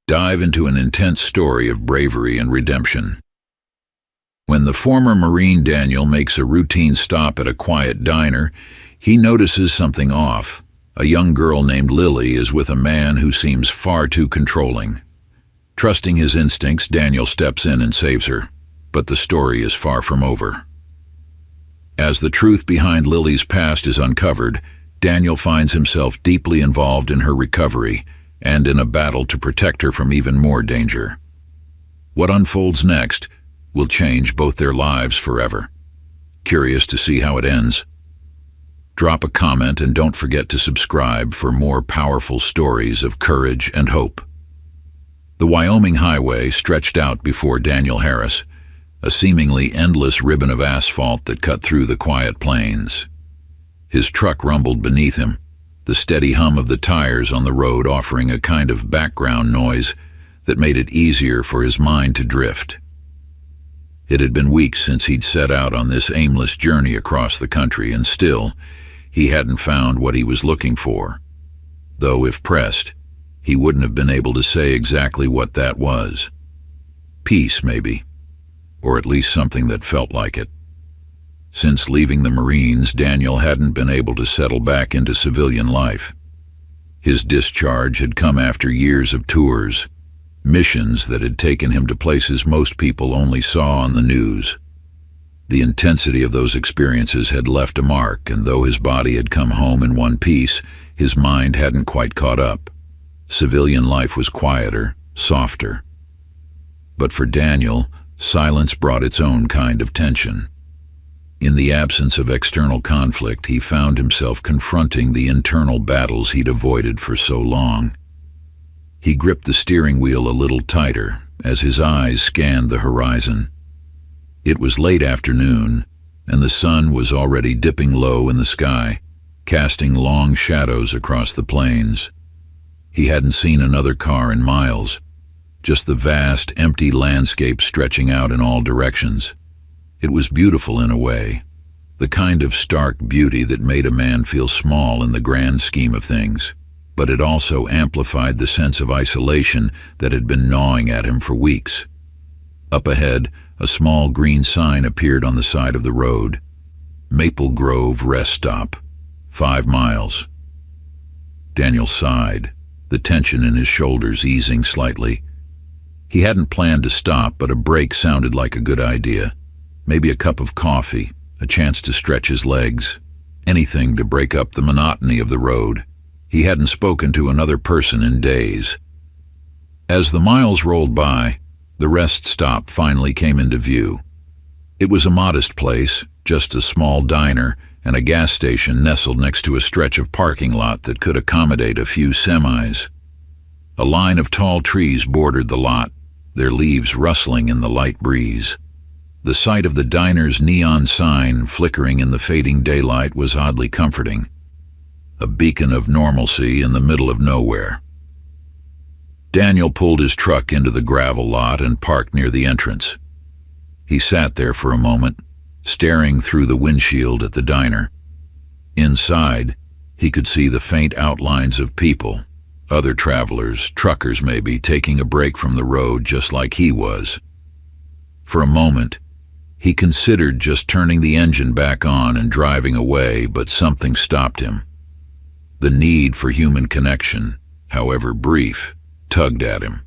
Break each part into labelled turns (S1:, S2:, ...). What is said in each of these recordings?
S1: dive into an intense story of bravery and redemption. When the former Marine Daniel makes a routine stop at a quiet diner, he notices something off. A young girl named Lily is with a man who seems far too controlling. Trusting his instincts, Daniel steps in and saves her, but the story is far from over. As the truth behind Lily's past is uncovered, Daniel finds himself deeply involved in her recovery and in a battle to protect her from even more danger. What unfolds next will change both their lives forever. Curious to see how it ends? Drop a comment and don't forget to subscribe for more powerful stories of courage and hope. The Wyoming highway stretched out before Daniel Harris, a seemingly endless ribbon of asphalt that cut through the quiet plains. His truck rumbled beneath him, the steady hum of the tires on the road offering a kind of background noise that made it easier for his mind to drift. It had been weeks since he'd set out on this aimless journey across the country, and still, he hadn't found what he was looking for. Though, if pressed, he wouldn't have been able to say exactly what that was. Peace, maybe, or at least something that felt like it. Since leaving the Marines, Daniel hadn't been able to settle back into civilian life. His discharge had come after years of tours, missions that had taken him to places most people only saw on the news. The intensity of those experiences had left a mark, and though his body had come home in one piece, his mind hadn't quite caught up. Civilian life was quieter, softer. But for Daniel, silence brought its own kind of tension. In the absence of external conflict, he found himself confronting the internal battles he'd avoided for so long. He gripped the steering wheel a little tighter as his eyes scanned the horizon. It was late afternoon, and the sun was already dipping low in the sky, casting long shadows across the plains. He hadn't seen another car in miles, just the vast, empty landscape stretching out in all directions. It was beautiful in a way, the kind of stark beauty that made a man feel small in the grand scheme of things, but it also amplified the sense of isolation that had been gnawing at him for weeks. Up ahead, a small green sign appeared on the side of the road. Maple Grove Rest Stop, 5 miles. Daniel sighed, the tension in his shoulders easing slightly. He hadn't planned to stop, but a break sounded like a good idea. Maybe a cup of coffee, a chance to stretch his legs, anything to break up the monotony of the road. He hadn't spoken to another person in days. As the miles rolled by, the rest stop finally came into view. It was a modest place, just a small diner and a gas station nestled next to a stretch of parking lot that could accommodate a few semis. A line of tall trees bordered the lot, their leaves rustling in the light breeze. The sight of the diner's neon sign flickering in the fading daylight was oddly comforting. A beacon of normalcy in the middle of nowhere. Daniel pulled his truck into the gravel lot and parked near the entrance. He sat there for a moment, staring through the windshield at the diner. Inside, he could see the faint outlines of people, other travelers, truckers maybe, taking a break from the road just like he was. For a moment, he considered just turning the engine back on and driving away, but something stopped him. The need for human connection, however brief, tugged at him.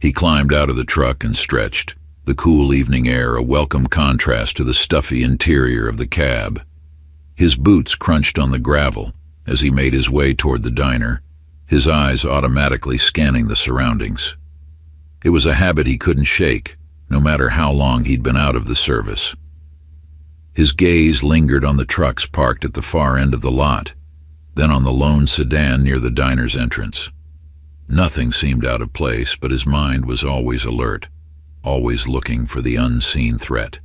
S1: He climbed out of the truck and stretched, the cool evening air a welcome contrast to the stuffy interior of the cab. His boots crunched on the gravel as he made his way toward the diner, his eyes automatically scanning the surroundings. It was a habit he couldn't shake, no matter how long he'd been out of the service. His gaze lingered on the trucks parked at the far end of the lot, then on the lone sedan near the diner's entrance. Nothing seemed out of place, but his mind was always alert, always looking for the unseen threat.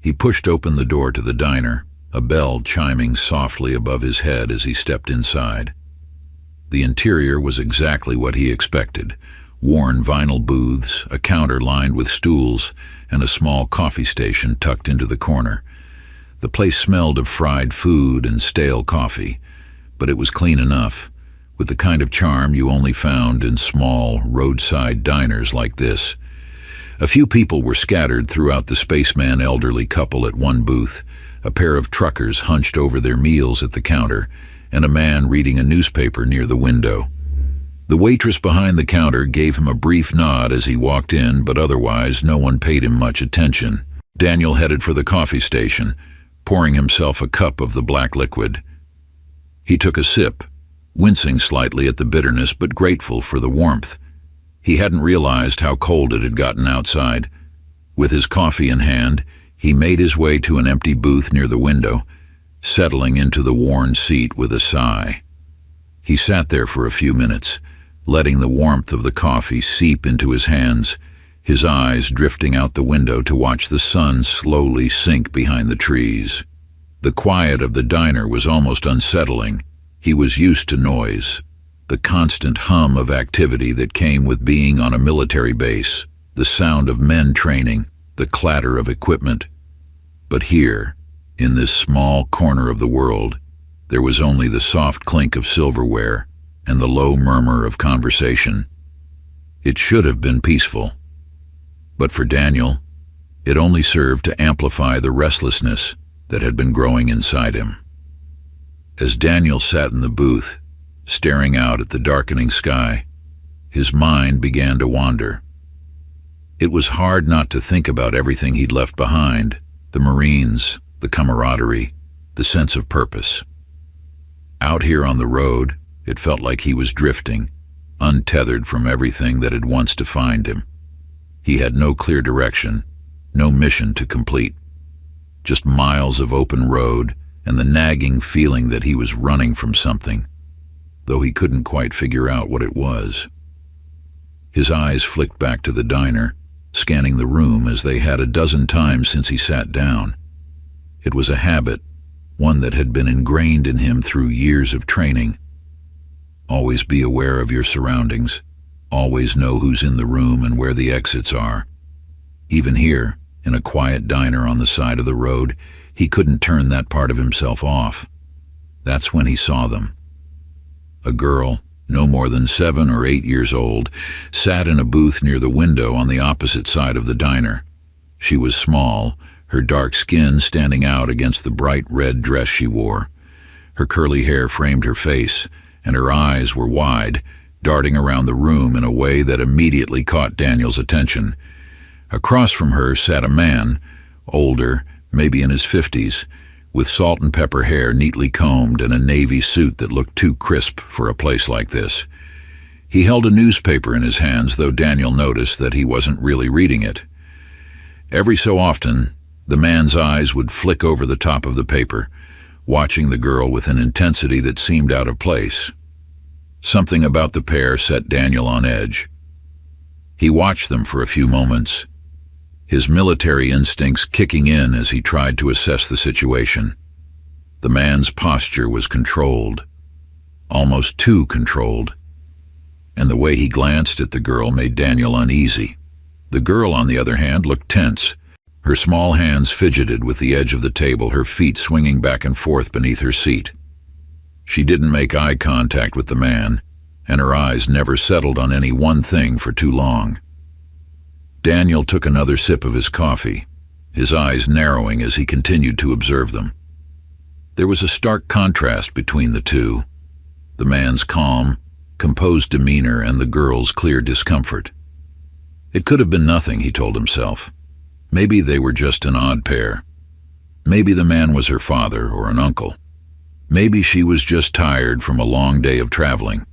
S1: He pushed open the door to the diner, a bell chiming softly above his head as he stepped inside. The interior was exactly what he expected: worn vinyl booths, a counter lined with stools, and a small coffee station tucked into the corner. The place smelled of fried food and stale coffee, but it was clean enough, with the kind of charm you only found in small, roadside diners like this. A few people were scattered throughout the spaceman elderly couple at one booth, a pair of truckers hunched over their meals at the counter, and a man reading a newspaper near the window. The waitress behind the counter gave him a brief nod as he walked in, but otherwise no one paid him much attention. Daniel headed for the coffee station, pouring himself a cup of the black liquid. He took a sip, wincing slightly at the bitterness but grateful for the warmth. He hadn't realized how cold it had gotten outside. With his coffee in hand, he made his way to an empty booth near the window, settling into the worn seat with a sigh. He sat there for a few minutes, letting the warmth of the coffee seep into his hands, his eyes drifting out the window to watch the sun slowly sink behind the trees. The quiet of the diner was almost unsettling. He was used to noise, the constant hum of activity that came with being on a military base, the sound of men training, the clatter of equipment. But here, in this small corner of the world, there was only the soft clink of silverware and the low murmur of conversation. It should have been peaceful. But for Daniel, it only served to amplify the restlessness that had been growing inside him. As Daniel sat in the booth, staring out at the darkening sky, his mind began to wander. It was hard not to think about everything he'd left behind, the Marines, the camaraderie, the sense of purpose. Out here on the road, it felt like he was drifting, untethered from everything that had once defined him. He had no clear direction, no mission to complete. Just miles of open road and the nagging feeling that he was running from something, though he couldn't quite figure out what it was. His eyes flicked back to the diner, scanning the room as they had a dozen times since he sat down. It was a habit, one that had been ingrained in him through years of training. Always be aware of your surroundings. Always know who's in the room and where the exits are. Even here, in a quiet diner on the side of the road, he couldn't turn that part of himself off. That's when he saw them. A girl, no more than 7 or 8 years old, sat in a booth near the window on the opposite side of the diner. She was small, her dark skin standing out against the bright red dress she wore. Her curly hair framed her face, and her eyes were wide, darting around the room in a way that immediately caught Daniel's attention. Across from her sat a man, older, maybe in his 50s, with salt and pepper hair neatly combed and a navy suit that looked too crisp for a place like this. He held a newspaper in his hands, though Daniel noticed that he wasn't really reading it. Every so often, the man's eyes would flick over the top of the paper, watching the girl with an intensity that seemed out of place. Something about the pair set Daniel on edge. He watched them for a few moments, his military instincts kicking in as he tried to assess the situation. The man's posture was controlled, almost too controlled, and the way he glanced at the girl made Daniel uneasy. The girl, on the other hand, looked tense. Her small hands fidgeted with the edge of the table, her feet swinging back and forth beneath her seat. She didn't make eye contact with the man, and her eyes never settled on any one thing for too long. Daniel took another sip of his coffee, his eyes narrowing as he continued to observe them. There was a stark contrast between the two, the man's calm, composed demeanor and the girl's clear discomfort. It could have been nothing, he told himself. Maybe they were just an odd pair. Maybe the man was her father or an uncle. Maybe she was just tired from a long day of traveling.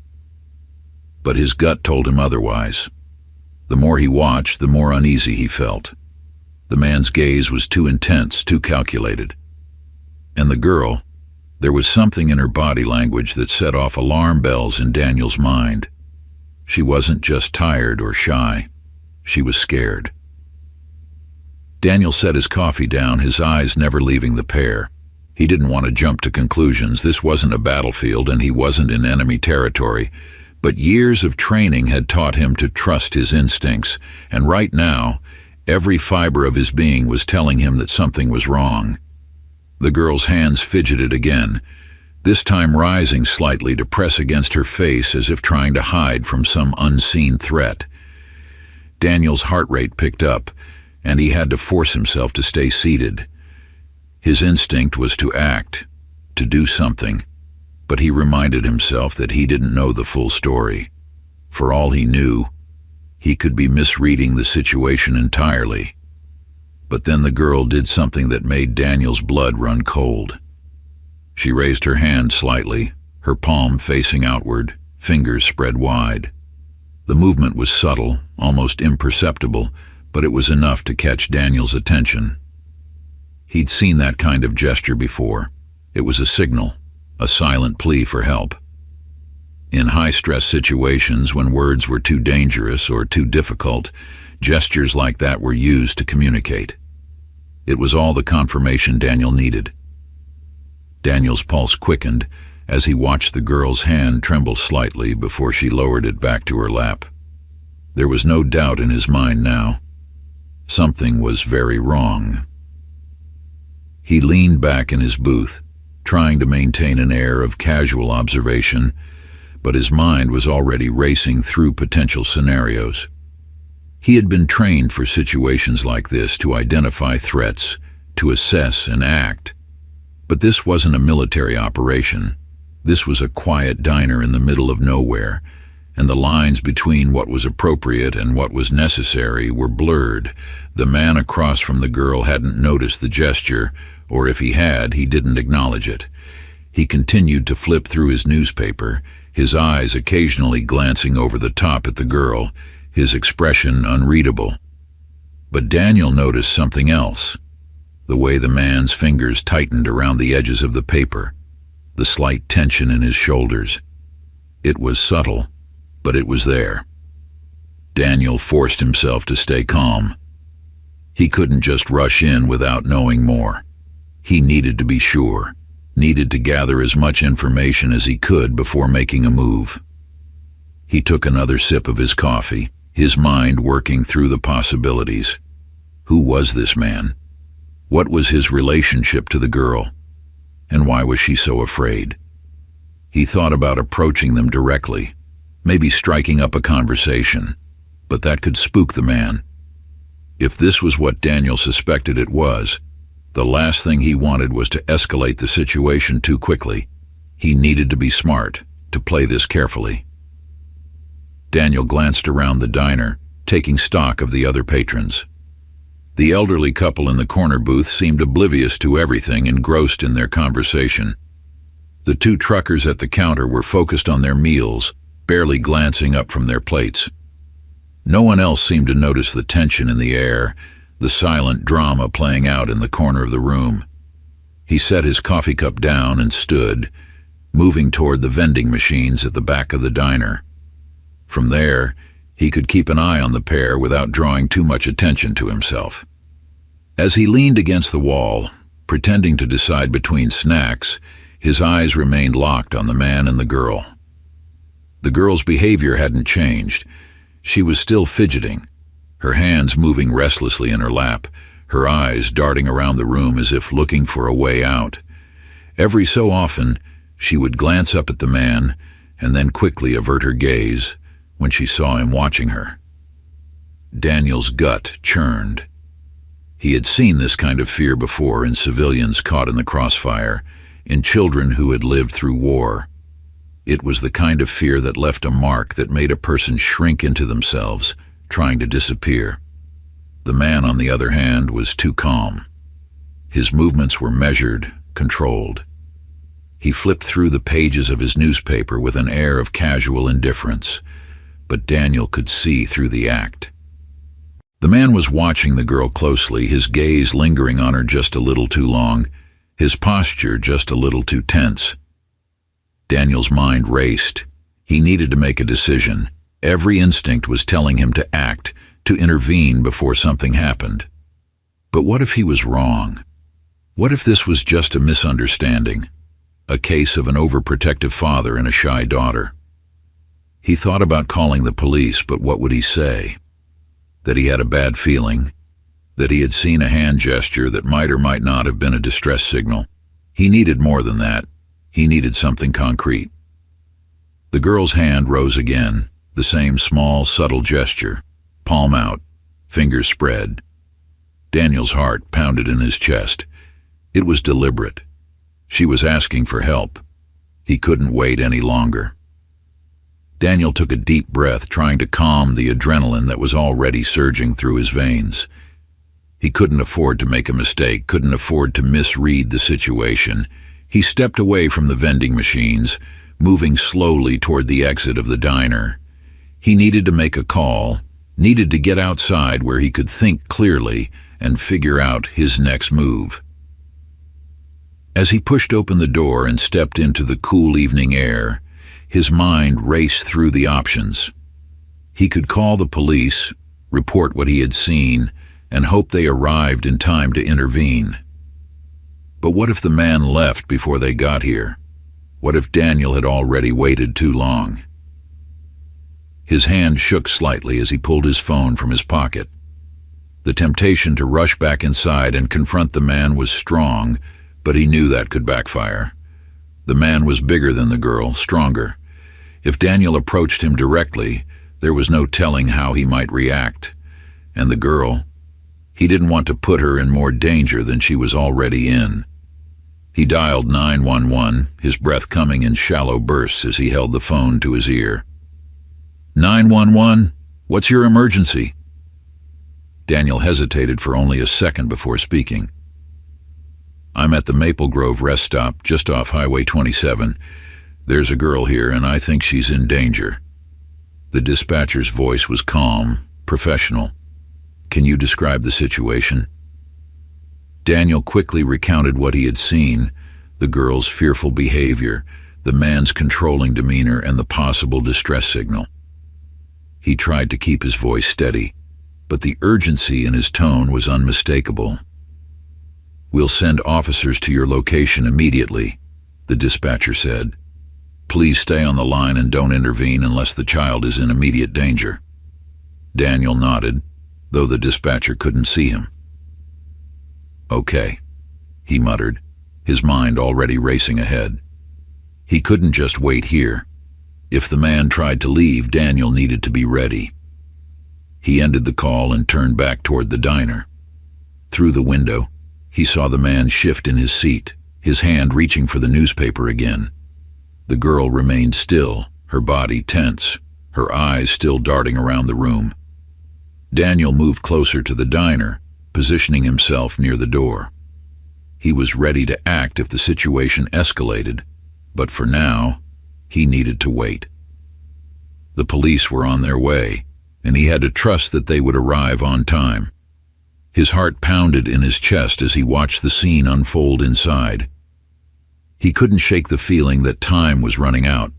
S1: But his gut told him otherwise. The more he watched, the more uneasy he felt. The man's gaze was too intense, too calculated. And the girl, there was something in her body language that set off alarm bells in Daniel's mind. She wasn't just tired or shy. She was scared. Daniel set his coffee down, his eyes never leaving the pair. He didn't want to jump to conclusions. This wasn't a battlefield and he wasn't in enemy territory. But years of training had taught him to trust his instincts, and right now, every fiber of his being was telling him that something was wrong. The girl's hands fidgeted again. this time rising slightly to press against her face as if trying to hide from some unseen threat. Daniel's heart rate picked up, and he had to force himself to stay seated. His instinct was to act, to do something, but he reminded himself that he didn't know the full story. For all he knew, he could be misreading the situation entirely. But then the girl did something that made Daniel's blood run cold. She raised her hand slightly, her palm facing outward, fingers spread wide. The movement was subtle, almost imperceptible, but it was enough to catch Daniel's attention. He'd seen that kind of gesture before. It was a signal, a silent plea for help. In high-stress situations, when words were too dangerous or too difficult, gestures like that were used to communicate. It was all the confirmation Daniel needed. Daniel's pulse quickened as he watched the girl's hand tremble slightly before she lowered it back to her lap. There was no doubt in his mind now. Something was very wrong. He leaned back in his booth, trying to maintain an air of casual observation, but his mind was already racing through potential scenarios. He had been trained for situations like this to identify threats, to assess and act. But this wasn't a military operation. This was a quiet diner in the middle of nowhere, and the lines between what was appropriate and what was necessary were blurred. The man across from the girl hadn't noticed the gesture, or if he had, he didn't acknowledge it. He continued to flip through his newspaper, his eyes occasionally glancing over the top at the girl, his expression unreadable. But Daniel noticed something else. The way the man's fingers tightened around the edges of the paper, the slight tension in his shoulders. It was subtle, but it was there. Daniel forced himself to stay calm. He couldn't just rush in without knowing more. He needed to be sure, needed to gather as much information as he could before making a move. He took another sip of his coffee, his mind working through the possibilities. Who was this man? What was his relationship to the girl? And why was she so afraid? He thought about approaching them directly, maybe striking up a conversation, but that could spook the man. If this was what Daniel suspected it was, the last thing he wanted was to escalate the situation too quickly. He needed to be smart, to play this carefully. Daniel glanced around the diner, taking stock of the other patrons. The elderly couple in the corner booth seemed oblivious to everything, engrossed in their conversation. The two truckers at the counter were focused on their meals, barely glancing up from their plates. No one else seemed to notice the tension in the air, the silent drama playing out in the corner of the room. He set his coffee cup down and stood, moving toward the vending machines at the back of the diner. From there, he could keep an eye on the pair without drawing too much attention to himself. As he leaned against the wall, pretending to decide between snacks, his eyes remained locked on the man and the girl. The girl's behavior hadn't changed. She was still fidgeting, her hands moving restlessly in her lap, her eyes darting around the room as if looking for a way out. Every so often, she would glance up at the man and then quickly avert her gaze when she saw him watching her. Daniel's gut churned. He had seen this kind of fear before in civilians caught in the crossfire, in children who had lived through war. It was the kind of fear that left a mark that made a person shrink into themselves, trying to disappear. The man, on the other hand, was too calm. His movements were measured, controlled. He flipped through the pages of his newspaper with an air of casual indifference, but Daniel could see through the act. The man was watching the girl closely, his gaze lingering on her just a little too long, his posture just a little too tense. Daniel's mind raced. He needed to make a decision. Every instinct was telling him to act, to intervene before something happened. But what if he was wrong? What if this was just a misunderstanding, a case of an overprotective father and a shy daughter? He thought about calling the police, but what would he say? That he had a bad feeling, that he had seen a hand gesture that might or might not have been a distress signal. He needed more than that. He needed something concrete. The girl's hand rose again, the same small, subtle gesture, palm out, fingers spread. Daniel's heart pounded in his chest. It was deliberate. She was asking for help. He couldn't wait any longer. Daniel took a deep breath, trying to calm the adrenaline that was already surging through his veins. He couldn't afford to make a mistake, couldn't afford to misread the situation. He stepped away from the vending machines, moving slowly toward the exit of the diner. He needed to make a call, needed to get outside where he could think clearly and figure out his next move. As he pushed open the door and stepped into the cool evening air, his mind raced through the options. He could call the police, report what he had seen, and hope they arrived in time to intervene. But what if the man left before they got here? What if Daniel had already waited too long? His hand shook slightly as he pulled his phone from his pocket. The temptation to rush back inside and confront the man was strong, but he knew that could backfire. The man was bigger than the girl, stronger. If Daniel approached him directly, there was no telling how he might react. And the girl, he didn't want to put her in more danger than she was already in. He dialed 911, his breath coming in shallow bursts as he held the phone to his ear. 911, what's your emergency? Daniel hesitated for only a second before speaking. I'm at the Maple Grove rest stop, just off Highway 27. There's a girl here, and I think she's in danger. The dispatcher's voice was calm, professional. Can you describe the situation? Daniel quickly recounted what he had seen, the girl's fearful behavior, the man's controlling demeanor, and the possible distress signal. He tried to keep his voice steady, but the urgency in his tone was unmistakable. We'll send officers to your location immediately, the dispatcher said. Please stay on the line and don't intervene unless the child is in immediate danger. Daniel nodded, though the dispatcher couldn't see him. Okay, he muttered, his mind already racing ahead. He couldn't just wait here. If the man tried to leave, Daniel needed to be ready. He ended the call and turned back toward the diner. Through the window, he saw the man shift in his seat, his hand reaching for the newspaper again. The girl remained still, her body tense, her eyes still darting around the room. Daniel moved closer to the diner, positioning himself near the door. He was ready to act if the situation escalated, but for now, he needed to wait. The police were on their way, and he had to trust that they would arrive on time. His heart pounded in his chest as he watched the scene unfold inside. He couldn't shake the feeling that time was running out,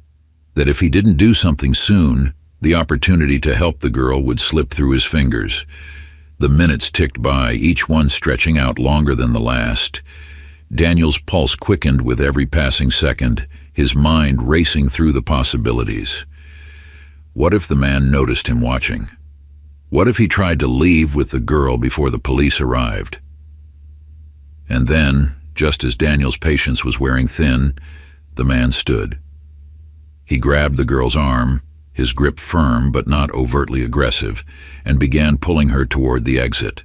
S1: that if he didn't do something soon, the opportunity to help the girl would slip through his fingers. The minutes ticked by, each one stretching out longer than the last. Daniel's pulse quickened with every passing second, his mind racing through the possibilities. What if the man noticed him watching? What if he tried to leave with the girl before the police arrived? And then, just as Daniel's patience was wearing thin, the man stood. He grabbed the girl's arm, his grip firm but not overtly aggressive, and began pulling her toward the exit.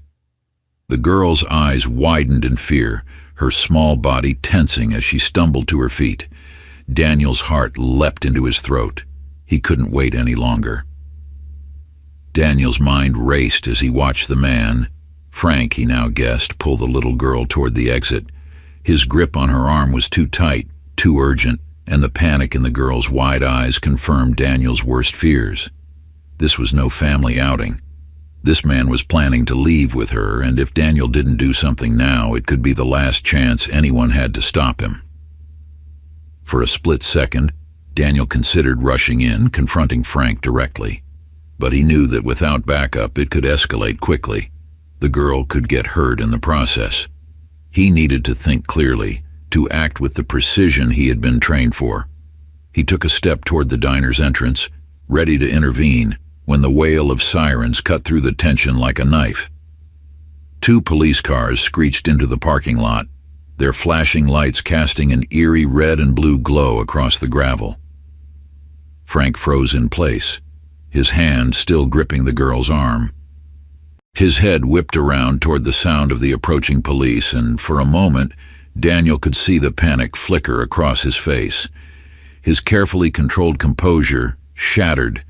S1: The girl's eyes widened in fear, her small body tensing as she stumbled to her feet. Daniel's heart leapt into his throat. He couldn't wait any longer. Daniel's mind raced as he watched the man, Frank he now guessed, pull the little girl toward the exit. His grip on her arm was too tight, too urgent, and the panic in the girl's wide eyes confirmed Daniel's worst fears. This was no family outing. This man was planning to leave with her, and if Daniel didn't do something now, it could be the last chance anyone had to stop him. For a split second, Daniel considered rushing in, confronting Frank directly. But he knew that without backup, it could escalate quickly. The girl could get hurt in the process. He needed to think clearly, to act with the precision he had been trained for. He took a step toward the diner's entrance, ready to intervene, when the wail of sirens cut through the tension like a knife. 2 police cars screeched into the parking lot, their flashing lights casting an eerie red and blue glow across the gravel. Frank froze in place, his hand still gripping the girl's arm. His head whipped around toward the sound of the approaching police, and for a moment, Daniel could see the panic flicker across his face. His carefully controlled composure shattered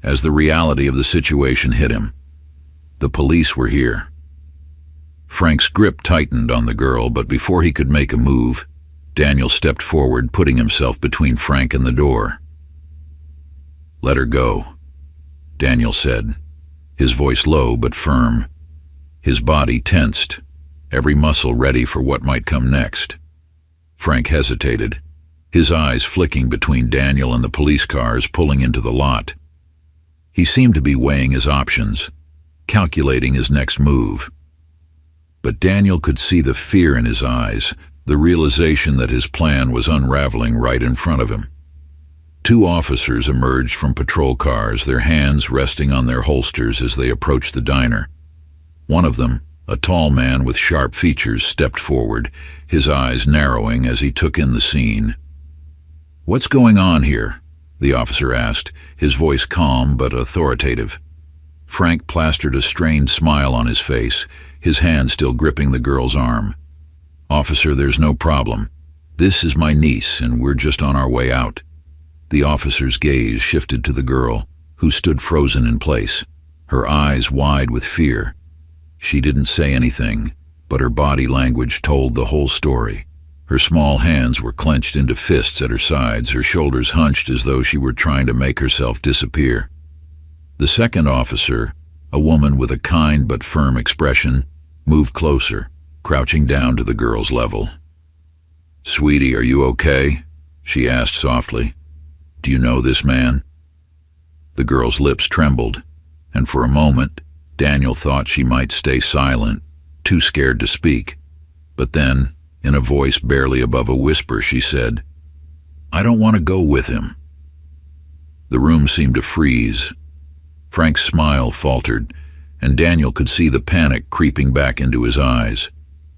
S1: as the reality of the situation hit him. The police were here. Frank's grip tightened on the girl, but before he could make a move, Daniel stepped forward, putting himself between Frank and the door. "Let her go," Daniel said, his voice low but firm. His body tensed, every muscle ready for what might come next. Frank hesitated, his eyes flicking between Daniel and the police cars pulling into the lot. He seemed to be weighing his options, calculating his next move. But Daniel could see the fear in his eyes, the realization that his plan was unraveling right in front of him. Two officers emerged from patrol cars, their hands resting on their holsters as they approached the diner. One of them, a tall man with sharp features, stepped forward, his eyes narrowing as he took in the scene. "What's going on here?" the officer asked, his voice calm but authoritative. Frank plastered a strained smile on his face, his hand still gripping the girl's arm. "Officer, there's no problem. This is my niece, and we're just on our way out." The officer's gaze shifted to the girl, who stood frozen in place, her eyes wide with fear. She didn't say anything, but her body language told the whole story. Her small hands were clenched into fists at her sides, her shoulders hunched as though she were trying to make herself disappear. The second officer, a woman with a kind but firm expression, moved closer, crouching down to the girl's level. "Sweetie, are you okay?" she asked softly. "Do you know this man?" The girl's lips trembled, and for a moment, Daniel thought she might stay silent, too scared to speak. But then, in a voice barely above a whisper, she said, "I don't want to go with him." The room seemed to freeze. Frank's smile faltered, and Daniel could see the panic creeping back into his eyes.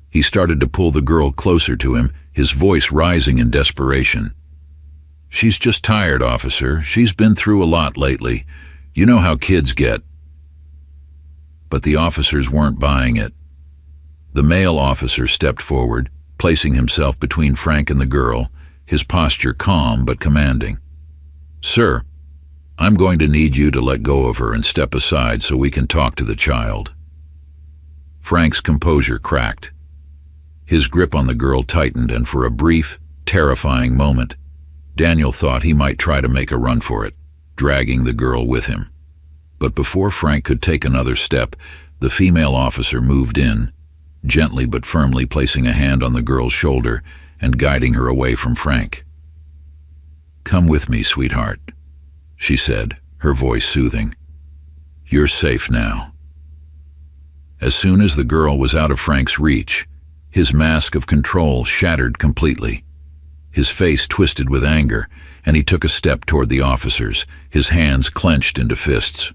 S1: He started to pull the girl closer to him, his voice rising in desperation. "She's just tired, officer. She's been through a lot lately. You know how kids get." But the officers weren't buying it. The male officer stepped forward, placing himself between Frank and the girl, his posture calm but commanding. "Sir, I'm going to need you to let go of her and step aside so we can talk to the child." Frank's composure cracked. His grip on the girl tightened, and for a brief, terrifying moment, Daniel thought he might try to make a run for it, dragging the girl with him. But before Frank could take another step, the female officer moved in, gently but firmly placing a hand on the girl's shoulder and guiding her away from Frank. "Come with me, sweetheart," she said, her voice soothing. "You're safe now." As soon as the girl was out of Frank's reach, his mask of control shattered completely. His face twisted with anger, and he took a step toward the officers, his hands clenched into fists.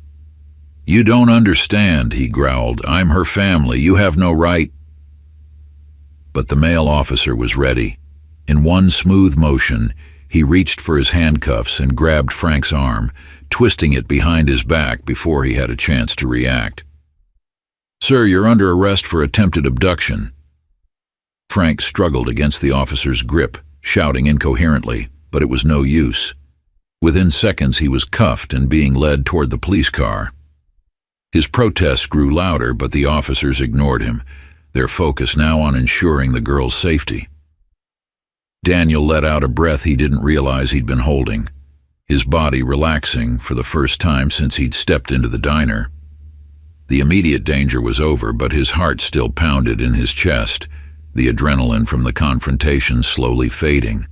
S1: "You don't understand," he growled. "I'm her family. You have no right." But the male officer was ready. In one smooth motion, he reached for his handcuffs and grabbed Frank's arm, twisting it behind his back before he had a chance to react. "Sir, you're under arrest for attempted abduction." Frank struggled against the officer's grip, shouting incoherently, but it was no use. Within seconds, he was cuffed and being led toward the police car. His protests grew louder, but the officers ignored him, their focus now on ensuring the girl's safety. Daniel let out a breath he didn't realize he'd been holding, his body relaxing for the first time since he'd stepped into the diner. The immediate danger was over, but his heart still pounded in his chest, the adrenaline from the confrontation slowly fading.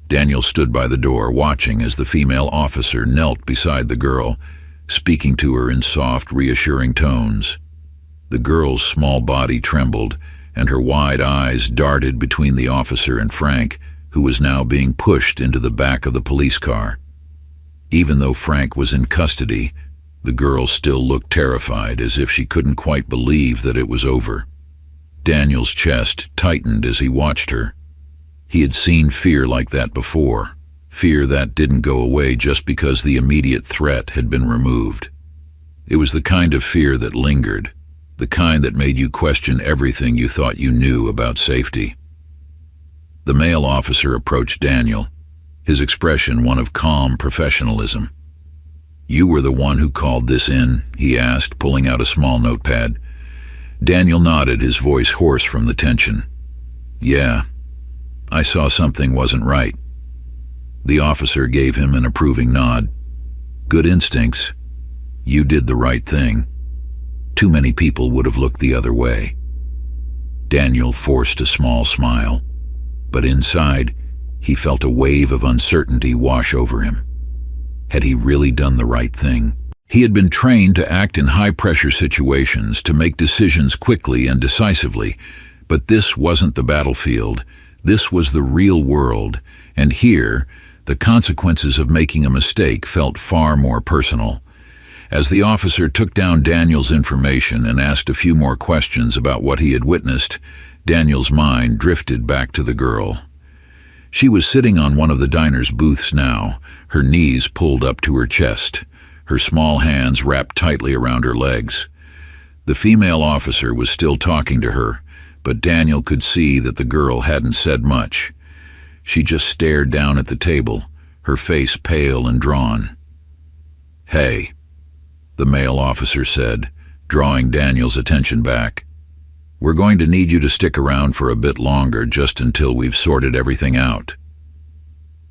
S1: Daniel stood by the door, watching as the female officer knelt beside the girl, speaking to her in soft, reassuring tones. The girl's small body trembled, and her wide eyes darted between the officer and Frank, who was now being pushed into the back of the police car. Even though Frank was in custody, the girl still looked terrified, as if she couldn't quite believe that it was over. Daniel's chest tightened as he watched her. He had seen fear like that before, fear that didn't go away just because the immediate threat had been removed. It was the kind of fear that lingered, the kind that made you question everything you thought you knew about safety. The male officer approached Daniel, his expression one of calm professionalism. "You were the one who called this in?" he asked, pulling out a small notepad. Daniel nodded, his voice hoarse from the tension. "Yeah, I saw something wasn't right." The officer gave him an approving nod. "Good instincts. You did the right thing. Too many people would have looked the other way." Daniel forced a small smile, but inside, he felt a wave of uncertainty wash over him. Had he really done the right thing? He had been trained to act in high-pressure situations, to make decisions quickly and decisively, but this wasn't the battlefield. This was the real world, and here, the consequences of making a mistake felt far more personal. As the officer took down Daniel's information and asked a few more questions about what he had witnessed, Daniel's mind drifted back to the girl. She was sitting on one of the diner's booths now, her knees pulled up to her chest, her small hands wrapped tightly around her legs. The female officer was still talking to her, but Daniel could see that the girl hadn't said much. She just stared down at the table, her face pale and drawn. "Hey," the male officer said, drawing Daniel's attention back. "We're going to need you to stick around for a bit longer, just until we've sorted everything out."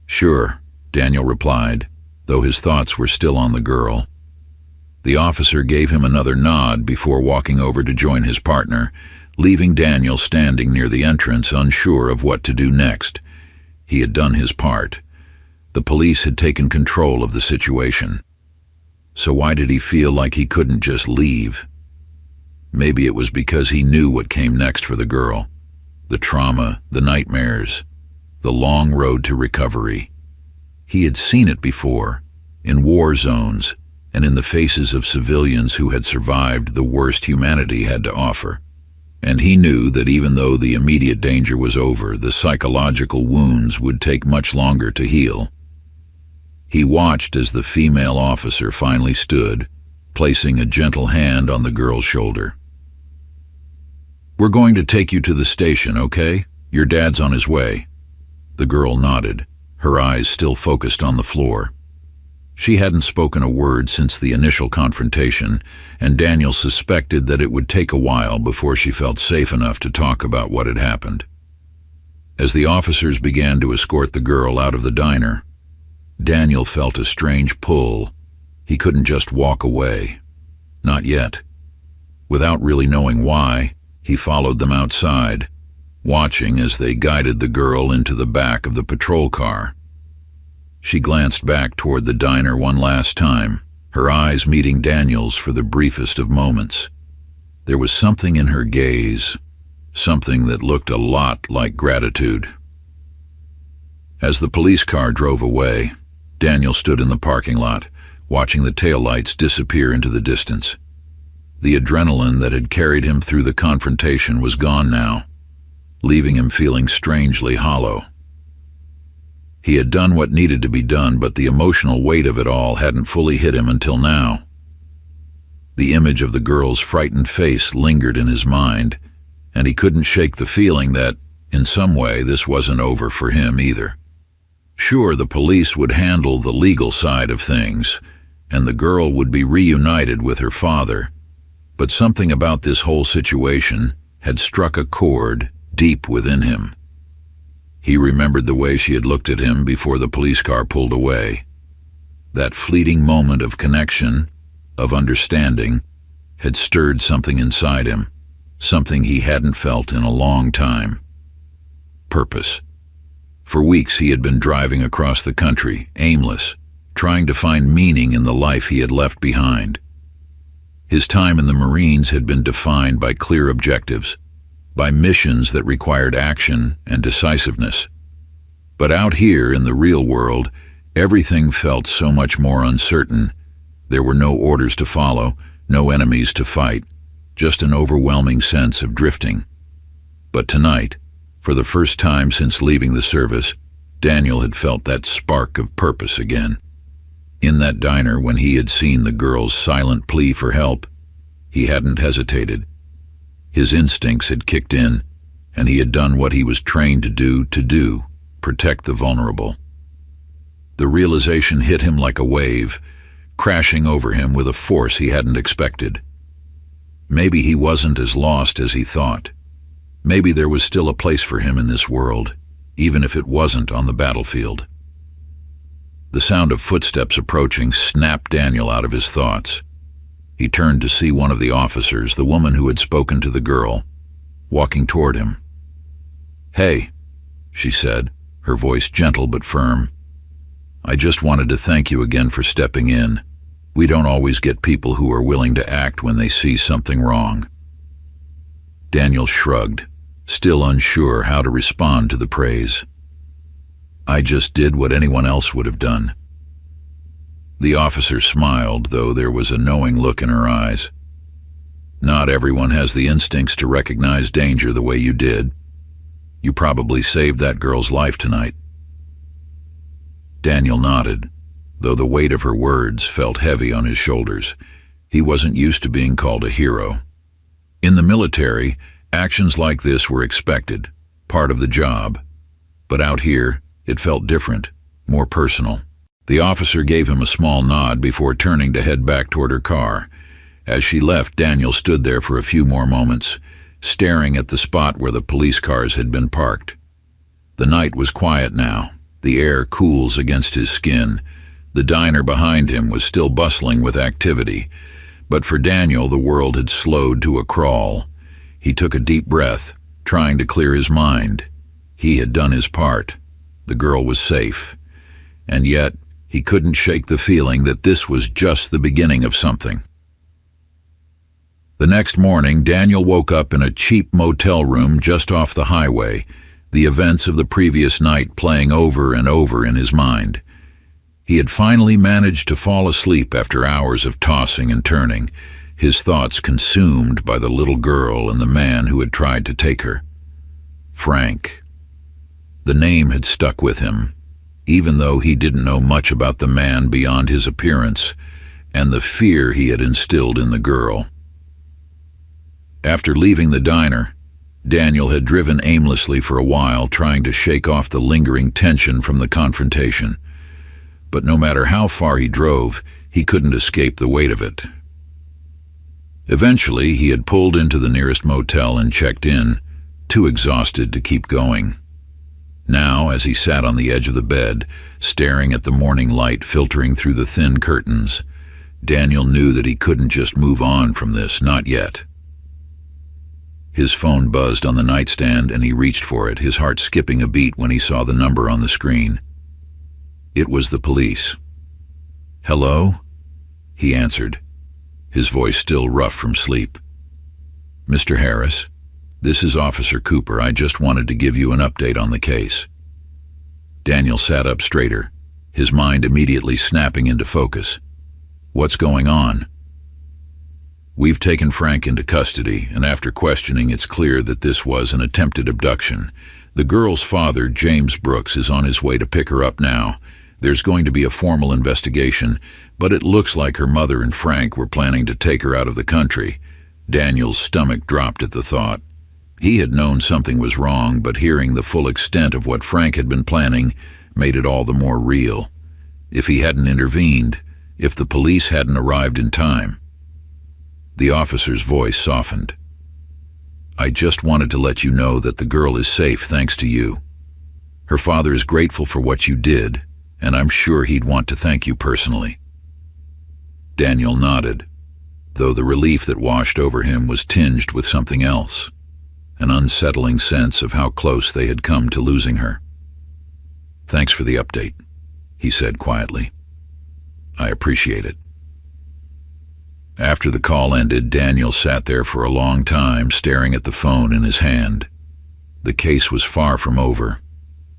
S1: "Sure," Daniel replied, though his thoughts were still on the girl. The officer gave him another nod before walking over to join his partner, leaving Daniel standing near the entrance, unsure of what to do next. He had done his part. The police had taken control of the situation. So why did he feel like he couldn't just leave? Maybe it was because he knew what came next for the girl. The trauma, the nightmares, the long road to recovery. He had seen it before, in war zones, and in the faces of civilians who had survived the worst humanity had to offer. And he knew that even though the immediate danger was over, the psychological wounds would take much longer to heal. He watched as the female officer finally stood, placing a gentle hand on the girl's shoulder. "We're going to take you to the station, okay? Your dad's on his way." The girl nodded, her eyes still focused on the floor. She hadn't spoken a word since the initial confrontation, and Daniel suspected that it would take a while before she felt safe enough to talk about what had happened. As the officers began to escort the girl out of the diner, Daniel felt a strange pull. He couldn't just walk away. Not yet. Without really knowing why, he followed them outside, watching as they guided the girl into the back of the patrol car. She glanced back toward the diner one last time, her eyes meeting Daniel's for the briefest of moments. There was something in her gaze, something that looked a lot like gratitude. As the police car drove away, Daniel stood in the parking lot, watching the taillights disappear into the distance. The adrenaline that had carried him through the confrontation was gone now, leaving him feeling strangely hollow. He had done what needed to be done, but the emotional weight of it all hadn't fully hit him until now. The image of the girl's frightened face lingered in his mind, and he couldn't shake the feeling that, in some way, this wasn't over for him either. Sure, the police would handle the legal side of things, and the girl would be reunited with her father, but something about this whole situation had struck a chord deep within him. He remembered the way she had looked at him before the police car pulled away. That fleeting moment of connection, of understanding, had stirred something inside him, something he hadn't felt in a long time. Purpose. For weeks he had been driving across the country, aimless, trying to find meaning in the life he had left behind. His time in the Marines had been defined by clear objectives, by missions that required action and decisiveness. But out here in the real world, everything felt so much more uncertain. There were no orders to follow, no enemies to fight, just an overwhelming sense of drifting. But tonight, for the first time since leaving the service, Daniel had felt that spark of purpose again. In that diner, when he had seen the girl's silent plea for help, he hadn't hesitated. His instincts had kicked in, and he had done what he was trained to do, protect the vulnerable. The realization hit him like a wave, crashing over him with a force he hadn't expected. Maybe he wasn't as lost as he thought. Maybe there was still a place for him in this world, even if it wasn't on the battlefield. The sound of footsteps approaching snapped Daniel out of his thoughts. He turned to see one of the officers, the woman who had spoken to the girl, walking toward him. "Hey," she said, her voice gentle but firm. "I just wanted to thank you again for stepping in. We don't always get people who are willing to act when they see something wrong." Daniel shrugged, still unsure how to respond to the praise. "I just did what anyone else would have done." The officer smiled, though there was a knowing look in her eyes. "Not everyone has the instincts to recognize danger the way you did. You probably saved that girl's life tonight." Daniel nodded, though the weight of her words felt heavy on his shoulders. He wasn't used to being called a hero. In the military, actions like this were expected, part of the job. But out here, it felt different, more personal. The officer gave him a small nod before turning to head back toward her car. As she left, Daniel stood there for a few more moments, staring at the spot where the police cars had been parked. The night was quiet now, the air cools against his skin. The diner behind him was still bustling with activity, but for Daniel the world had slowed to a crawl. He took a deep breath, trying to clear his mind. He had done his part. The girl was safe. And yet, he couldn't shake the feeling that this was just the beginning of something. The next morning, Daniel woke up in a cheap motel room just off the highway, the events of the previous night playing over and over in his mind. He had finally managed to fall asleep after hours of tossing and turning, his thoughts consumed by the little girl and the man who had tried to take her. Frank. The name had stuck with him, even though he didn't know much about the man beyond his appearance and the fear he had instilled in the girl. After leaving the diner, Daniel had driven aimlessly for a while, trying to shake off the lingering tension from the confrontation. But no matter how far he drove, he couldn't escape the weight of it. Eventually, he had pulled into the nearest motel and checked in, too exhausted to keep going. Now, as he sat on the edge of the bed, staring at the morning light filtering through the thin curtains, Daniel knew that he couldn't just move on from this, not yet. His phone buzzed on the nightstand and he reached for it, his heart skipping a beat when he saw the number on the screen. It was the police. "Hello?" he answered, his voice still rough from sleep. "Mr. Harris, this is Officer Cooper. I just wanted to give you an update on the case." Daniel sat up straighter, his mind immediately snapping into focus. "What's going on?" "We've taken Frank into custody, and after questioning, it's clear that this was an attempted abduction. The girl's father, James Brooks, is on his way to pick her up now. There's going to be a formal investigation, but it looks like her mother and Frank were planning to take her out of the country." Daniel's stomach dropped at the thought. He had known something was wrong, but hearing the full extent of what Frank had been planning made it all the more real. If he hadn't intervened, if the police hadn't arrived in time. The officer's voice softened. "I just wanted to let you know that the girl is safe thanks to you. Her father is grateful for what you did, and I'm sure he'd want to thank you personally." Daniel nodded, though the relief that washed over him was tinged with something else, an unsettling sense of how close they had come to losing her. "Thanks for the update," he said quietly. "I appreciate it." After the call ended, Daniel sat there for a long time, staring at the phone in his hand. The case was far from over,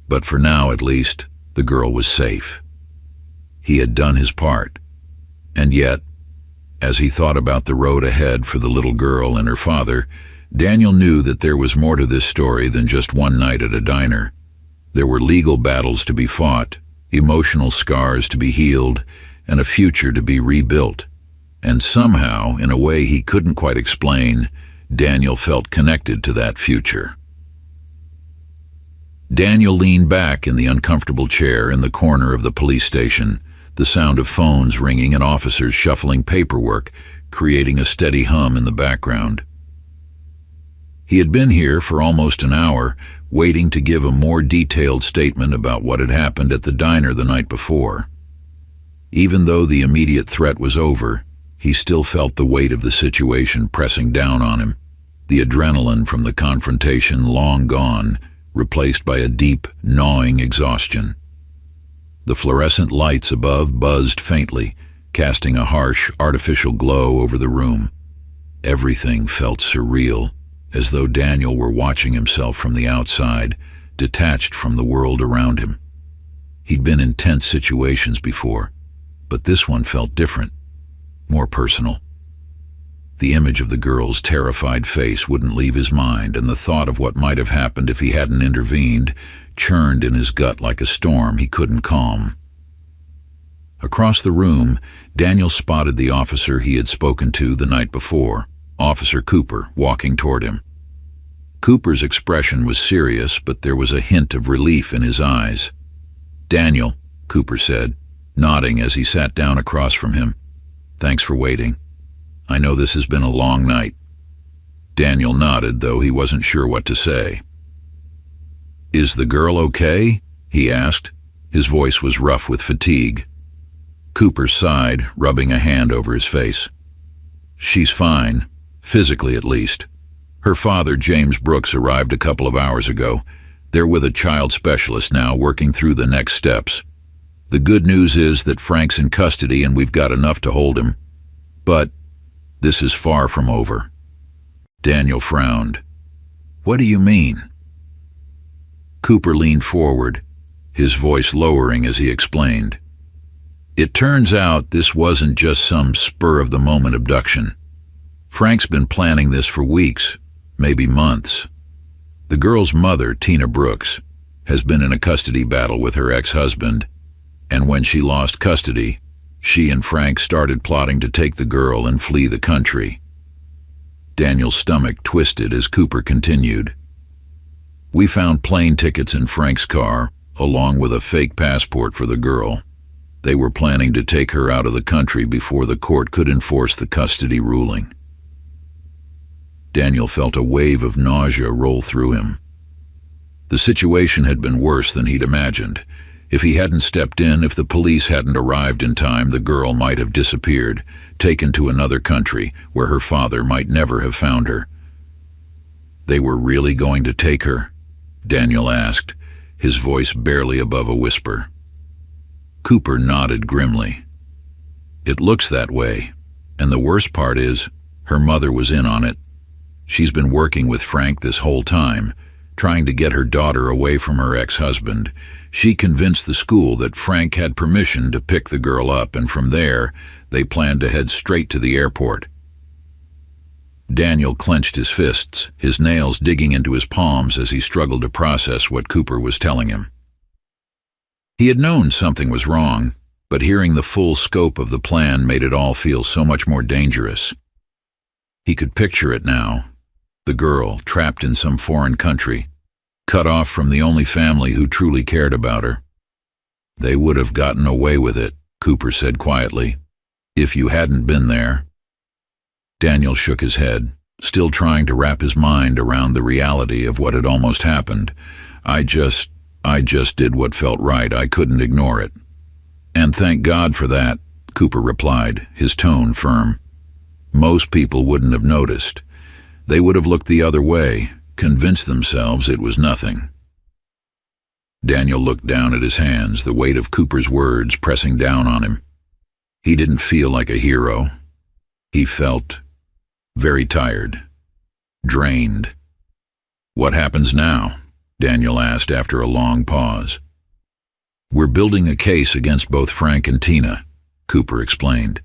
S1: but for now at least, the girl was safe. He had done his part, and yet, as he thought about the road ahead for the little girl and her father, Daniel knew that there was more to this story than just one night at a diner. There were legal battles to be fought, emotional scars to be healed, and a future to be rebuilt. And somehow, in a way he couldn't quite explain, Daniel felt connected to that future. Daniel leaned back in the uncomfortable chair in the corner of the police station, the sound of phones ringing and officers shuffling paperwork, creating a steady hum in the background. He had been here for almost an hour, waiting to give a more detailed statement about what had happened at the diner the night before. Even though the immediate threat was over, he still felt the weight of the situation pressing down on him, the adrenaline from the confrontation long gone, replaced by a deep, gnawing exhaustion. The fluorescent lights above buzzed faintly, casting a harsh, artificial glow over the room. Everything felt surreal, as though Daniel were watching himself from the outside, detached from the world around him. He'd been in tense situations before, but this one felt different, more personal. The image of the girl's terrified face wouldn't leave his mind, and the thought of what might have happened if he hadn't intervened churned in his gut like a storm he couldn't calm. Across the room, Daniel spotted the officer he had spoken to the night before, Officer Cooper, walking toward him. Cooper's expression was serious, but there was a hint of relief in his eyes. "Daniel," Cooper said, nodding as he sat down across from him. "Thanks for waiting. I know this has been a long night." Daniel nodded, though he wasn't sure what to say. "Is the girl okay?" he asked. His voice was rough with fatigue. Cooper sighed, rubbing a hand over his face. "She's fine, physically at least. Her father, James Brooks, arrived a couple of hours ago. They're with a child specialist now, working through the next steps. The good news is that Frank's in custody and we've got enough to hold him. But this is far from over." Daniel frowned. "What do you mean?" Cooper leaned forward, his voice lowering as he explained. "It turns out this wasn't just some spur-of-the-moment abduction. Frank's been planning this for weeks, maybe months. The girl's mother, Tina Brooks, has been in a custody battle with her ex-husband, and when she lost custody, she and Frank started plotting to take the girl and flee the country." Daniel's stomach twisted as Cooper continued. "We found plane tickets in Frank's car, along with a fake passport for the girl. They were planning to take her out of the country before the court could enforce the custody ruling." Daniel felt a wave of nausea roll through him. The situation had been worse than he'd imagined. If he hadn't stepped in, if the police hadn't arrived in time, the girl might have disappeared, taken to another country where her father might never have found her. "They were really going to take her?" Daniel asked, his voice barely above a whisper. Cooper nodded grimly. "It looks that way, and the worst part is, her mother was in on it. She's been working with Frank this whole time, trying to get her daughter away from her ex-husband. She convinced the school that Frank had permission to pick the girl up, and from there, they planned to head straight to the airport." Daniel clenched his fists, his nails digging into his palms as he struggled to process what Cooper was telling him. He had known something was wrong, but hearing the full scope of the plan made it all feel so much more dangerous. He could picture it now. The girl, trapped in some foreign country, cut off from the only family who truly cared about her. "They would have gotten away with it," Cooper said quietly, "if you hadn't been there." Daniel shook his head, still trying to wrap his mind around the reality of what had almost happened. I just did what felt right. I couldn't ignore it." "And thank God for that," Cooper replied, his tone firm. "Most people wouldn't have noticed. They would have looked the other way, convinced themselves it was nothing." Daniel looked down at his hands, the weight of Cooper's words pressing down on him. He didn't feel like a hero. He felt very tired, drained. "What happens now?" Daniel asked after a long pause. "We're building a case against both Frank and Tina," Cooper explained.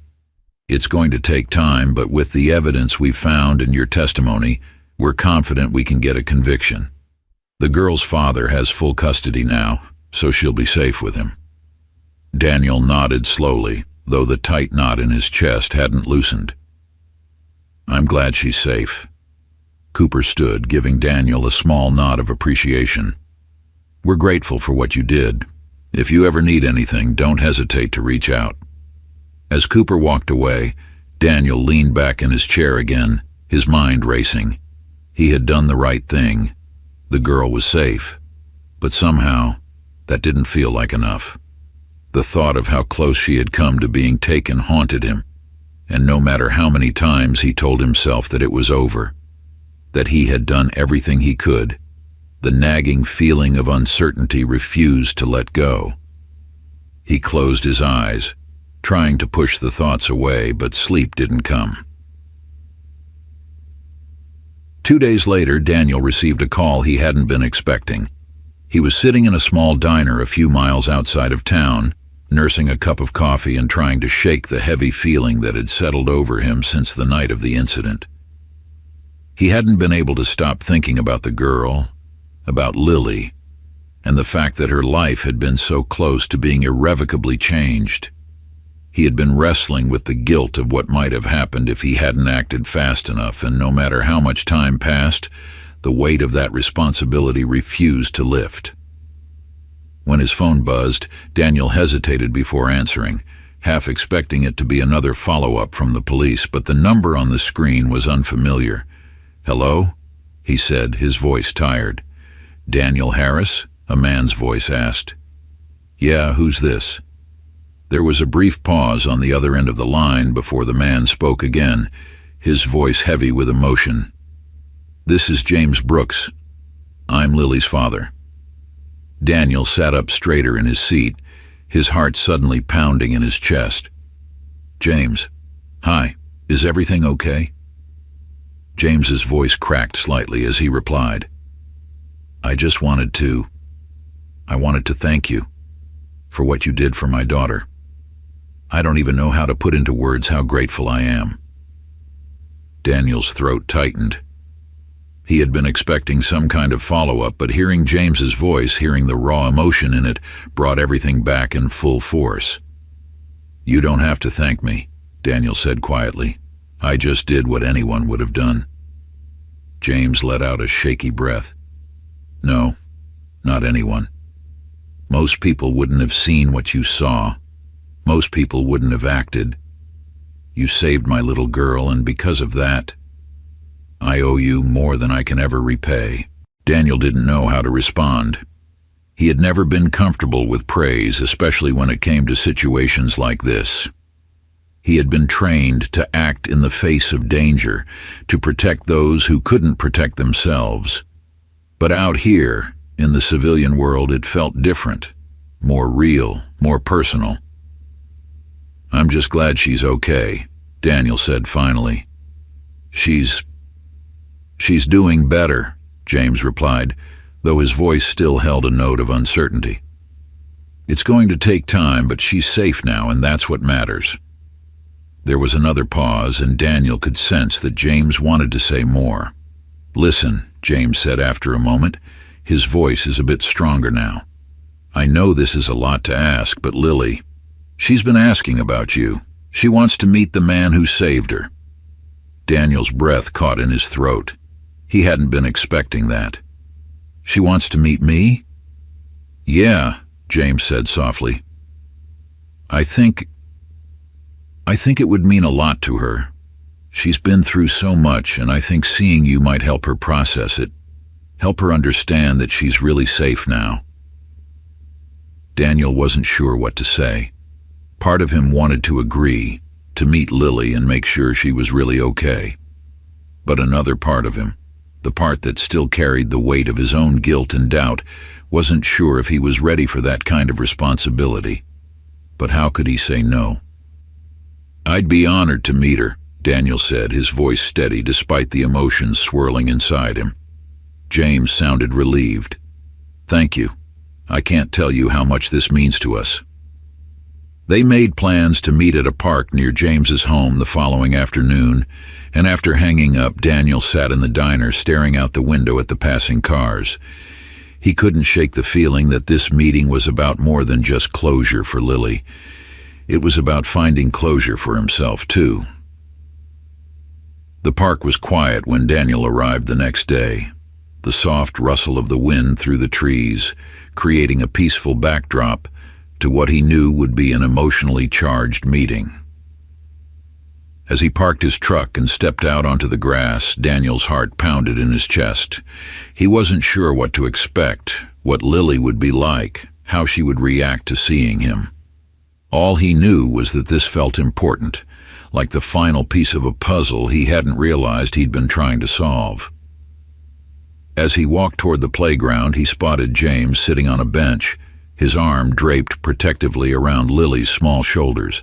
S1: "It's going to take time, but with the evidence we've found and your testimony, We're confident we can get a conviction. The girl's father has full custody now, so she'll be safe with him." Daniel nodded slowly, though the tight knot in his chest hadn't loosened. "I'm glad she's safe." Cooper stood, giving Daniel a small nod of appreciation. "We're grateful for what you did. If you ever need anything, don't hesitate to reach out." As Cooper walked away, Daniel leaned back in his chair again, his mind racing. He had done the right thing. The girl was safe. But somehow, that didn't feel like enough. The thought of how close she had come to being taken haunted him, and no matter how many times he told himself that it was over, that he had done everything he could, the nagging feeling of uncertainty refused to let go. He closed his eyes, trying to push the thoughts away, but sleep didn't come. 2 days later, Daniel received a call he hadn't been expecting. He was sitting in a small diner a few miles outside of town, nursing a cup of coffee and trying to shake the heavy feeling that had settled over him since the night of the incident. He hadn't been able to stop thinking about the girl, about Lily, and the fact that her life had been so close to being irrevocably changed. He had been wrestling with the guilt of what might have happened if he hadn't acted fast enough, and no matter how much time passed, the weight of that responsibility refused to lift. When his phone buzzed, Daniel hesitated before answering, half expecting it to be another follow-up from the police, but the number on the screen was unfamiliar. "Hello?" he said, his voice tired. "Daniel Harris?" a man's voice asked. "Yeah, who's this?" There was a brief pause on the other end of the line before the man spoke again, his voice heavy with emotion. "This is James Brooks. I'm Lily's father." Daniel sat up straighter in his seat, his heart suddenly pounding in his chest. "James, hi, is everything okay?" James's voice cracked slightly as he replied, I wanted to thank you for what you did for my daughter. I don't even know how to put into words how grateful I am." Daniel's throat tightened. He had been expecting some kind of follow-up, but hearing James's voice, hearing the raw emotion in it, brought everything back in full force. "You don't have to thank me," Daniel said quietly. "I just did what anyone would have done." James let out a shaky breath. "No, not anyone. Most people wouldn't have seen what you saw. Most people wouldn't have acted. You saved my little girl, and because of that, I owe you more than I can ever repay." Daniel didn't know how to respond. He had never been comfortable with praise, especially when it came to situations like this. He had been trained to act in the face of danger, to protect those who couldn't protect themselves. But out here, in the civilian world, it felt different, more real, more personal. "I'm just glad she's okay," Daniel said finally. She's doing better," James replied, though his voice still held a note of uncertainty. "It's going to take time, but she's safe now, and that's what matters." There was another pause, and Daniel could sense that James wanted to say more. "Listen," James said after a moment, his voice is a bit stronger now. "I know this is a lot to ask, but Lily, she's been asking about you. She wants to meet the man who saved her." Daniel's breath caught in his throat. He hadn't been expecting that. "She wants to meet me?" "Yeah," James said softly. I think it would mean a lot to her. She's been through so much, and I think seeing you might help her process it, help her understand that she's really safe now." Daniel wasn't sure what to say. Part of him wanted to agree, to meet Lily and make sure she was really okay. But another part of him, the part that still carried the weight of his own guilt and doubt, wasn't sure if he was ready for that kind of responsibility. But how could he say no? "I'd be honored to meet her," Daniel said, his voice steady despite the emotions swirling inside him. James sounded relieved. "Thank you. I can't tell you how much this means to us." They made plans to meet at a park near James's home the following afternoon, and after hanging up, Daniel sat in the diner staring out the window at the passing cars. He couldn't shake the feeling that this meeting was about more than just closure for Lily. It was about finding closure for himself, too. The park was quiet when Daniel arrived the next day. The soft rustle of the wind through the trees, creating a peaceful backdrop to what he knew would be an emotionally charged meeting. As he parked his truck and stepped out onto the grass, Daniel's heart pounded in his chest. He wasn't sure what to expect, what Lily would be like, how she would react to seeing him. All he knew was that this felt important, like the final piece of a puzzle he hadn't realized he'd been trying to solve. As he walked toward the playground, he spotted James sitting on a bench, his arm draped protectively around Lily's small shoulders.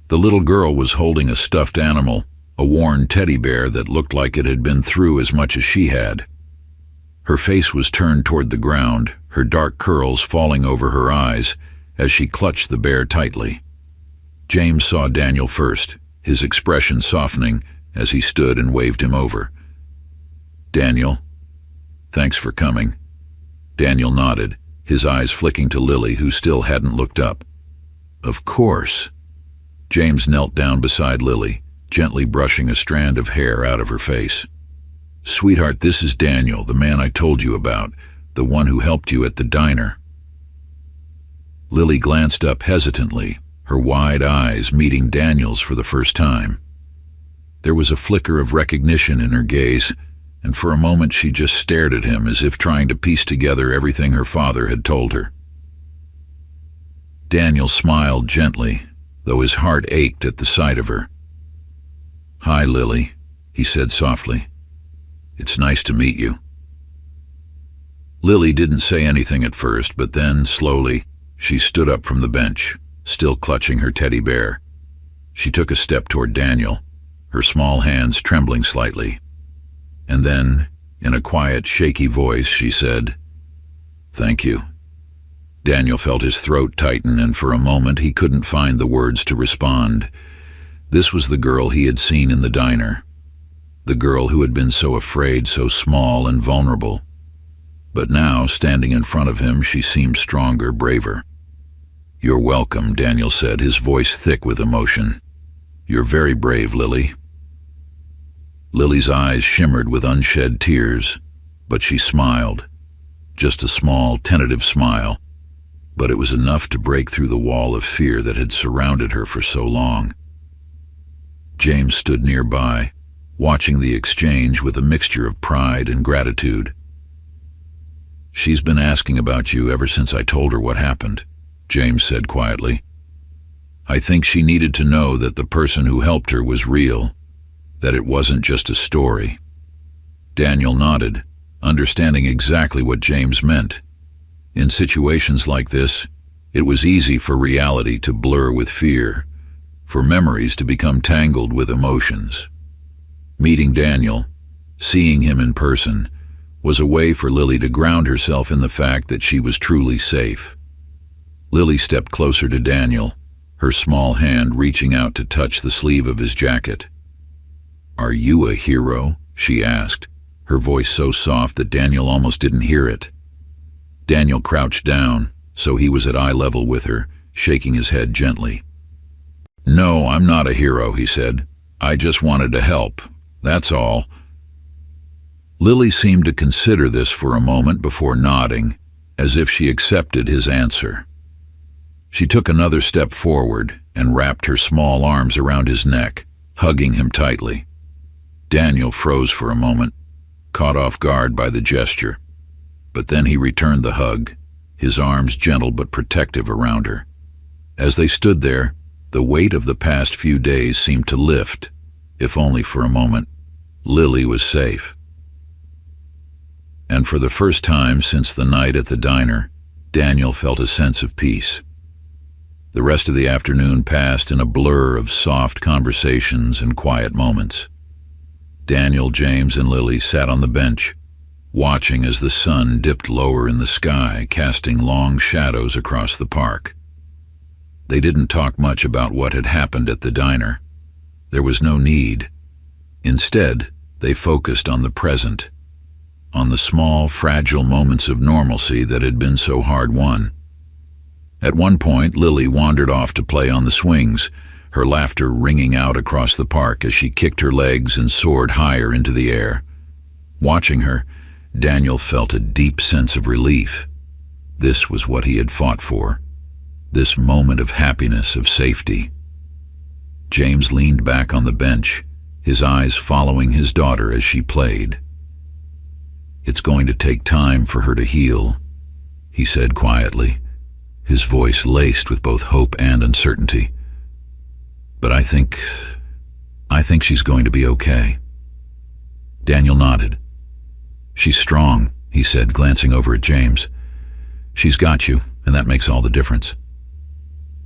S1: The little girl was holding a stuffed animal, a worn teddy bear that looked like it had been through as much as she had. Her face was turned toward the ground, her dark curls falling over her eyes as she clutched the bear tightly. James saw Daniel first, his expression softening as he stood and waved him over. "Daniel, thanks for coming." Daniel nodded, his eyes flicking to Lily, who still hadn't looked up. "Of course." James knelt down beside Lily, gently brushing a strand of hair out of her face. "Sweetheart, this is Daniel, the man I told you about, the one who helped you at the diner." Lily glanced up hesitantly, her wide eyes meeting Daniel's for the first time. There was a flicker of recognition in her gaze, and for a moment she just stared at him as if trying to piece together everything her father had told her. Daniel smiled gently, though his heart ached at the sight of her. "Hi, Lily," he said softly. "It's nice to meet you." Lily didn't say anything at first, but then, slowly, she stood up from the bench, still clutching her teddy bear. She took a step toward Daniel, her small hands trembling slightly. And then, in a quiet, shaky voice, she said, "Thank you." Daniel felt his throat tighten, and for a moment he couldn't find the words to respond. This was the girl he had seen in the diner. The girl who had been so afraid, so small and vulnerable. But now, standing in front of him, she seemed stronger, braver. "You're welcome," Daniel said, his voice thick with emotion. "You're very brave, Lily." Lily's eyes shimmered with unshed tears, but she smiled. Just a small, tentative smile. But it was enough to break through the wall of fear that had surrounded her for so long. James stood nearby, watching the exchange with a mixture of pride and gratitude. "She's been asking about you ever since I told her what happened," James said quietly. "I think she needed to know that the person who helped her was real, that it wasn't just a story." Daniel nodded, understanding exactly what James meant. In situations like this, it was easy for reality to blur with fear, for memories to become tangled with emotions. Meeting Daniel, seeing him in person, was a way for Lily to ground herself in the fact that she was truly safe. Lily stepped closer to Daniel, her small hand reaching out to touch the sleeve of his jacket. "Are you a hero?" she asked, her voice so soft that Daniel almost didn't hear it. Daniel crouched down, so he was at eye level with her, shaking his head gently. "No, I'm not a hero," he said. "I just wanted to help. That's all." Lily seemed to consider this for a moment before nodding, as if she accepted his answer. She took another step forward and wrapped her small arms around his neck, hugging him tightly. Daniel froze for a moment, caught off guard by the gesture. But then he returned the hug, his arms gentle but protective around her. As they stood there, the weight of the past few days seemed to lift, if only for a moment. Lily was safe. And for the first time since the night at the diner, Daniel felt a sense of peace. The rest of the afternoon passed in a blur of soft conversations and quiet moments. Daniel, James, and Lily sat on the bench, watching as the sun dipped lower in the sky, casting long shadows across the park. They didn't talk much about what had happened at the diner. There was no need. Instead, they focused on the present, on the small, fragile moments of normalcy that had been so hard won. At one point, Lily wandered off to play on the swings, her laughter ringing out across the park as she kicked her legs and soared higher into the air. Watching her, Daniel felt a deep sense of relief. This was what he had fought for, this moment of happiness, of safety. James leaned back on the bench, his eyes following his daughter as she played. "It's going to take time for her to heal," he said quietly, his voice laced with both hope and uncertainty. "But I think she's going to be okay." Daniel nodded. "She's strong," he said, glancing over at James. "She's got you, and that makes all the difference."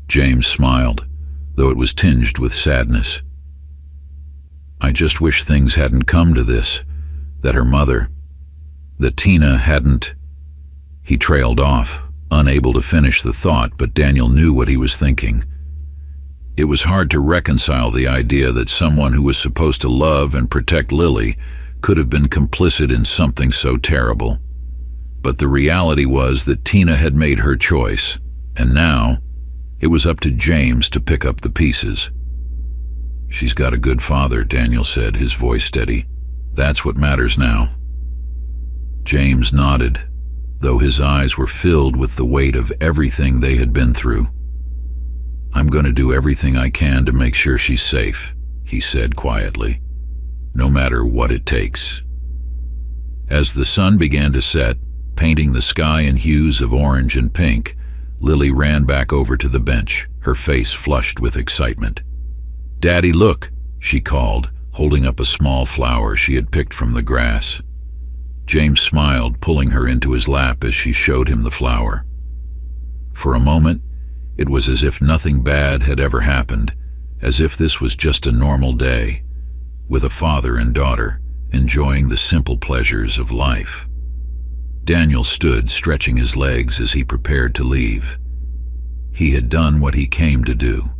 S1: James smiled, though it was tinged with sadness. "I just wish things hadn't come to this, that her mother, that Tina hadn't—" He trailed off, unable to finish the thought, but Daniel knew what he was thinking. It was hard to reconcile the idea that someone who was supposed to love and protect Lily could have been complicit in something so terrible. But the reality was that Tina had made her choice, and now it was up to James to pick up the pieces. "She's got a good father," Daniel said, his voice steady. "That's what matters now." James nodded, though his eyes were filled with the weight of everything they had been through. "I'm going to do everything I can to make sure she's safe," he said quietly, "no matter what it takes." As the sun began to set, painting the sky in hues of orange and pink, Lily ran back over to the bench, her face flushed with excitement. "Daddy, look," she called, holding up a small flower she had picked from the grass. James smiled, pulling her into his lap as she showed him the flower. For a moment, it was as if nothing bad had ever happened, as if this was just a normal day, with a father and daughter enjoying the simple pleasures of life. Daniel stood, stretching his legs as he prepared to leave. He had done what he came to do.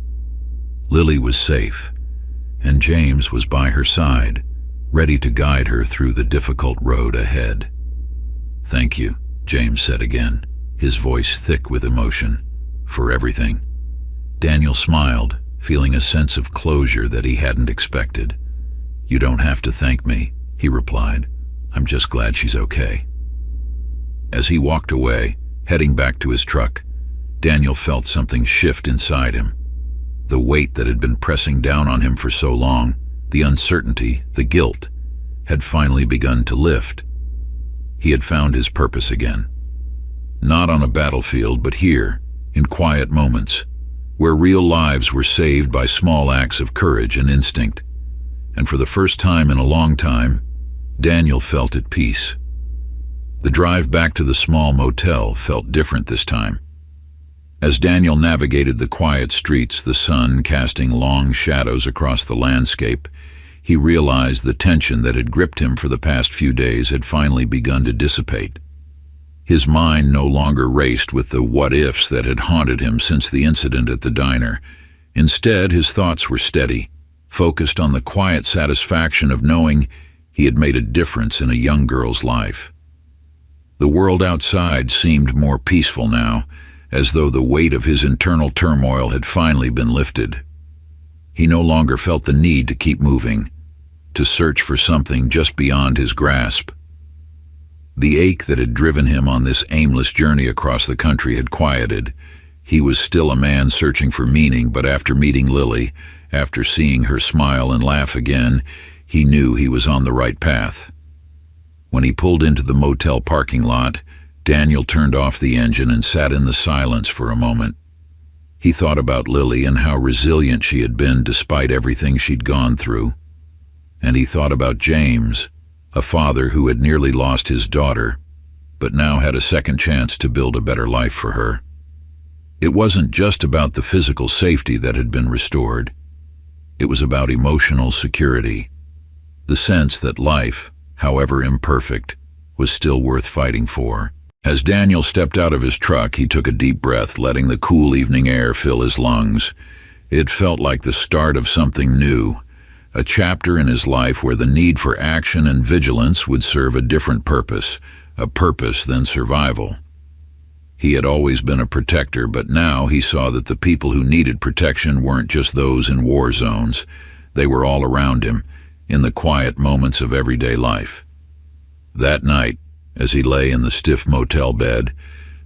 S1: Lily was safe, and James was by her side, ready to guide her through the difficult road ahead. "Thank you," James said again, his voice thick with emotion, "for everything." Daniel smiled, feeling a sense of closure that he hadn't expected. "You don't have to thank me," he replied. "I'm just glad she's okay." As he walked away, heading back to his truck, Daniel felt something shift inside him. The weight that had been pressing down on him for so long, the uncertainty, the guilt, had finally begun to lift. He had found his purpose again. Not on a battlefield, but here, in quiet moments, where real lives were saved by small acts of courage and instinct. And for the first time in a long time, Daniel felt at peace. The drive back to the small motel felt different this time. As Daniel navigated the quiet streets, the sun casting long shadows across the landscape, he realized the tension that had gripped him for the past few days had finally begun to dissipate. His mind no longer raced with the what-ifs that had haunted him since the incident at the diner. Instead, his thoughts were steady, focused on the quiet satisfaction of knowing he had made a difference in a young girl's life. The world outside seemed more peaceful now, as though the weight of his internal turmoil had finally been lifted. He no longer felt the need to keep moving, to search for something just beyond his grasp. The ache that had driven him on this aimless journey across the country had quieted. He was still a man searching for meaning, but after meeting Lily, after seeing her smile and laugh again, he knew he was on the right path. When he pulled into the motel parking lot, Daniel turned off the engine and sat in the silence for a moment. He thought about Lily and how resilient she had been despite everything she'd gone through. And he thought about James, a father who had nearly lost his daughter, but now had a second chance to build a better life for her. It wasn't just about the physical safety that had been restored. It was about emotional security, the sense that life, however imperfect, was still worth fighting for. As Daniel stepped out of his truck, he took a deep breath, letting the cool evening air fill his lungs. It felt like the start of something new, a chapter in his life where the need for action and vigilance would serve a different purpose, a purpose than survival. He had always been a protector, but now he saw that the people who needed protection weren't just those in war zones. They were all around him, in the quiet moments of everyday life. That night, as he lay in the stiff motel bed,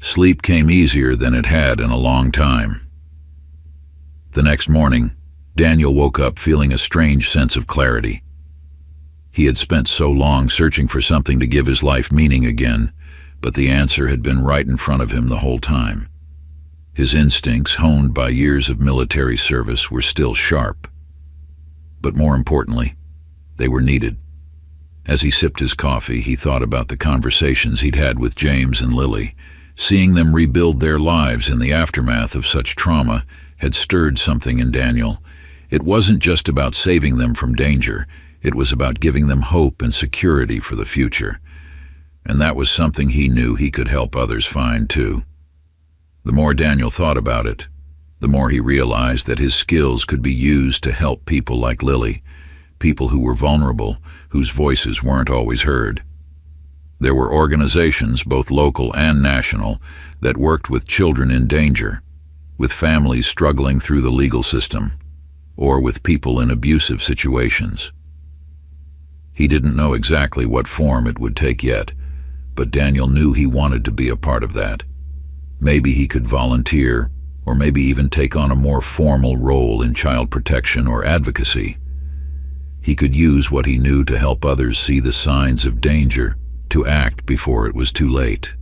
S1: sleep came easier than it had in a long time. The next morning, Daniel woke up feeling a strange sense of clarity. He had spent so long searching for something to give his life meaning again, but the answer had been right in front of him the whole time. His instincts, honed by years of military service, were still sharp. But more importantly, they were needed. As he sipped his coffee, he thought about the conversations he'd had with James and Lily. Seeing them rebuild their lives in the aftermath of such trauma had stirred something in Daniel. It wasn't just about saving them from danger, it was about giving them hope and security for the future. And that was something he knew he could help others find too. The more Daniel thought about it, the more he realized that his skills could be used to help people like Lily, people who were vulnerable, whose voices weren't always heard. There were organizations, both local and national, that worked with children in danger, with families struggling through the legal system, or with people in abusive situations. He didn't know exactly what form it would take yet, but Daniel knew he wanted to be a part of that. Maybe he could volunteer, or maybe even take on a more formal role in child protection or advocacy. He could use what he knew to help others see the signs of danger, to act before it was too late.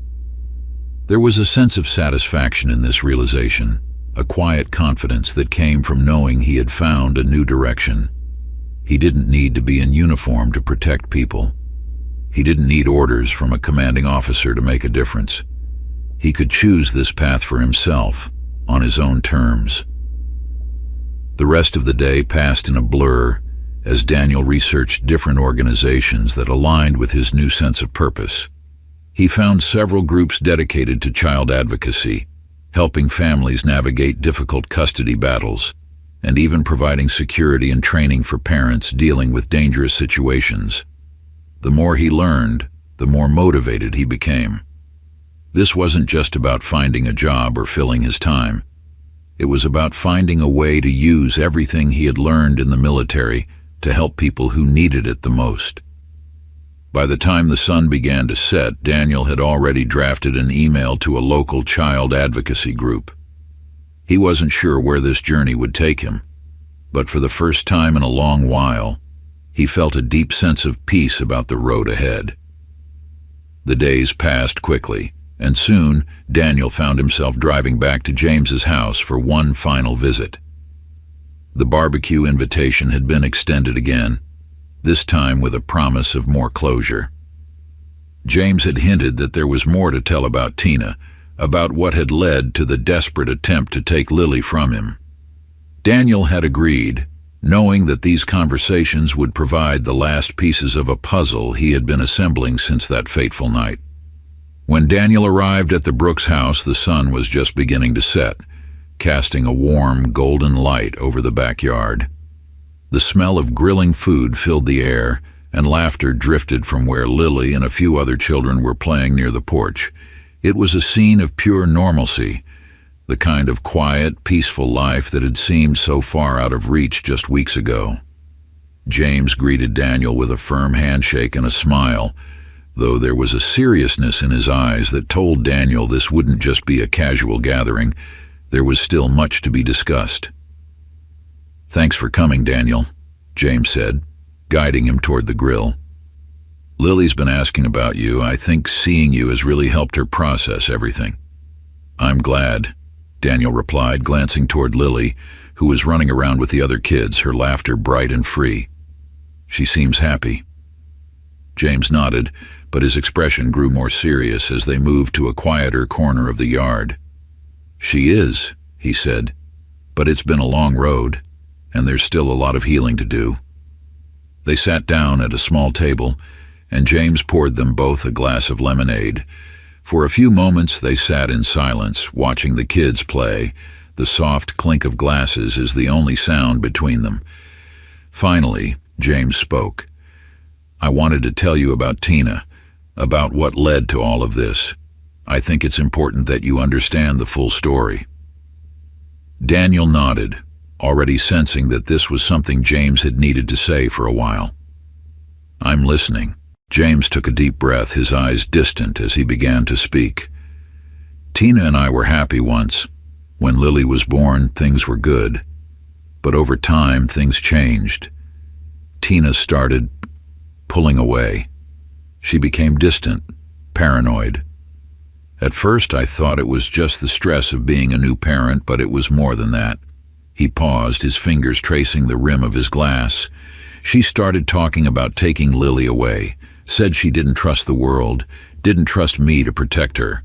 S1: There was a sense of satisfaction in this realization, a quiet confidence that came from knowing he had found a new direction. He didn't need to be in uniform to protect people. He didn't need orders from a commanding officer to make a difference. He could choose this path for himself, on his own terms. The rest of the day passed in a blur as Daniel researched different organizations that aligned with his new sense of purpose. He found several groups dedicated to child advocacy, helping families navigate difficult custody battles, and even providing security and training for parents dealing with dangerous situations. The more he learned, the more motivated he became. This wasn't just about finding a job or filling his time. It was about finding a way to use everything he had learned in the military to help people who needed it the most. By the time the sun began to set, Daniel had already drafted an email to a local child advocacy group. He wasn't sure where this journey would take him, but for the first time in a long while, he felt a deep sense of peace about the road ahead. The days passed quickly, and soon Daniel found himself driving back to James's house for one final visit. The barbecue invitation had been extended again, this time with a promise of more closure. James had hinted that there was more to tell about Tina, about what had led to the desperate attempt to take Lily from him. Daniel had agreed, knowing that these conversations would provide the last pieces of a puzzle he had been assembling since that fateful night. When Daniel arrived at the Brooks house, the sun was just beginning to set, casting a warm, golden light over the backyard. The smell of grilling food filled the air, and laughter drifted from where Lily and a few other children were playing near the porch. It was a scene of pure normalcy, the kind of quiet, peaceful life that had seemed so far out of reach just weeks ago. James greeted Daniel with a firm handshake and a smile, though there was a seriousness in his eyes that told Daniel this wouldn't just be a casual gathering. There was still much to be discussed. "Thanks for coming, Daniel," James said, guiding him toward the grill. "Lily's been asking about you. I think seeing you has really helped her process everything." "I'm glad," Daniel replied, glancing toward Lily, who was running around with the other kids, her laughter bright and free. "She seems happy." James nodded, but his expression grew more serious as they moved to a quieter corner of the yard. "She is," he said, "but it's been a long road, and there's still a lot of healing to do." They sat down at a small table, and James poured them both a glass of lemonade. For a few moments they sat in silence, watching the kids play. The soft clink of glasses is the only sound between them. Finally, James spoke. "I wanted to tell you about Tina, about what led to all of this. I think it's important that you understand the full story." Daniel nodded, already sensing that this was something James had needed to say for a while. "I'm listening." James took a deep breath, his eyes distant as he began to speak. "Tina and I were happy once. When Lily was born, things were good. But over time, things changed. Tina started pulling away. She became distant, paranoid. At first, I thought it was just the stress of being a new parent, but it was more than that." He paused, his fingers tracing the rim of his glass. "She started talking about taking Lily away, said she didn't trust the world, didn't trust me to protect her.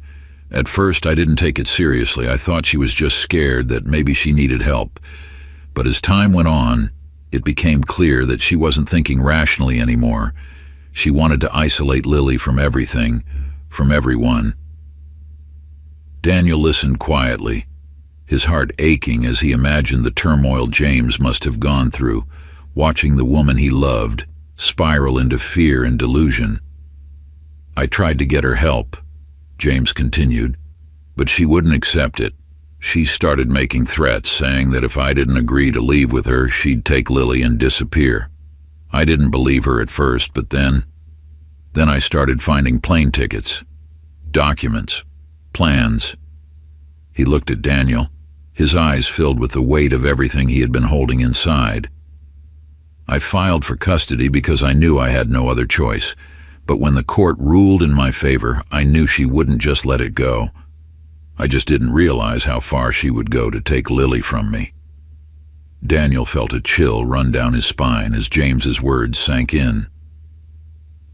S1: At first, I didn't take it seriously. I thought she was just scared that maybe she needed help. But as time went on, it became clear that she wasn't thinking rationally anymore. She wanted to isolate Lily from everything, from everyone." Daniel listened quietly, his heart aching as he imagined the turmoil James must have gone through, watching the woman he loved spiral into fear and delusion. "I tried to get her help," James continued, "but she wouldn't accept it. She started making threats, saying that if I didn't agree to leave with her, she'd take Lily and disappear. I didn't believe her at first, but then I started finding plane tickets, documents, plans." He looked at Daniel, his eyes filled with the weight of everything he had been holding inside. "I filed for custody because I knew I had no other choice. But when the court ruled in my favor, I knew she wouldn't just let it go. I just didn't realize how far she would go to take Lily from me." Daniel felt a chill run down his spine as James's words sank in.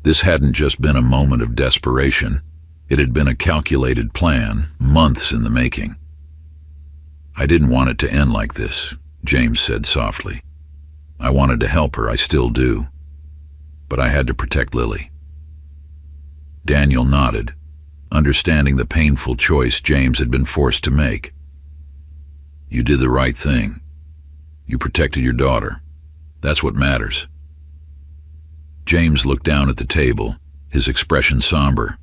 S1: This hadn't just been a moment of desperation. It had been a calculated plan, months in the making. "I didn't want it to end like this," James said softly. "I wanted to help her, I still do. But I had to protect Lily." Daniel nodded, understanding the painful choice James had been forced to make. "You did the right thing. You protected your daughter. That's what matters." James looked down at the table, his expression somber.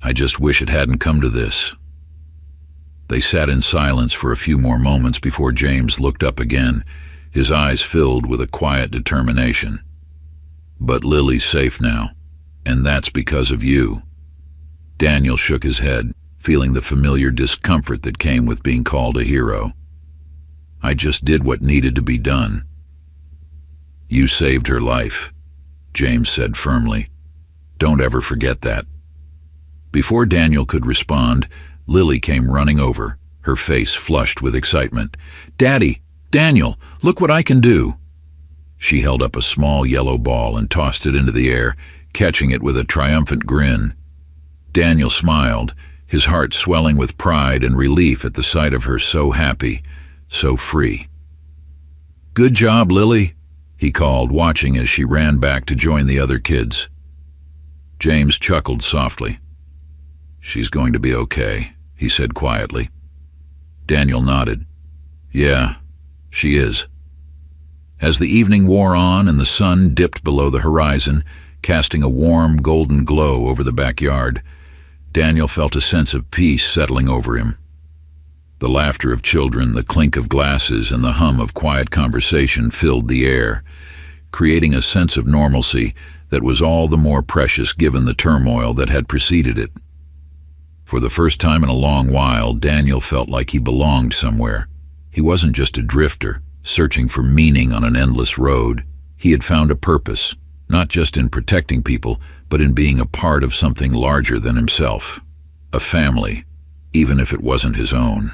S1: "I just wish it hadn't come to this." They sat in silence for a few more moments before James looked up again, his eyes filled with a quiet determination. "But Lily's safe now, and that's because of you." Daniel shook his head, feeling the familiar discomfort that came with being called a hero. "I just did what needed to be done." "You saved her life," James said firmly. "Don't ever forget that." Before Daniel could respond, Lily came running over, her face flushed with excitement. "Daddy! Daniel! Look what I can do!" She held up a small yellow ball and tossed it into the air, catching it with a triumphant grin. Daniel smiled, his heart swelling with pride and relief at the sight of her so happy, so free. "Good job, Lily," he called, watching as she ran back to join the other kids. James chuckled softly. "She's going to be okay," he said quietly. Daniel nodded. "Yeah, she is." As the evening wore on and the sun dipped below the horizon, casting a warm, golden glow over the backyard, Daniel felt a sense of peace settling over him. The laughter of children, the clink of glasses, and the hum of quiet conversation filled the air, creating a sense of normalcy that was all the more precious given the turmoil that had preceded it. For the first time in a long while, Daniel felt like he belonged somewhere. He wasn't just a drifter, searching for meaning on an endless road. He had found a purpose, not just in protecting people, but in being a part of something larger than himself. A family, even if it wasn't his own.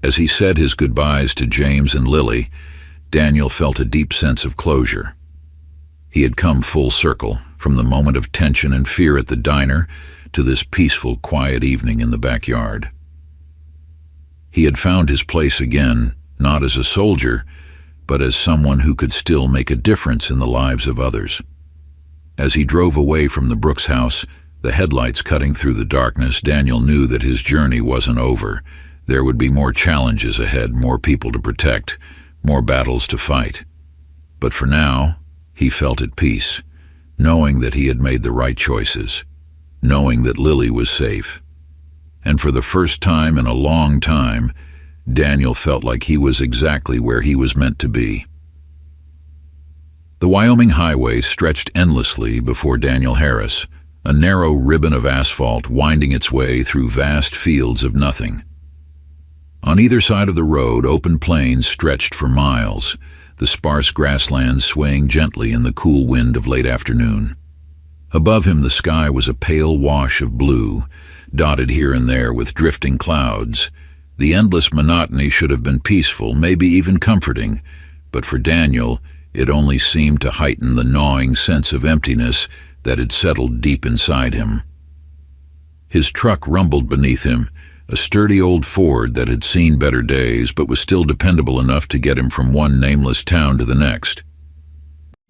S1: As he said his goodbyes to James and Lily, Daniel felt a deep sense of closure. He had come full circle, from the moment of tension and fear at the diner to this peaceful, quiet evening in the backyard. He had found his place again, not as a soldier, but as someone who could still make a difference in the lives of others. As he drove away from the Brooks house, The headlights cutting through the darkness, Daniel knew that his journey wasn't over. There would be more challenges ahead, more people to protect, more battles to fight. But for now, he felt at peace, knowing that he had made the right choices, knowing that Lily was safe. And for the first time in a long time, Daniel felt like he was exactly where he was meant to be. The Wyoming highway stretched endlessly before Daniel Harris, a narrow ribbon of asphalt winding its way through vast fields of nothing. On either side of the road, open plains stretched for miles, the sparse grasslands swaying gently in the cool wind of late afternoon. Above him, the sky was a pale wash of blue, dotted here and there with drifting clouds. The endless monotony should have been peaceful, maybe even comforting, but for Daniel, it only seemed to heighten the gnawing sense of emptiness that had settled deep inside him. His truck rumbled beneath him, a sturdy old Ford that had seen better days but was still dependable enough to get him from one nameless town to the next.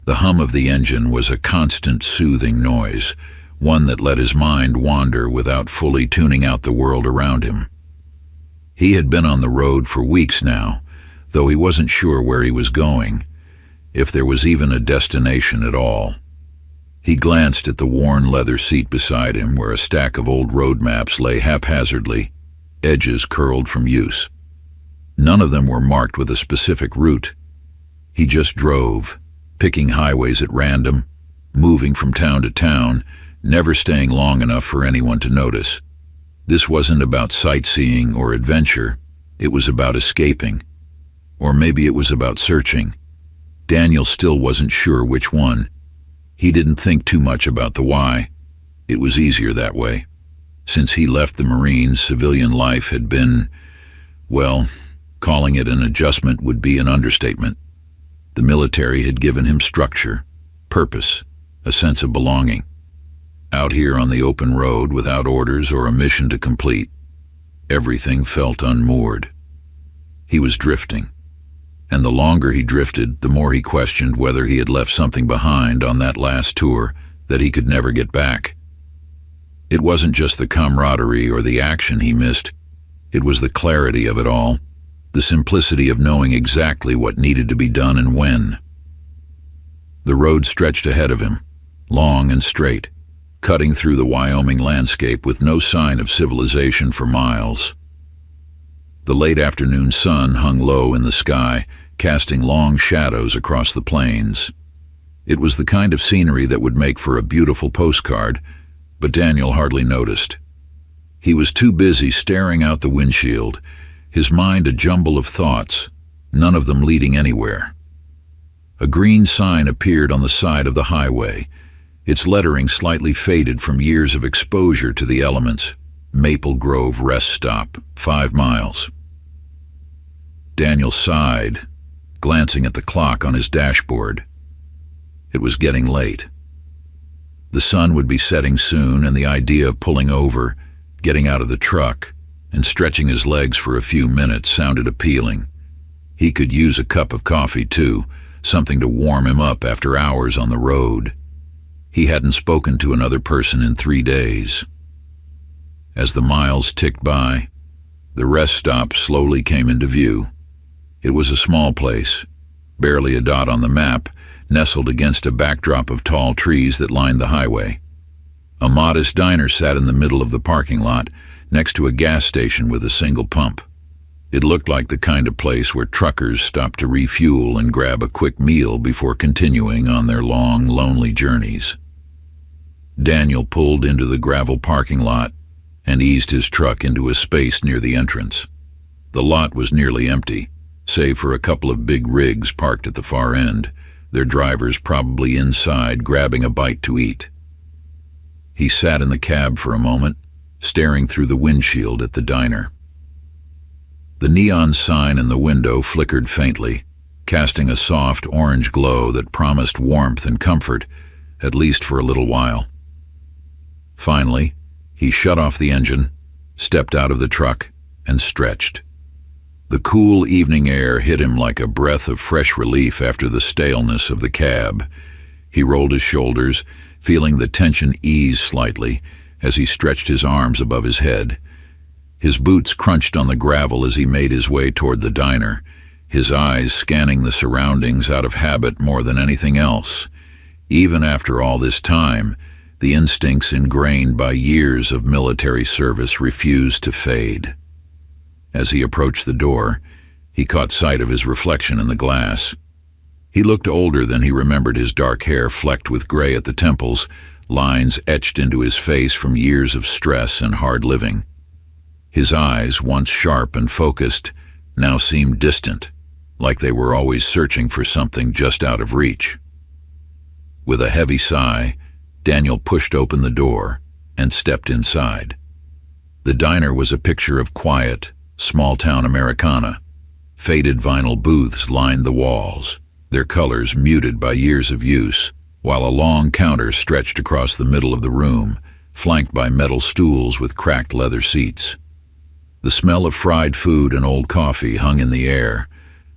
S1: The hum of the engine was a constant soothing noise, one that let his mind wander without fully tuning out the world around him. He had been on the road for weeks now, though he wasn't sure where he was going, if there was even a destination at all. He glanced at the worn leather seat beside him, where a stack of old road maps lay haphazardly, edges curled from use. None of them were marked with a specific route. He just drove, picking highways at random, moving from town to town, never staying long enough for anyone to notice. This wasn't about sightseeing or adventure. It was about escaping. Or maybe it was about searching. Daniel still wasn't sure which one. He didn't think too much about the why. It was easier that way. Since he left the Marines, civilian life had been, well, calling it an adjustment would be an understatement. The military had given him structure, purpose, a sense of belonging. Out here on the open road, without orders or a mission to complete, everything felt unmoored. He was drifting. And the longer he drifted, the more he questioned whether he had left something behind on that last tour that he could never get back. It wasn't just the camaraderie or the action he missed. It was the clarity of it all, the simplicity of knowing exactly what needed to be done and when. The road stretched ahead of him, long and straight, cutting through the Wyoming landscape with no sign of civilization for miles. The late afternoon sun hung low in the sky, casting long shadows across the plains. It was the kind of scenery that would make for a beautiful postcard, but Daniel hardly noticed. He was too busy staring out the windshield, his mind a jumble of thoughts, none of them leading anywhere. A green sign appeared on the side of the highway, its lettering slightly faded from years of exposure to the elements. Maple Grove Rest Stop, 5 miles. Daniel sighed, glancing at the clock on his dashboard. It was getting late. The sun would be setting soon, and the idea of pulling over, getting out of the truck, and stretching his legs for a few minutes sounded appealing. He could use a cup of coffee, too, something to warm him up after hours on the road. He hadn't spoken to another person in 3 days. As the miles ticked by, the rest stop slowly came into view. It was a small place, barely a dot on the map, nestled against a backdrop of tall trees that lined the highway. A modest diner sat in the middle of the parking lot, next to a gas station with a single pump. It looked like the kind of place where truckers stopped to refuel and grab a quick meal before continuing on their long, lonely journeys. Daniel pulled into the gravel parking lot and eased his truck into a space near the entrance. The lot was nearly empty, save for a couple of big rigs parked at the far end, their drivers probably inside grabbing a bite to eat. He sat in the cab for a moment, staring through the windshield at the diner. The neon sign in the window flickered faintly, casting a soft orange glow that promised warmth and comfort, at least for a little while. Finally, he shut off the engine, stepped out of the truck, and stretched. The cool evening air hit him like a breath of fresh relief after the staleness of the cab. He rolled his shoulders, feeling the tension ease slightly, as he stretched his arms above his head. His boots crunched on the gravel as he made his way toward the diner, his eyes scanning the surroundings out of habit more than anything else. Even after all this time, the instincts ingrained by years of military service refused to fade. As he approached the door, he caught sight of his reflection in the glass. He looked older than he remembered, his dark hair flecked with gray at the temples, lines etched into his face from years of stress and hard living. His eyes, once sharp and focused, now seemed distant, like they were always searching for something just out of reach. With a heavy sigh, Daniel pushed open the door and stepped inside. The diner was a picture of quiet, small-town Americana. Faded vinyl booths lined the walls, their colors muted by years of use, while a long counter stretched across the middle of the room, flanked by metal stools with cracked leather seats. The smell of fried food and old coffee hung in the air,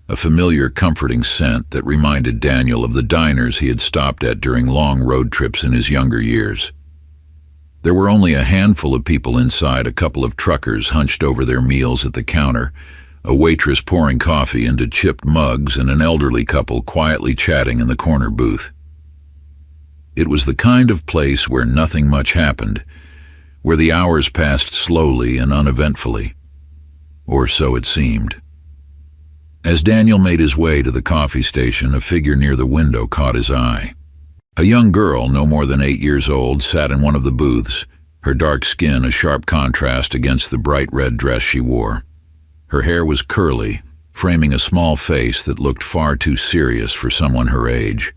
S1: a familiar, comforting scent that reminded Daniel of the diners he had stopped at during long road trips in his younger years. There were only a handful of people inside, a couple of truckers hunched over their meals at the counter, a waitress pouring coffee into chipped mugs, and an elderly couple quietly chatting in the corner booth. It was the kind of place where nothing much happened, where the hours passed slowly and uneventfully. Or so it seemed. As Daniel made his way to the coffee station, a figure near the window caught his eye. A young girl, no more than 8 years old, sat in one of the booths, her dark skin a sharp contrast against the bright red dress she wore. Her hair was curly, framing a small face that looked far too serious for someone her age.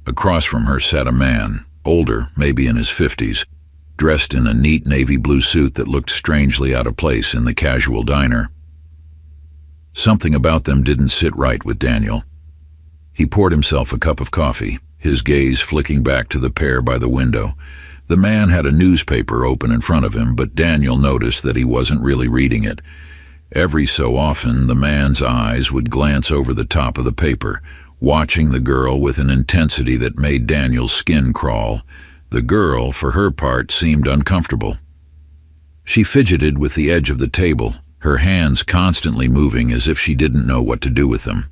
S1: Across from her sat a man, older, maybe in his 50s, dressed in a neat navy blue suit that looked strangely out of place in the casual diner. Something about them didn't sit right with Daniel. He poured himself a cup of coffee, his gaze flicking back to the pair by the window. The man had a newspaper open in front of him, but Daniel noticed that he wasn't really reading it. Every so often, the man's eyes would glance over the top of the paper, watching the girl with an intensity that made Daniel's skin crawl. The girl, for her part, seemed uncomfortable. She fidgeted with the edge of the table, her hands constantly moving as if she didn't know what to do with them.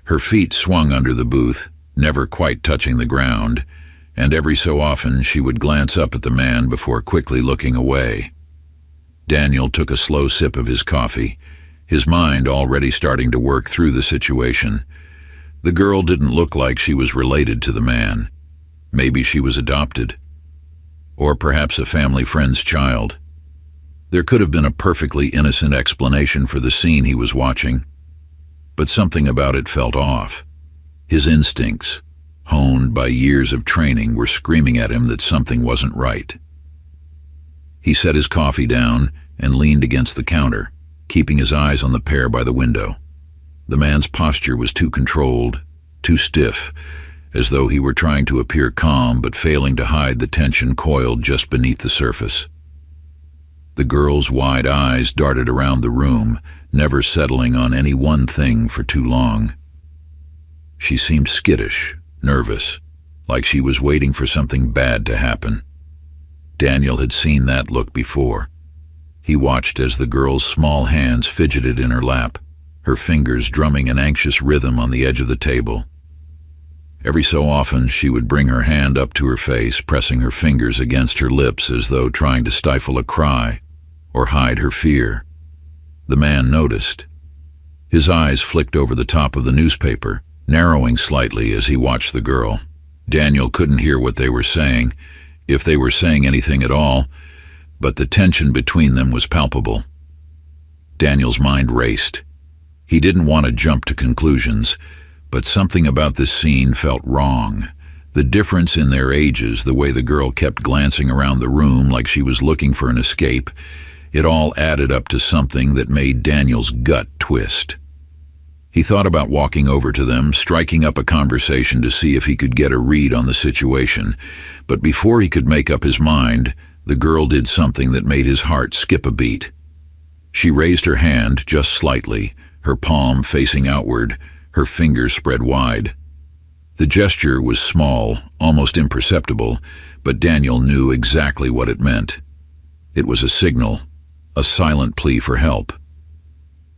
S1: Her feet swung under the booth, never quite touching the ground, and every so often she would glance up at the man before quickly looking away. Daniel took a slow sip of his coffee, his mind already starting to work through the situation. The girl didn't look like she was related to the man. Maybe she was adopted. Or perhaps a family friend's child. There could have been a perfectly innocent explanation for the scene he was watching, but something about it felt off. His instincts, honed by years of training, were screaming at him that something wasn't right. He set his coffee down and leaned against the counter, keeping his eyes on the pair by the window. The man's posture was too controlled, too stiff, as though he were trying to appear calm but failing to hide the tension coiled just beneath the surface. The girl's wide eyes darted around the room, never settling on any one thing for too long. She seemed skittish, nervous, like she was waiting for something bad to happen. Daniel had seen that look before. He watched as the girl's small hands fidgeted in her lap, her fingers drumming an anxious rhythm on the edge of the table. Every so often she would bring her hand up to her face, pressing her fingers against her lips as though trying to stifle a cry or hide her fear. The man noticed. His eyes flicked over the top of the newspaper, narrowing slightly as he watched the girl. Daniel couldn't hear what they were saying, if they were saying anything at all, but the tension between them was palpable. Daniel's mind raced. He didn't want to jump to conclusions, but something about this scene felt wrong. The difference in their ages, the way the girl kept glancing around the room like she was looking for an escape, it all added up to something that made Daniel's gut twist. He thought about walking over to them, striking up a conversation to see if he could get a read on the situation, but before he could make up his mind, the girl did something that made his heart skip a beat. She raised her hand just slightly, her palm facing outward, her fingers spread wide. The gesture was small, almost imperceptible, but Daniel knew exactly what it meant. It was a signal, a silent plea for help.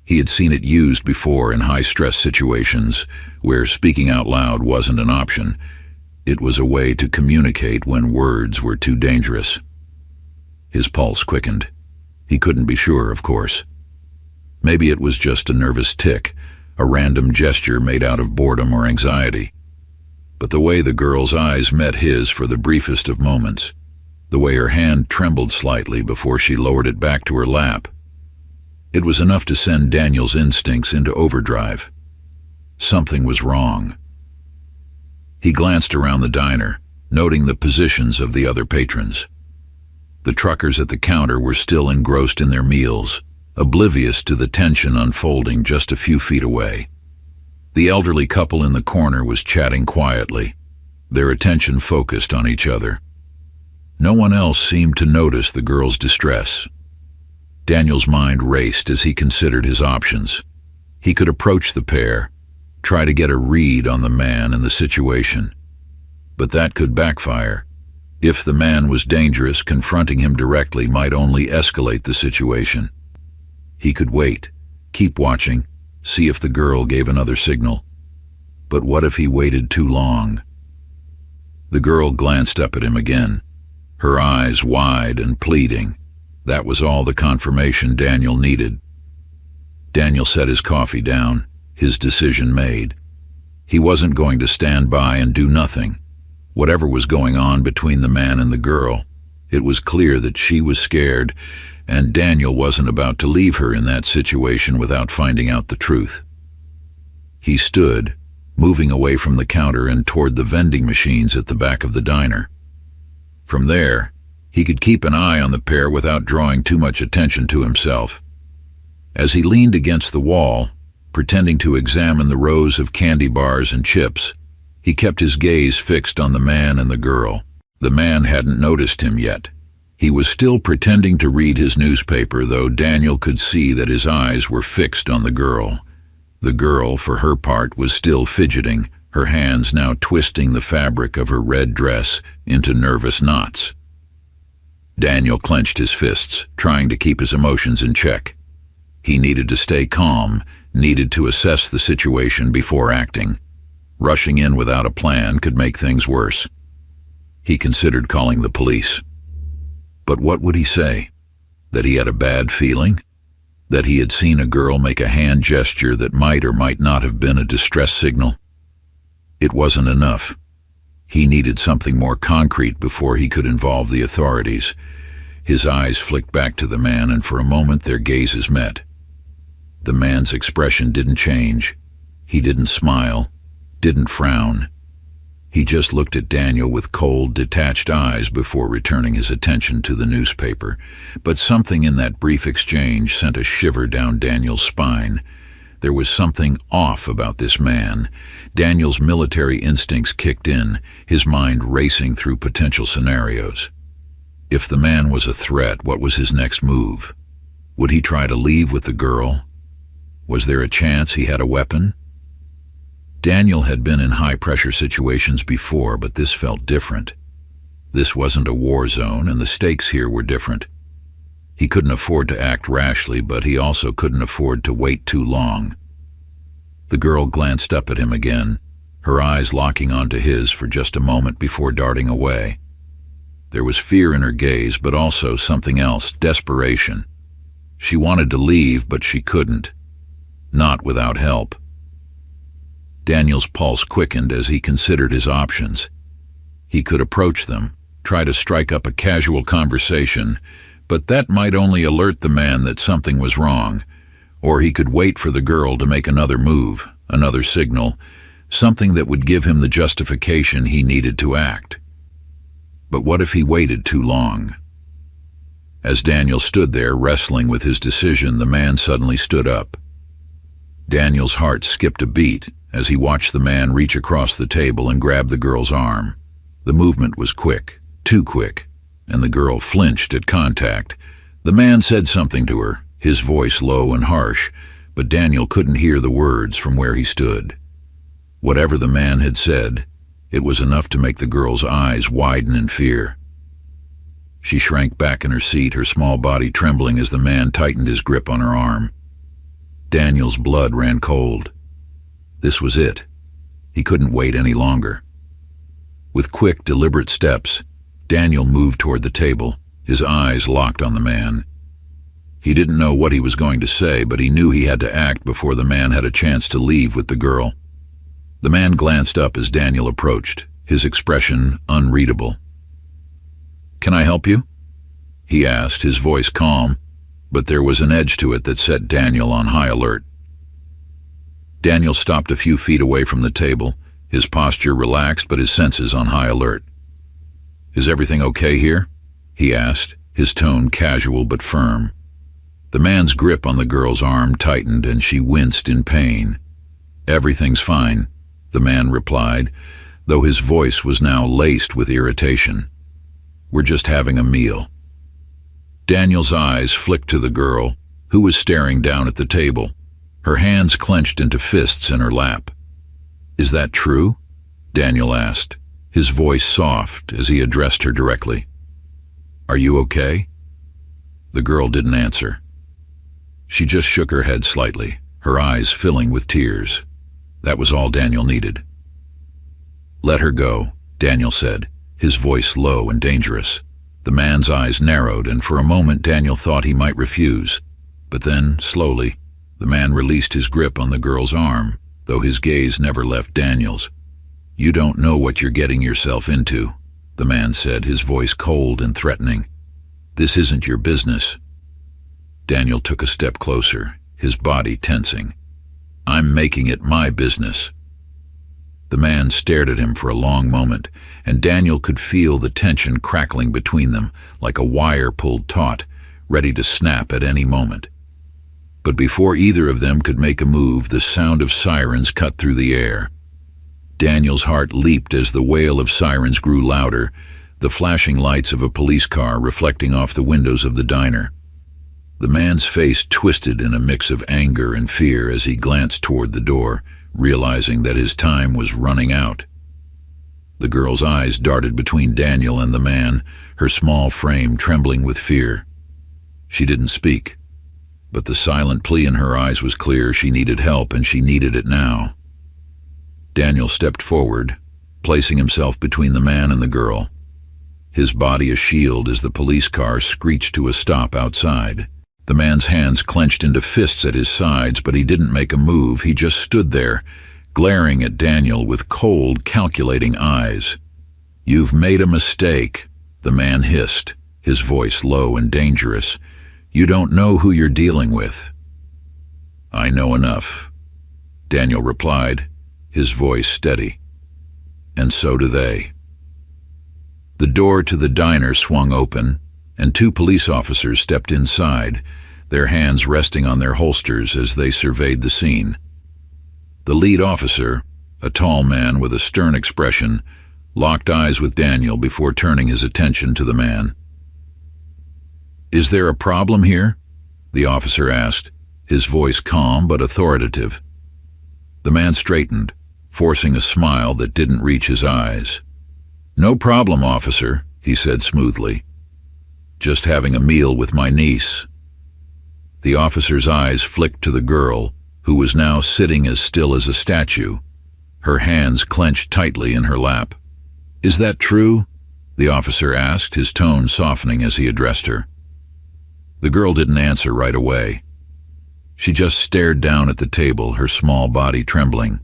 S1: He had seen it used before in high-stress situations where speaking out loud wasn't an option. It was a way to communicate when words were too dangerous. His pulse quickened. He couldn't be sure, of course. Maybe it was just a nervous tic, a random gesture made out of boredom or anxiety. But the way the girl's eyes met his for the briefest of moments, the way her hand trembled slightly before she lowered it back to her lap, it was enough to send Daniel's instincts into overdrive. Something was wrong. He glanced around the diner, noting the positions of the other patrons. The truckers at the counter were still engrossed in their meals, oblivious to the tension unfolding just a few feet away. The elderly couple in the corner was chatting quietly, their attention focused on each other. No one else seemed to notice the girl's distress. Daniel's mind raced as he considered his options. He could approach the pair, try to get a read on the man and the situation. But that could backfire. If the man was dangerous, confronting him directly might only escalate the situation. He could wait, keep watching, see if the girl gave another signal. But what if he waited too long? The girl glanced up at him again, her eyes wide and pleading. That was all the confirmation Daniel needed. Daniel set his coffee down, his decision made. He wasn't going to stand by and do nothing. Whatever was going on between the man and the girl, it was clear that she was scared, and Daniel wasn't about to leave her in that situation without finding out the truth. He stood, moving away from the counter and toward the vending machines at the back of the diner. From there, he could keep an eye on the pair without drawing too much attention to himself. As he leaned against the wall, pretending to examine the rows of candy bars and chips, he kept his gaze fixed on the man and the girl. The man hadn't noticed him yet. He was still pretending to read his newspaper, though Daniel could see that his eyes were fixed on the girl. The girl, for her part, was still fidgeting, her hands now twisting the fabric of her red dress into nervous knots. Daniel clenched his fists, trying to keep his emotions in check. He needed to stay calm, needed to assess the situation before acting. Rushing in without a plan could make things worse. He considered calling the police. But what would he say? That he had a bad feeling? That he had seen a girl make a hand gesture that might or might not have been a distress signal? It wasn't enough. He needed something more concrete before he could involve the authorities. His eyes flicked back to the man, and for a moment their gazes met. The man's expression didn't change. He didn't smile, didn't frown. He just looked at Daniel with cold, detached eyes before returning his attention to the newspaper. But something in that brief exchange sent a shiver down Daniel's spine. There was something off about this man. Daniel's military instincts kicked in, his mind racing through potential scenarios. If the man was a threat, what was his next move? Would he try to leave with the girl? Was there a chance he had a weapon? Daniel had been in high-pressure situations before, but this felt different. This wasn't a war zone, and the stakes here were different. He couldn't afford to act rashly, but he also couldn't afford to wait too long. The girl glanced up at him again, her eyes locking onto his for just a moment before darting away. There was fear in her gaze, but also something else, desperation. She wanted to leave, but she couldn't. Not without help. Daniel's pulse quickened as he considered his options. He could approach them, try to strike up a casual conversation, but that might only alert the man that something was wrong. Or he could wait for the girl to make another move, another signal, something that would give him the justification he needed to act. But what if he waited too long? As Daniel stood there wrestling with his decision, the man suddenly stood up. Daniel's heart skipped a beat as he watched the man reach across the table and grab the girl's arm. The movement was quick, too quick, and the girl flinched at contact. The man said something to her, his voice low and harsh, but Daniel couldn't hear the words from where he stood. Whatever the man had said, it was enough to make the girl's eyes widen in fear. She shrank back in her seat, her small body trembling as the man tightened his grip on her arm. Daniel's blood ran cold. This was it. He couldn't wait any longer. With quick, deliberate steps, Daniel moved toward the table, his eyes locked on the man. He didn't know what he was going to say, but he knew he had to act before the man had a chance to leave with the girl. The man glanced up as Daniel approached, his expression unreadable. "Can I help you?" he asked, his voice calm, but there was an edge to it that set Daniel on high alert. Daniel stopped a few feet away from the table, his posture relaxed but his senses on high alert. "Is everything okay here?" he asked, his tone casual but firm. The man's grip on the girl's arm tightened and she winced in pain. "Everything's fine," the man replied, though his voice was now laced with irritation. "We're just having a meal." Daniel's eyes flicked to the girl, who was staring down at the table, her hands clenched into fists in her lap. "Is that true?" Daniel asked, his voice soft as he addressed her directly. "Are you okay?" The girl didn't answer. She just shook her head slightly, her eyes filling with tears. That was all Daniel needed. "Let her go," Daniel said, his voice low and dangerous. The man's eyes narrowed, and for a moment Daniel thought he might refuse. But then, slowly, the man released his grip on the girl's arm, though his gaze never left Daniel's. "You don't know what you're getting yourself into," the man said, his voice cold and threatening. "This isn't your business." Daniel took a step closer, his body tensing. "I'm making it my business." The man stared at him for a long moment, and Daniel could feel the tension crackling between them, like a wire pulled taut, ready to snap at any moment. But before either of them could make a move, the sound of sirens cut through the air. Daniel's heart leaped as the wail of sirens grew louder, the flashing lights of a police car reflecting off the windows of the diner. The man's face twisted in a mix of anger and fear as he glanced toward the door, realizing that his time was running out. The girl's eyes darted between Daniel and the man, her small frame trembling with fear. She didn't speak, but the silent plea in her eyes was clear. She needed help, and she needed it now. Daniel stepped forward, placing himself between the man and the girl, his body a shield as the police car screeched to a stop outside. The man's hands clenched into fists at his sides, but he didn't make a move. He just stood there, glaring at Daniel with cold, calculating eyes. "You've made a mistake," the man hissed, his voice low and dangerous. "You don't know who you're dealing with." "I know enough," Daniel replied, his voice steady. "And so do they." The door to the diner swung open, and two police officers stepped inside, their hands resting on their holsters as they surveyed the scene. The lead officer, a tall man with a stern expression, locked eyes with Daniel before turning his attention to the man. "Is there a problem here?" the officer asked, his voice calm but authoritative. The man straightened, forcing a smile that didn't reach his eyes. "No problem, officer," he said smoothly. "Just having a meal with my niece." The officer's eyes flicked to the girl, who was now sitting as still as a statue, her hands clenched tightly in her lap. "Is that true?" the officer asked, his tone softening as he addressed her. The girl didn't answer right away. She just stared down at the table, her small body trembling.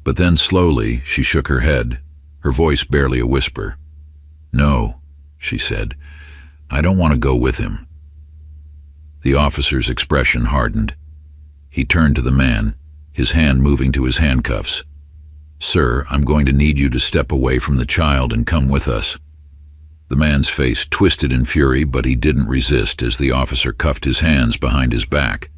S1: But then slowly she shook her head, her voice barely a whisper. "No," she said. "I don't want to go with him." The officer's expression hardened. He turned to the man, his hand moving to his handcuffs. "Sir, I'm going to need you to step away from the child and come with us." The man's face twisted in fury, but he didn't resist as the officer cuffed his hands behind his back.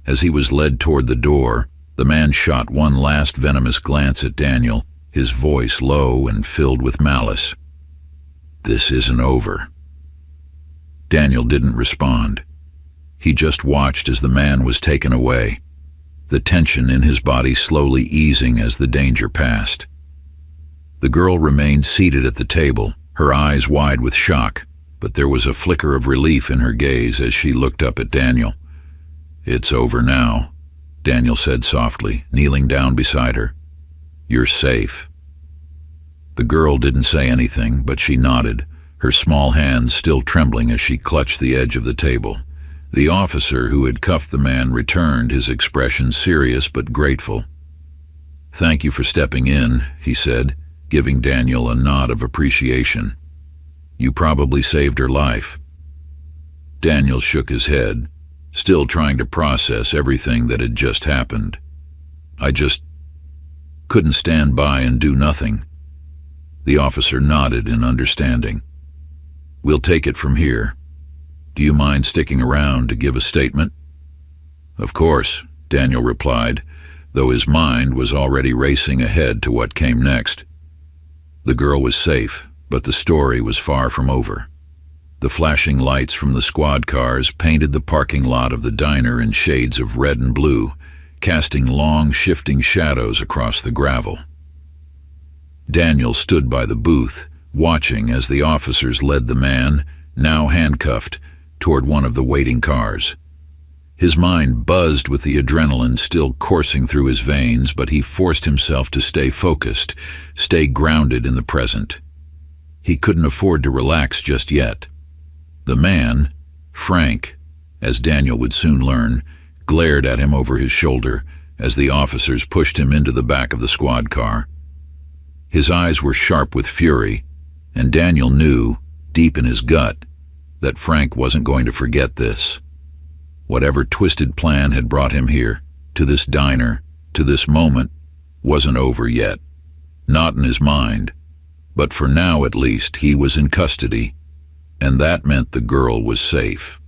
S1: As he was led toward the door, the man shot one last venomous glance at Daniel, his voice low and filled with malice. "This isn't over." Daniel didn't respond. He just watched as the man was taken away. the tension in his body slowly easing as the danger passed. The girl remained seated at the table, her eyes wide with shock, but there was a flicker of relief in her gaze as she looked up at Daniel. "It's over now," Daniel said softly, kneeling down beside her. "You're safe." The girl didn't say anything, but she nodded, her small hands still trembling as she clutched the edge of the table. The officer who had cuffed the man returned, his expression serious but grateful. "Thank you for stepping in," he said, giving Daniel a nod of appreciation. "You probably saved her life." Daniel shook his head, still trying to process everything that had just happened. "I just couldn't stand by and do nothing." The officer nodded in understanding. "We'll take it from here. Do you mind sticking around to give a statement?" "Of course," Daniel replied, though his mind was already racing ahead to what came next. The girl was safe, but the story was far from over. The flashing lights from the squad cars painted the parking lot of the diner in shades of red and blue, casting long, shifting shadows across the gravel. Daniel stood by the booth, watching as the officers led the man, now handcuffed, toward one of the waiting cars. His mind buzzed with the adrenaline still coursing through his veins, but he forced himself to stay focused, stay grounded in the present. He couldn't afford to relax just yet. The man, Frank, as Daniel would soon learn, glared at him over his shoulder as the officers pushed him into the back of the squad car. His eyes were sharp with fury, and Daniel knew, deep in his gut, that Frank wasn't going to forget this. Whatever twisted plan had brought him here, to this diner, to this moment, wasn't over yet. Not in his mind, but for now at least he was in custody, and that meant the girl was safe.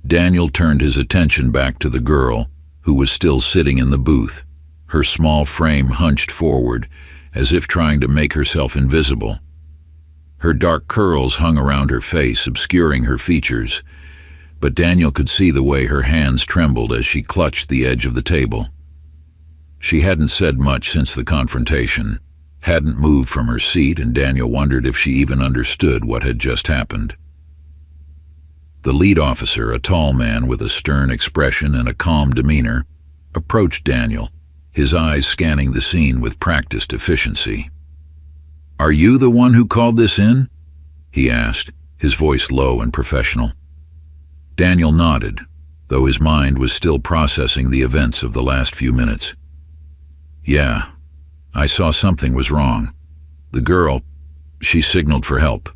S1: Daniel turned his attention back to the girl, who was still sitting in the booth, her small frame hunched forward, as if trying to make herself invisible. Her dark curls hung around her face, obscuring her features, but Daniel could see the way her hands trembled as she clutched the edge of the table. She hadn't said much since the confrontation, hadn't moved from her seat, and Daniel wondered if she even understood what had just happened. The lead officer, a tall man with a stern expression and a calm demeanor, approached Daniel, his eyes scanning the scene with practiced efficiency. "Are you the one who called this in?" he asked, his voice low and professional. Daniel nodded, though his mind was still processing the events of the last few minutes. "Yeah, I saw something was wrong. The girl, she signaled for help."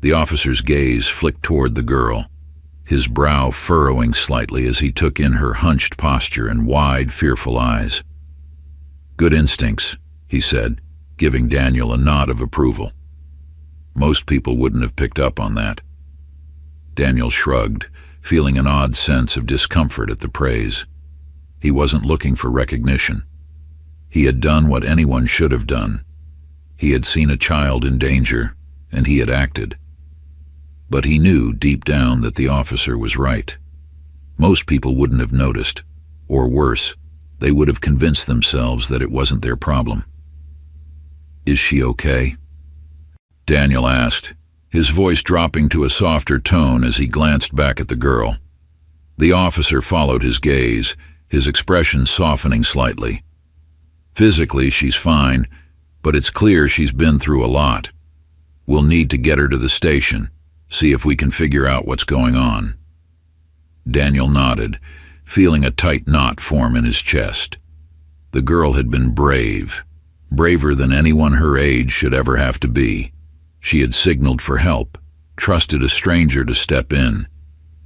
S1: The officer's gaze flicked toward the girl, his brow furrowing slightly as he took in her hunched posture and wide, fearful eyes. "Good instincts," he said, giving Daniel a nod of approval. Most people wouldn't have picked up on that. Daniel shrugged, feeling an odd sense of discomfort at the praise. He wasn't looking for recognition. He had done what anyone should have done. He had seen a child in danger, and he had acted. But he knew deep down that the officer was right. Most people wouldn't have noticed, or worse, they would have convinced themselves that it wasn't their problem. "Is she okay?" Daniel asked, his voice dropping to a softer tone as he glanced back at the girl. The officer followed his gaze, his expression softening slightly. "Physically, she's fine, but it's clear she's been through a lot. We'll need to get her to the station, see if we can figure out what's going on." Daniel nodded, feeling a tight knot form in his chest. The girl had been brave, braver than anyone her age should ever have to be. She had signaled for help, trusted a stranger to step in,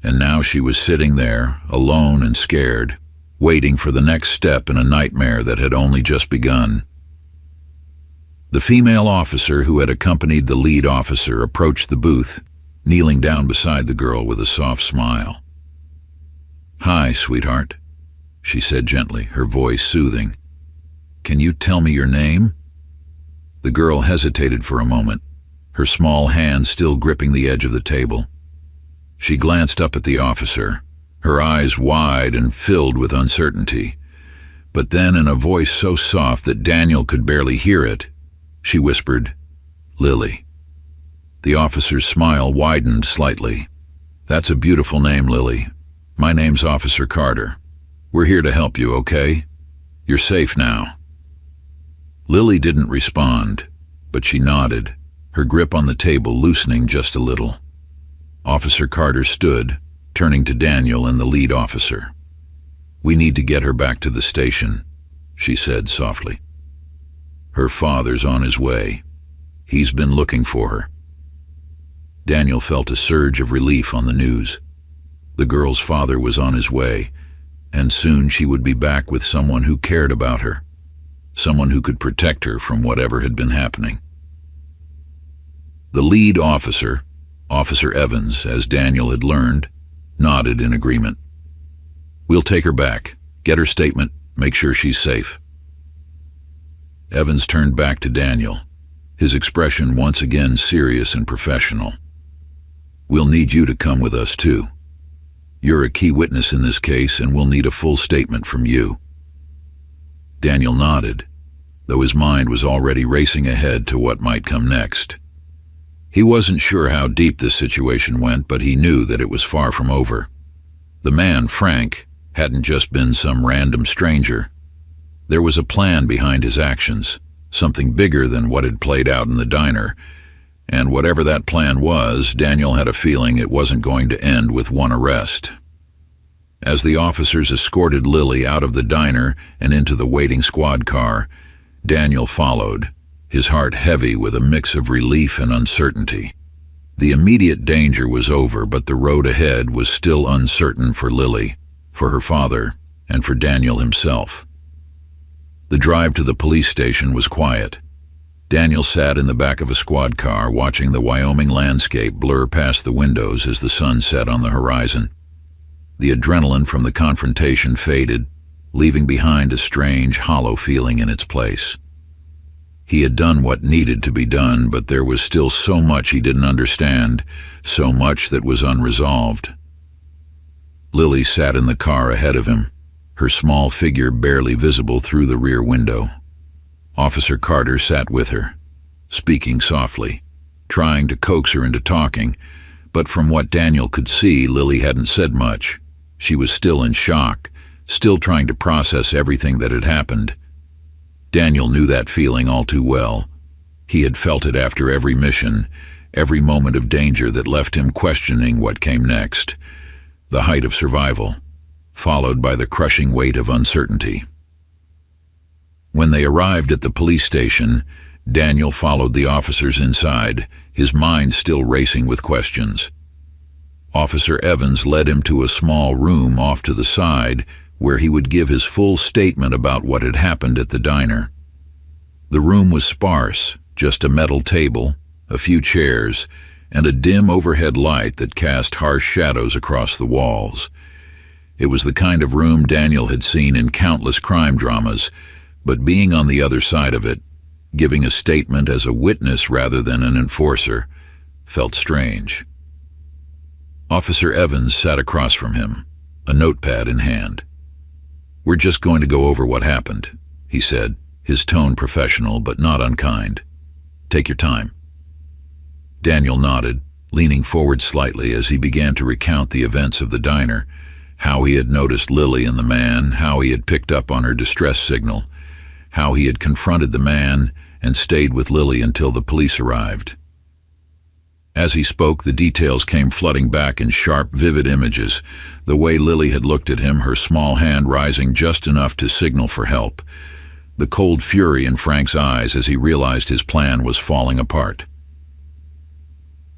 S1: and now she was sitting there, alone and scared, waiting for the next step in a nightmare that had only just begun. The female officer who had accompanied the lead officer approached the booth, kneeling down beside the girl with a soft smile. "Hi, sweetheart," she said gently, her voice soothing. "Can you tell me your name?" The girl hesitated for a moment, her small hand still gripping the edge of the table. She glanced up at the officer, her eyes wide and filled with uncertainty. But then, in a voice so soft that Daniel could barely hear it, she whispered, "Lily." The officer's smile widened slightly. "That's a beautiful name, Lily. My name's Officer Carter. We're here to help you, okay? You're safe now." Lily didn't respond, but she nodded, her grip on the table loosening just a little. Officer Carter stood, turning to Daniel and the lead officer. "We need to get her back to the station," she said softly. "Her father's on his way. He's been looking for her." Daniel felt a surge of relief on the news. The girl's father was on his way, and soon she would be back with someone who cared about her, someone who could protect her from whatever had been happening. The lead officer, Officer Evans, as Daniel had learned, nodded in agreement. "We'll take her back, get her statement, make sure she's safe." Evans turned back to Daniel, his expression once again serious and professional. "We'll need you to come with us too. You're a key witness in this case, and we'll need a full statement from you." Daniel nodded, though his mind was already racing ahead to what might come next. He wasn't sure how deep this situation went, but he knew that it was far from over. The man, Frank, hadn't just been some random stranger. There was a plan behind his actions, something bigger than what had played out in the diner, and whatever that plan was, Daniel had a feeling it wasn't going to end with one arrest. As the officers escorted Lily out of the diner and into the waiting squad car, Daniel followed, his heart heavy with a mix of relief and uncertainty. The immediate danger was over, but the road ahead was still uncertain for Lily, for her father, and for Daniel himself. The drive to the police station was quiet. Daniel sat in the back of a squad car, watching the Wyoming landscape blur past the windows as the sun set on the horizon. The adrenaline from the confrontation faded, leaving behind a strange, hollow feeling in its place. He had done what needed to be done, but there was still so much he didn't understand, so much that was unresolved. Lily sat in the car ahead of him, her small figure barely visible through the rear window. Officer Carter sat with her, speaking softly, trying to coax her into talking, but from what Daniel could see, Lily hadn't said much. She was still in shock, still trying to process everything that had happened. Daniel knew that feeling all too well. He had felt it after every mission, every moment of danger that left him questioning what came next. The height of survival, followed by the crushing weight of uncertainty. When they arrived at the police station, Daniel followed the officers inside, his mind still racing with questions. Officer Evans led him to a small room off to the side where he would give his full statement about what had happened at the diner. The room was sparse, just a metal table, a few chairs, and a dim overhead light that cast harsh shadows across the walls. It was the kind of room Daniel had seen in countless crime dramas, but being on the other side of it, giving a statement as a witness rather than an enforcer, felt strange. Officer Evans sat across from him, a notepad in hand. "We're just going to go over what happened," he said, his tone professional but not unkind. "Take your time." Daniel nodded, leaning forward slightly as he began to recount the events of the diner, how he had noticed Lily and the man, how he had picked up on her distress signal, how he had confronted the man and stayed with Lily until the police arrived. As he spoke, the details came flooding back in sharp, vivid images, the way Lily had looked at him, her small hand rising just enough to signal for help, the cold fury in Frank's eyes as he realized his plan was falling apart.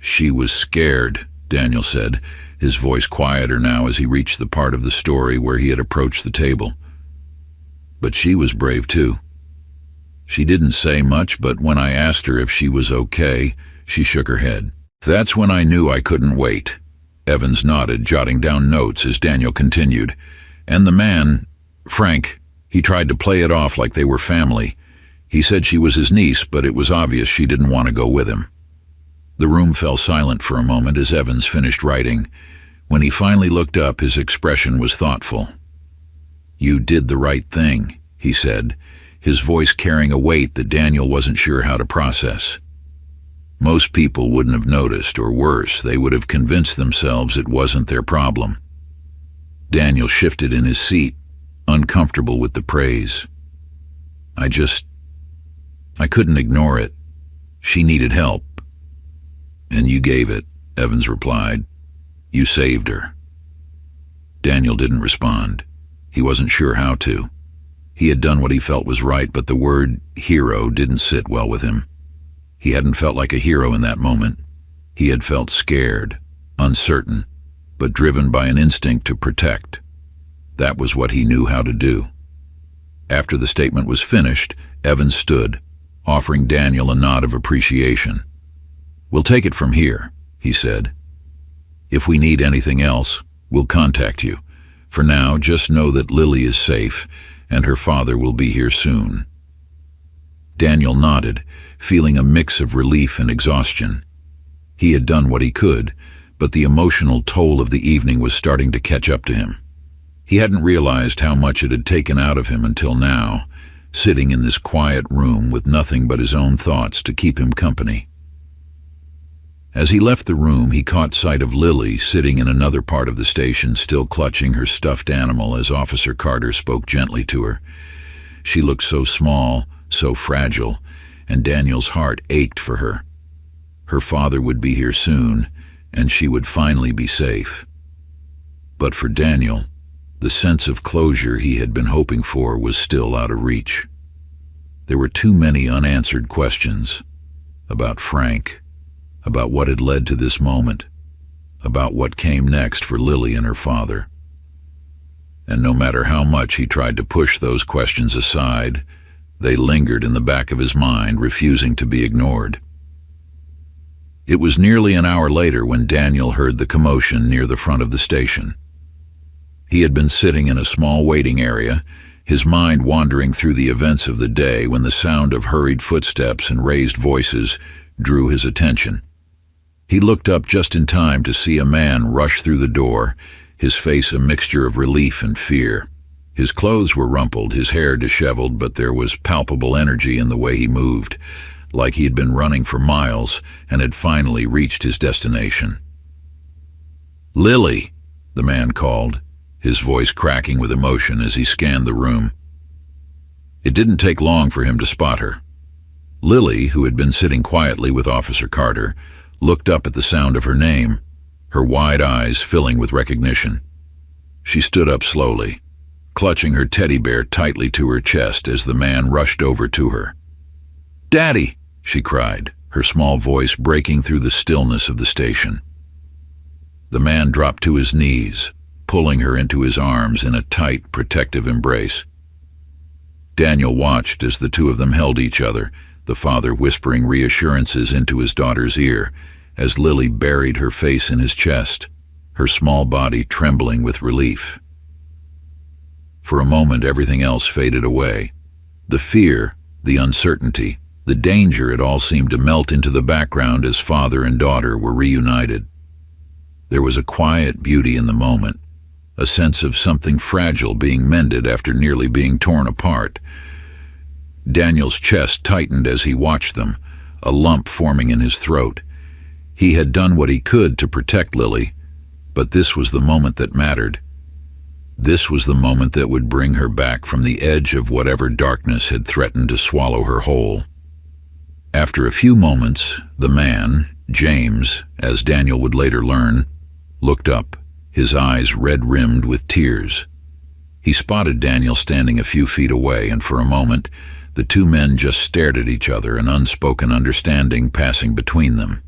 S1: "She was scared," Daniel said, his voice quieter now as he reached the part of the story where he had approached the table. "But she was brave too. She didn't say much, but when I asked her if she was okay, she shook her head. That's when I knew I couldn't wait." Evans nodded, jotting down notes as Daniel continued. "And the man, Frank, he tried to play it off like they were family. He said she was his niece, but it was obvious she didn't want to go with him." The room fell silent for a moment as Evans finished writing. When he finally looked up, his expression was thoughtful. "You did the right thing," he said, his voice carrying a weight that Daniel wasn't sure how to process. Most people wouldn't have noticed, or worse, they would have convinced themselves it wasn't their problem. Daniel shifted in his seat, uncomfortable with the praise. I couldn't ignore it. She needed help. And you gave it," Evans replied. "You saved her." Daniel didn't respond. He wasn't sure how to. He had done what he felt was right, but the word hero didn't sit well with him. He hadn't felt like a hero in that moment. He had felt scared, uncertain, but driven by an instinct to protect. That was what he knew how to do. After the statement was finished, Evans stood, offering Daniel a nod of appreciation. "We'll take it from here," he said. "If we need anything else, we'll contact you. For now, just know that Lily is safe, and her father will be here soon." Daniel nodded, feeling a mix of relief and exhaustion. He had done what he could, but the emotional toll of the evening was starting to catch up to him. He hadn't realized how much it had taken out of him until now, sitting in this quiet room with nothing but his own thoughts to keep him company. As he left the room, he caught sight of Lily sitting in another part of the station, still clutching her stuffed animal as Officer Carter spoke gently to her. She looked so small, so fragile, and Daniel's heart ached for her. Her father would be here soon, and she would finally be safe. But for Daniel, the sense of closure he had been hoping for was still out of reach. There were too many unanswered questions about Frank, about what had led to this moment, about what came next for Lily and her father. And no matter how much he tried to push those questions aside, they lingered in the back of his mind, refusing to be ignored. It was nearly an hour later when Daniel heard the commotion near the front of the station. He had been sitting in a small waiting area, his mind wandering through the events of the day, when the sound of hurried footsteps and raised voices drew his attention. He looked up just in time to see a man rush through the door, his face a mixture of relief and fear. His clothes were rumpled, his hair disheveled, but there was palpable energy in the way he moved, like he had been running for miles and had finally reached his destination. "Lily," the man called, his voice cracking with emotion as he scanned the room. It didn't take long for him to spot her. Lily, who had been sitting quietly with Officer Carter, looked up at the sound of her name, her wide eyes filling with recognition. She stood up slowly, clutching her teddy bear tightly to her chest as the man rushed over to her. "Daddy!" she cried, her small voice breaking through the stillness of the station. The man dropped to his knees, pulling her into his arms in a tight, protective embrace. Daniel watched as the two of them held each other, the father whispering reassurances into his daughter's ear, as Lily buried her face in his chest, her small body trembling with relief. For a moment, everything else faded away. The fear, the uncertainty, the danger, it all seemed to melt into the background as father and daughter were reunited. There was a quiet beauty in the moment, a sense of something fragile being mended after nearly being torn apart. Daniel's chest tightened as he watched them, a lump forming in his throat. He had done what he could to protect Lily, but this was the moment that mattered. This was the moment that would bring her back from the edge of whatever darkness had threatened to swallow her whole. After a few moments, the man, James, as Daniel would later learn, looked up, his eyes red-rimmed with tears. He spotted Daniel standing a few feet away, and for a moment, the two men just stared at each other, an unspoken understanding passing between them.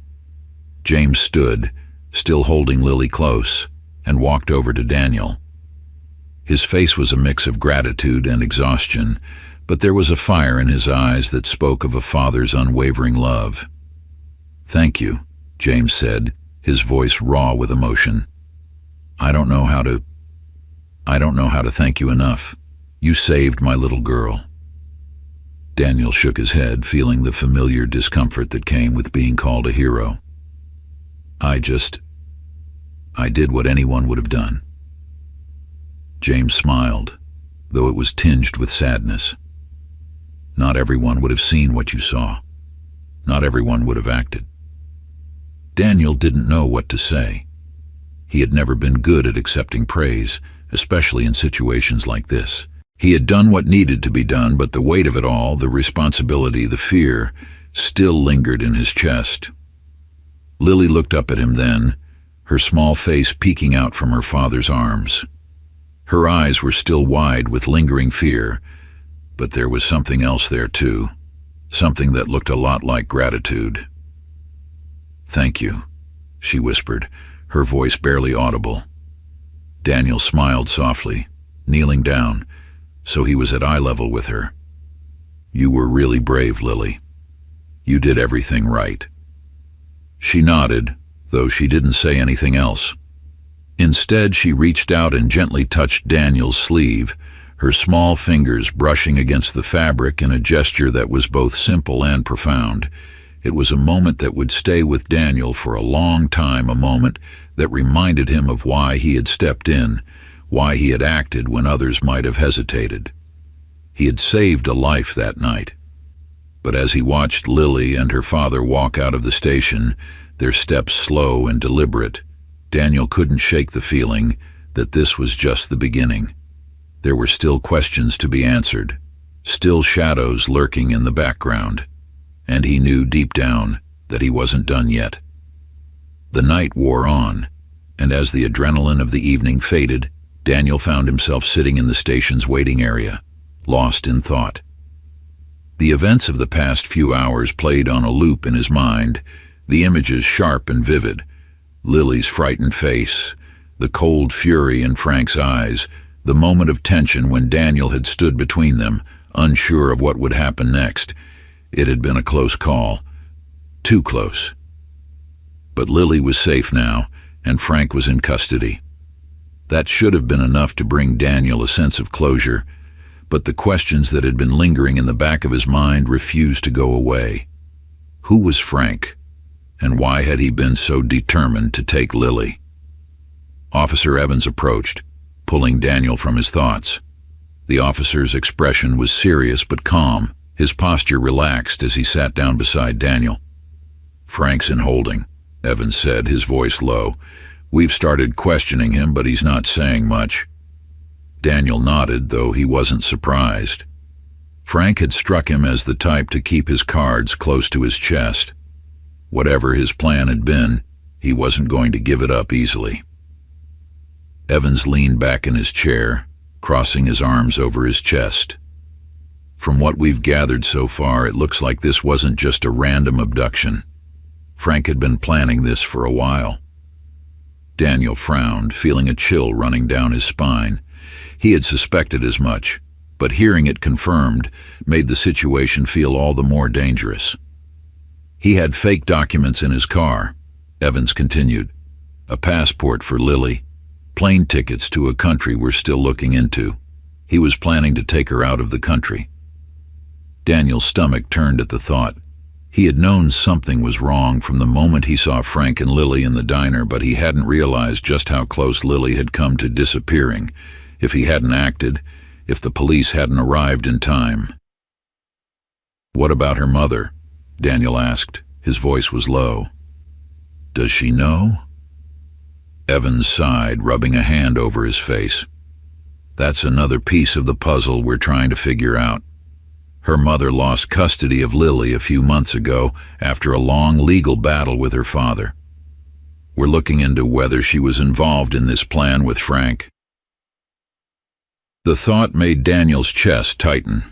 S1: James stood, still holding Lily close, and walked over to Daniel. His face was a mix of gratitude and exhaustion, but there was a fire in his eyes that spoke of a father's unwavering love. "Thank you," James said, his voice raw with emotion. I don't know how to thank you enough. You saved my little girl." Daniel shook his head, feeling the familiar discomfort that came with being called a hero. I did what anyone would have done. James smiled, though it was tinged with sadness. Not everyone would have seen what you saw. Not everyone would have acted. Daniel didn't know what to say. He had never been good at accepting praise, especially in situations like this. He had done what needed to be done, but the weight of it all, the responsibility, the fear, still lingered in his chest. Lily looked up at him then, her small face peeking out from her father's arms. Her eyes were still wide with lingering fear, but there was something else there too, something that looked a lot like gratitude. "Thank you," she whispered, her voice barely audible. Daniel smiled softly, kneeling down, so he was at eye level with her. "You were really brave, Lily. You did everything right." She nodded, though she didn't say anything else. Instead, she reached out and gently touched Daniel's sleeve, her small fingers brushing against the fabric in a gesture that was both simple and profound. It was a moment that would stay with Daniel for a long time, a moment that reminded him of why he had stepped in, why he had acted when others might have hesitated. He had saved a life that night. But as he watched Lily and her father walk out of the station, their steps slow and deliberate, Daniel couldn't shake the feeling that this was just the beginning. There were still questions to be answered, still shadows lurking in the background, and he knew deep down that he wasn't done yet. The night wore on, and as the adrenaline of the evening faded, Daniel found himself sitting in the station's waiting area, lost in thought. The events of the past few hours played on a loop in his mind, the images sharp and vivid. Lily's frightened face, the cold fury in Frank's eyes, the moment of tension when Daniel had stood between them, unsure of what would happen next. It had been a close call. Too close. But Lily was safe now, and Frank was in custody. That should have been enough to bring Daniel a sense of closure, but the questions that had been lingering in the back of his mind refused to go away. Who was Frank? And why had he been so determined to take Lily? Officer Evans approached, pulling Daniel from his thoughts. The officer's expression was serious but calm, his posture relaxed as he sat down beside Daniel. "Frank's in holding," Evans said, his voice low. "We've started questioning him, but he's not saying much." Daniel nodded, though he wasn't surprised. Frank had struck him as the type to keep his cards close to his chest. Whatever his plan had been, he wasn't going to give it up easily. Evans leaned back in his chair, crossing his arms over his chest. "From what we've gathered so far, it looks like this wasn't just a random abduction. Frank had been planning this for a while." Daniel frowned, feeling a chill running down his spine. He had suspected as much, but hearing it confirmed made the situation feel all the more dangerous. "He had fake documents in his car," Evans continued. "A passport for Lily, plane tickets to a country we're still looking into. He was planning to take her out of the country." Daniel's stomach turned at the thought. He had known something was wrong from the moment he saw Frank and Lily in the diner, but he hadn't realized just how close Lily had come to disappearing, if he hadn't acted, if the police hadn't arrived in time. "What about her mother?" Daniel asked. His voice was low. "Does she know?" Evans sighed, rubbing a hand over his face. "That's another piece of the puzzle we're trying to figure out. Her mother lost custody of Lily a few months ago after a long legal battle with her father. We're looking into whether she was involved in this plan with Frank." The thought made Daniel's chest tighten.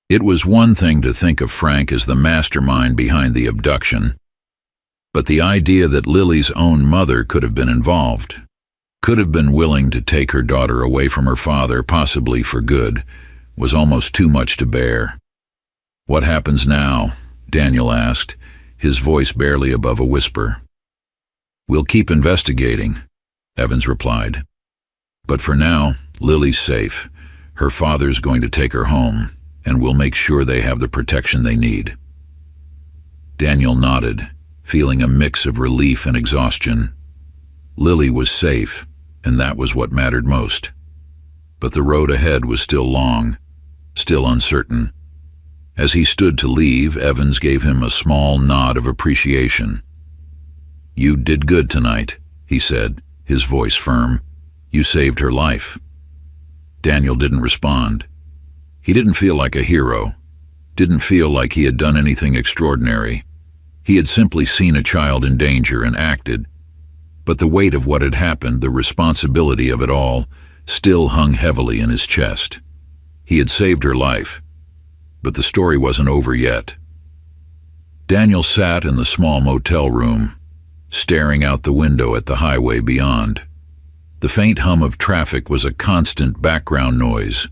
S1: It was one thing to think of Frank as the mastermind behind the abduction, but the idea that Lily's own mother could have been involved, could have been willing to take her daughter away from her father, possibly for good, was almost too much to bear. "What happens now?" Daniel asked, his voice barely above a whisper. "We'll keep investigating," Evans replied. "But for now, Lily's safe. Her father's going to take her home, and we'll make sure they have the protection they need." Daniel nodded, feeling a mix of relief and exhaustion. Lily was safe, and that was what mattered most. But the road ahead was still long, still uncertain. As he stood to leave, Evans gave him a small nod of appreciation. "You did good tonight," he said, his voice firm. "You saved her life." Daniel didn't respond. He didn't feel like a hero, didn't feel like he had done anything extraordinary. He had simply seen a child in danger and acted. But the weight of what had happened, the responsibility of it all, still hung heavily in his chest. He had saved her life, but the story wasn't over yet. Daniel sat in the small motel room, staring out the window at the highway beyond. The faint hum of traffic was a constant background noise,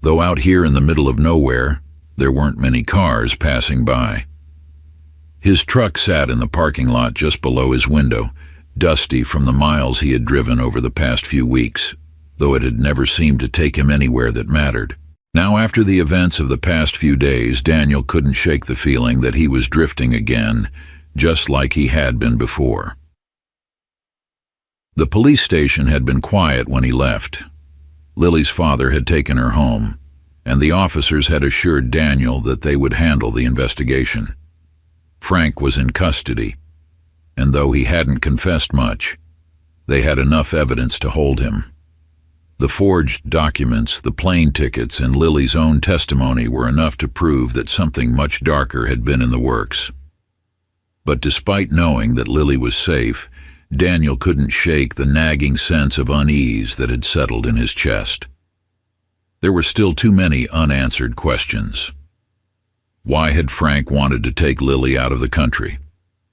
S1: though out here in the middle of nowhere, there weren't many cars passing by. His truck sat in the parking lot just below his window, dusty from the miles he had driven over the past few weeks, though it had never seemed to take him anywhere that mattered. Now, after the events of the past few days, Daniel couldn't shake the feeling that he was drifting again, just like he had been before. The police station had been quiet when he left. Lily's father had taken her home, and the officers had assured Daniel that they would handle the investigation. Frank was in custody, and though he hadn't confessed much, they had enough evidence to hold him. The forged documents, the plane tickets, and Lily's own testimony were enough to prove that something much darker had been in the works. But despite knowing that Lily was safe, Daniel couldn't shake the nagging sense of unease that had settled in his chest. There were still too many unanswered questions. Why had Frank wanted to take Lily out of the country?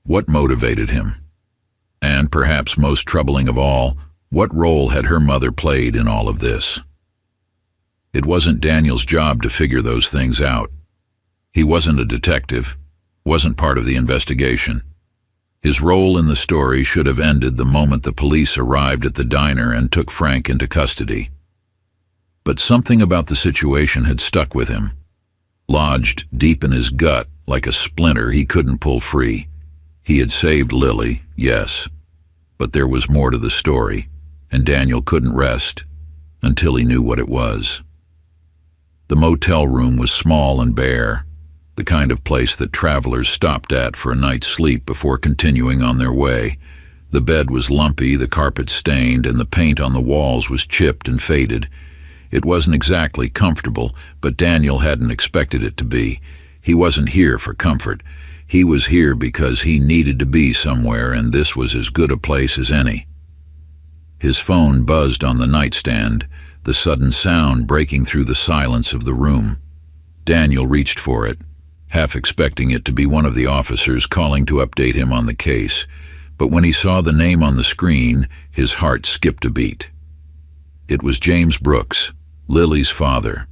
S1: What motivated him? And perhaps most troubling of all, what role had her mother played in all of this? It wasn't Daniel's job to figure those things out. He wasn't a detective, wasn't part of the investigation. His role in the story should have ended the moment the police arrived at the diner and took Frank into custody. But something about the situation had stuck with him, lodged deep in his gut like a splinter he couldn't pull free. He had saved Lily, yes, but there was more to the story, and Daniel couldn't rest until he knew what it was. The motel room was small and bare, the kind of place that travelers stopped at for a night's sleep before continuing on their way. The bed was lumpy, the carpet stained, and the paint on the walls was chipped and faded. It wasn't exactly comfortable, but Daniel hadn't expected it to be. He wasn't here for comfort. He was here because he needed to be somewhere, and this was as good a place as any. His phone buzzed on the nightstand, the sudden sound breaking through the silence of the room. Daniel reached for it, half expecting it to be one of the officers calling to update him on the case, but when he saw the name on the screen, his heart skipped a beat. It was James Brooks, Lily's father.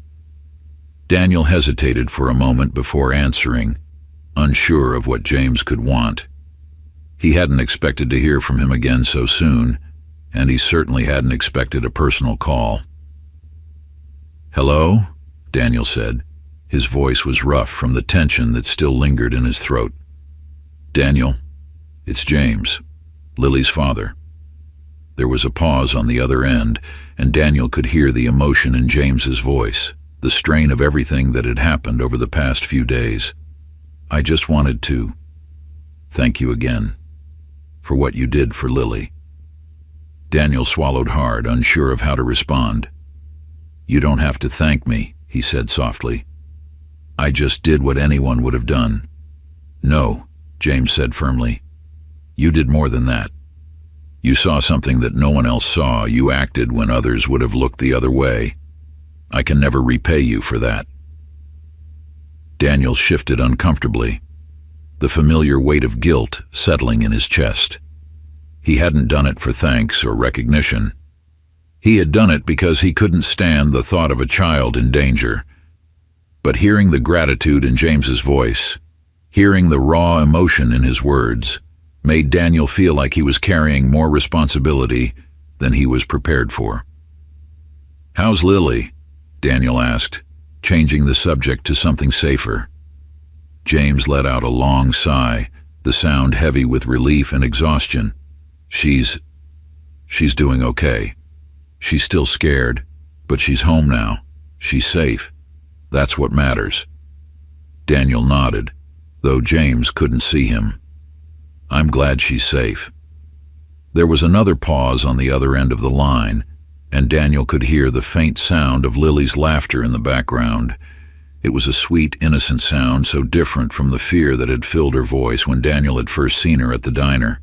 S1: Daniel hesitated for a moment before answering, unsure of what James could want. He hadn't expected to hear from him again so soon, and he certainly hadn't expected a personal call. "Hello?" Daniel said. His voice was rough from the tension that still lingered in his throat. "Daniel, it's James, Lily's father." There was a pause on the other end, and Daniel could hear the emotion in James's voice, the strain of everything that had happened over the past few days. "I just wanted to thank you again for what you did for Lily." Daniel swallowed hard, unsure of how to respond. "You don't have to thank me," he said softly. "I just did what anyone would have done." "No," James said firmly. "You did more than that. You saw something that no one else saw. You acted when others would have looked the other way. I can never repay you for that." Daniel shifted uncomfortably, the familiar weight of guilt settling in his chest. He hadn't done it for thanks or recognition. He had done it because he couldn't stand the thought of a child in danger. But hearing the gratitude in James's voice, hearing the raw emotion in his words, made Daniel feel like he was carrying more responsibility than he was prepared for. "How's Lily?" Daniel asked, changing the subject to something safer. James let out a long sigh, the sound heavy with relief and exhaustion. She's doing okay. She's still scared, but she's home now. She's safe. That's what matters. Daniel nodded, though James couldn't see him. I'm glad she's safe. There was another pause on the other end of the line, and Daniel could hear the faint sound of Lily's laughter in the background. It was a sweet, innocent sound, so different from the fear that had filled her voice when Daniel had first seen her at the diner.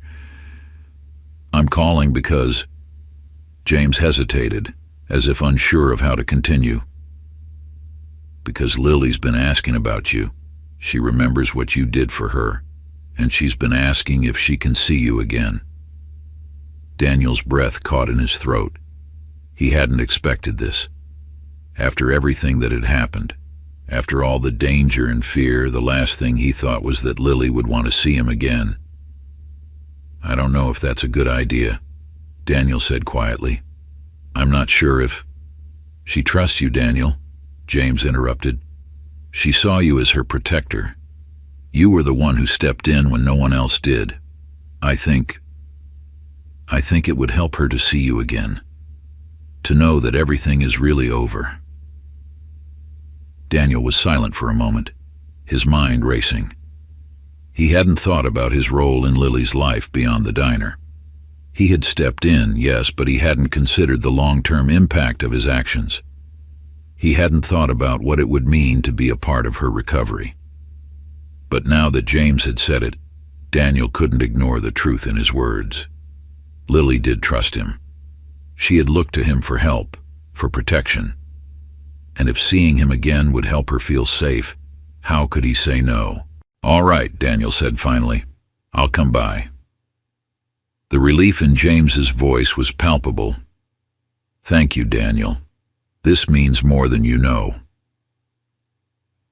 S1: I'm calling because... James hesitated, as if unsure of how to continue. Because Lily's been asking about you. She remembers what you did for her, and she's been asking if she can see you again. Daniel's breath caught in his throat. He hadn't expected this. After everything that had happened, after all the danger and fear, the last thing he thought was that Lily would want to see him again. I don't know if that's a good idea, Daniel said quietly. I'm not sure if... She trusts you, Daniel, James interrupted. She saw you as her protector. You were the one who stepped in when no one else did. I think it would help her to see you again. To know that everything is really over. Daniel was silent for a moment, his mind racing. He hadn't thought about his role in Lily's life beyond the diner. He had stepped in, yes, but he hadn't considered the long-term impact of his actions. He hadn't thought about what it would mean to be a part of her recovery. But now that James had said it, Daniel couldn't ignore the truth in his words. Lily did trust him. She had looked to him for help, for protection. And if seeing him again would help her feel safe, how could he say no? All right, Daniel said finally. I'll come by. The relief in James's voice was palpable. Thank you, Daniel. This means more than you know.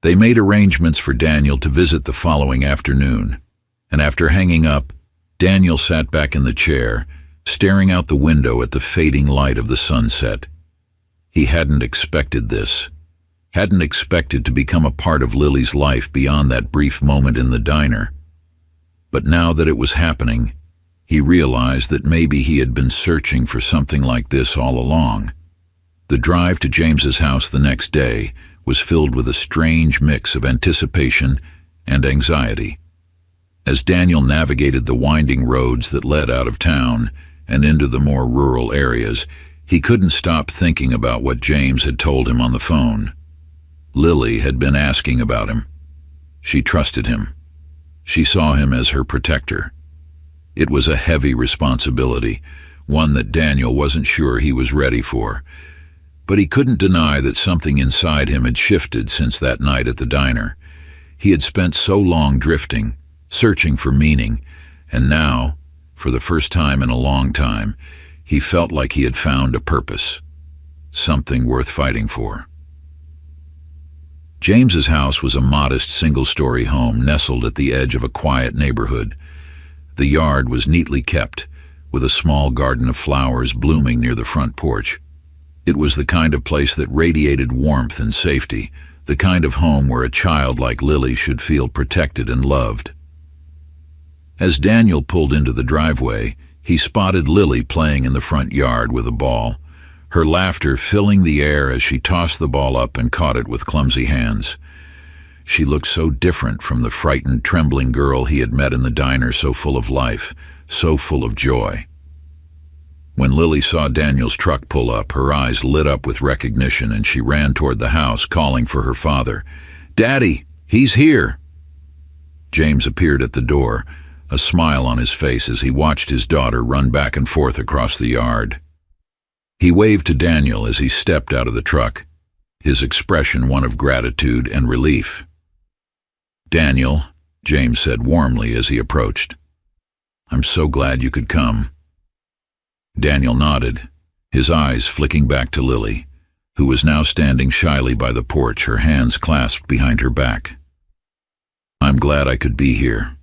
S1: They made arrangements for Daniel to visit the following afternoon, and after hanging up, Daniel sat back in the chair, staring out the window at the fading light of the sunset. He hadn't expected this, hadn't expected to become a part of Lily's life beyond that brief moment in the diner. But now that it was happening, he realized that maybe he had been searching for something like this all along. The drive to James's house the next day was filled with a strange mix of anticipation and anxiety. As Daniel navigated the winding roads that led out of town and into the more rural areas, he couldn't stop thinking about what James had told him on the phone. Lily had been asking about him. She trusted him. She saw him as her protector. It was a heavy responsibility, one that Daniel wasn't sure he was ready for. But he couldn't deny that something inside him had shifted since that night at the diner. He had spent so long drifting, searching for meaning, and now, for the first time in a long time, he felt like he had found a purpose, something worth fighting for. James's house was a modest single-story home nestled at the edge of a quiet neighborhood. The yard was neatly kept, with a small garden of flowers blooming near the front porch. It was the kind of place that radiated warmth and safety, the kind of home where a child like Lily should feel protected and loved. As Daniel pulled into the driveway, he spotted Lily playing in the front yard with a ball, her laughter filling the air as she tossed the ball up and caught it with clumsy hands. She looked so different from the frightened, trembling girl he had met in the diner, so full of life, so full of joy. When Lily saw Daniel's truck pull up, her eyes lit up with recognition and she ran toward the house, calling for her father. "Daddy, he's here!" James appeared at the door, a smile on his face as he watched his daughter run back and forth across the yard. He waved to Daniel as he stepped out of the truck, his expression one of gratitude and relief. "Daniel," James said warmly as he approached, "I'm so glad you could come." Daniel nodded, his eyes flicking back to Lily, who was now standing shyly by the porch, her hands clasped behind her back. "I'm glad I could be here."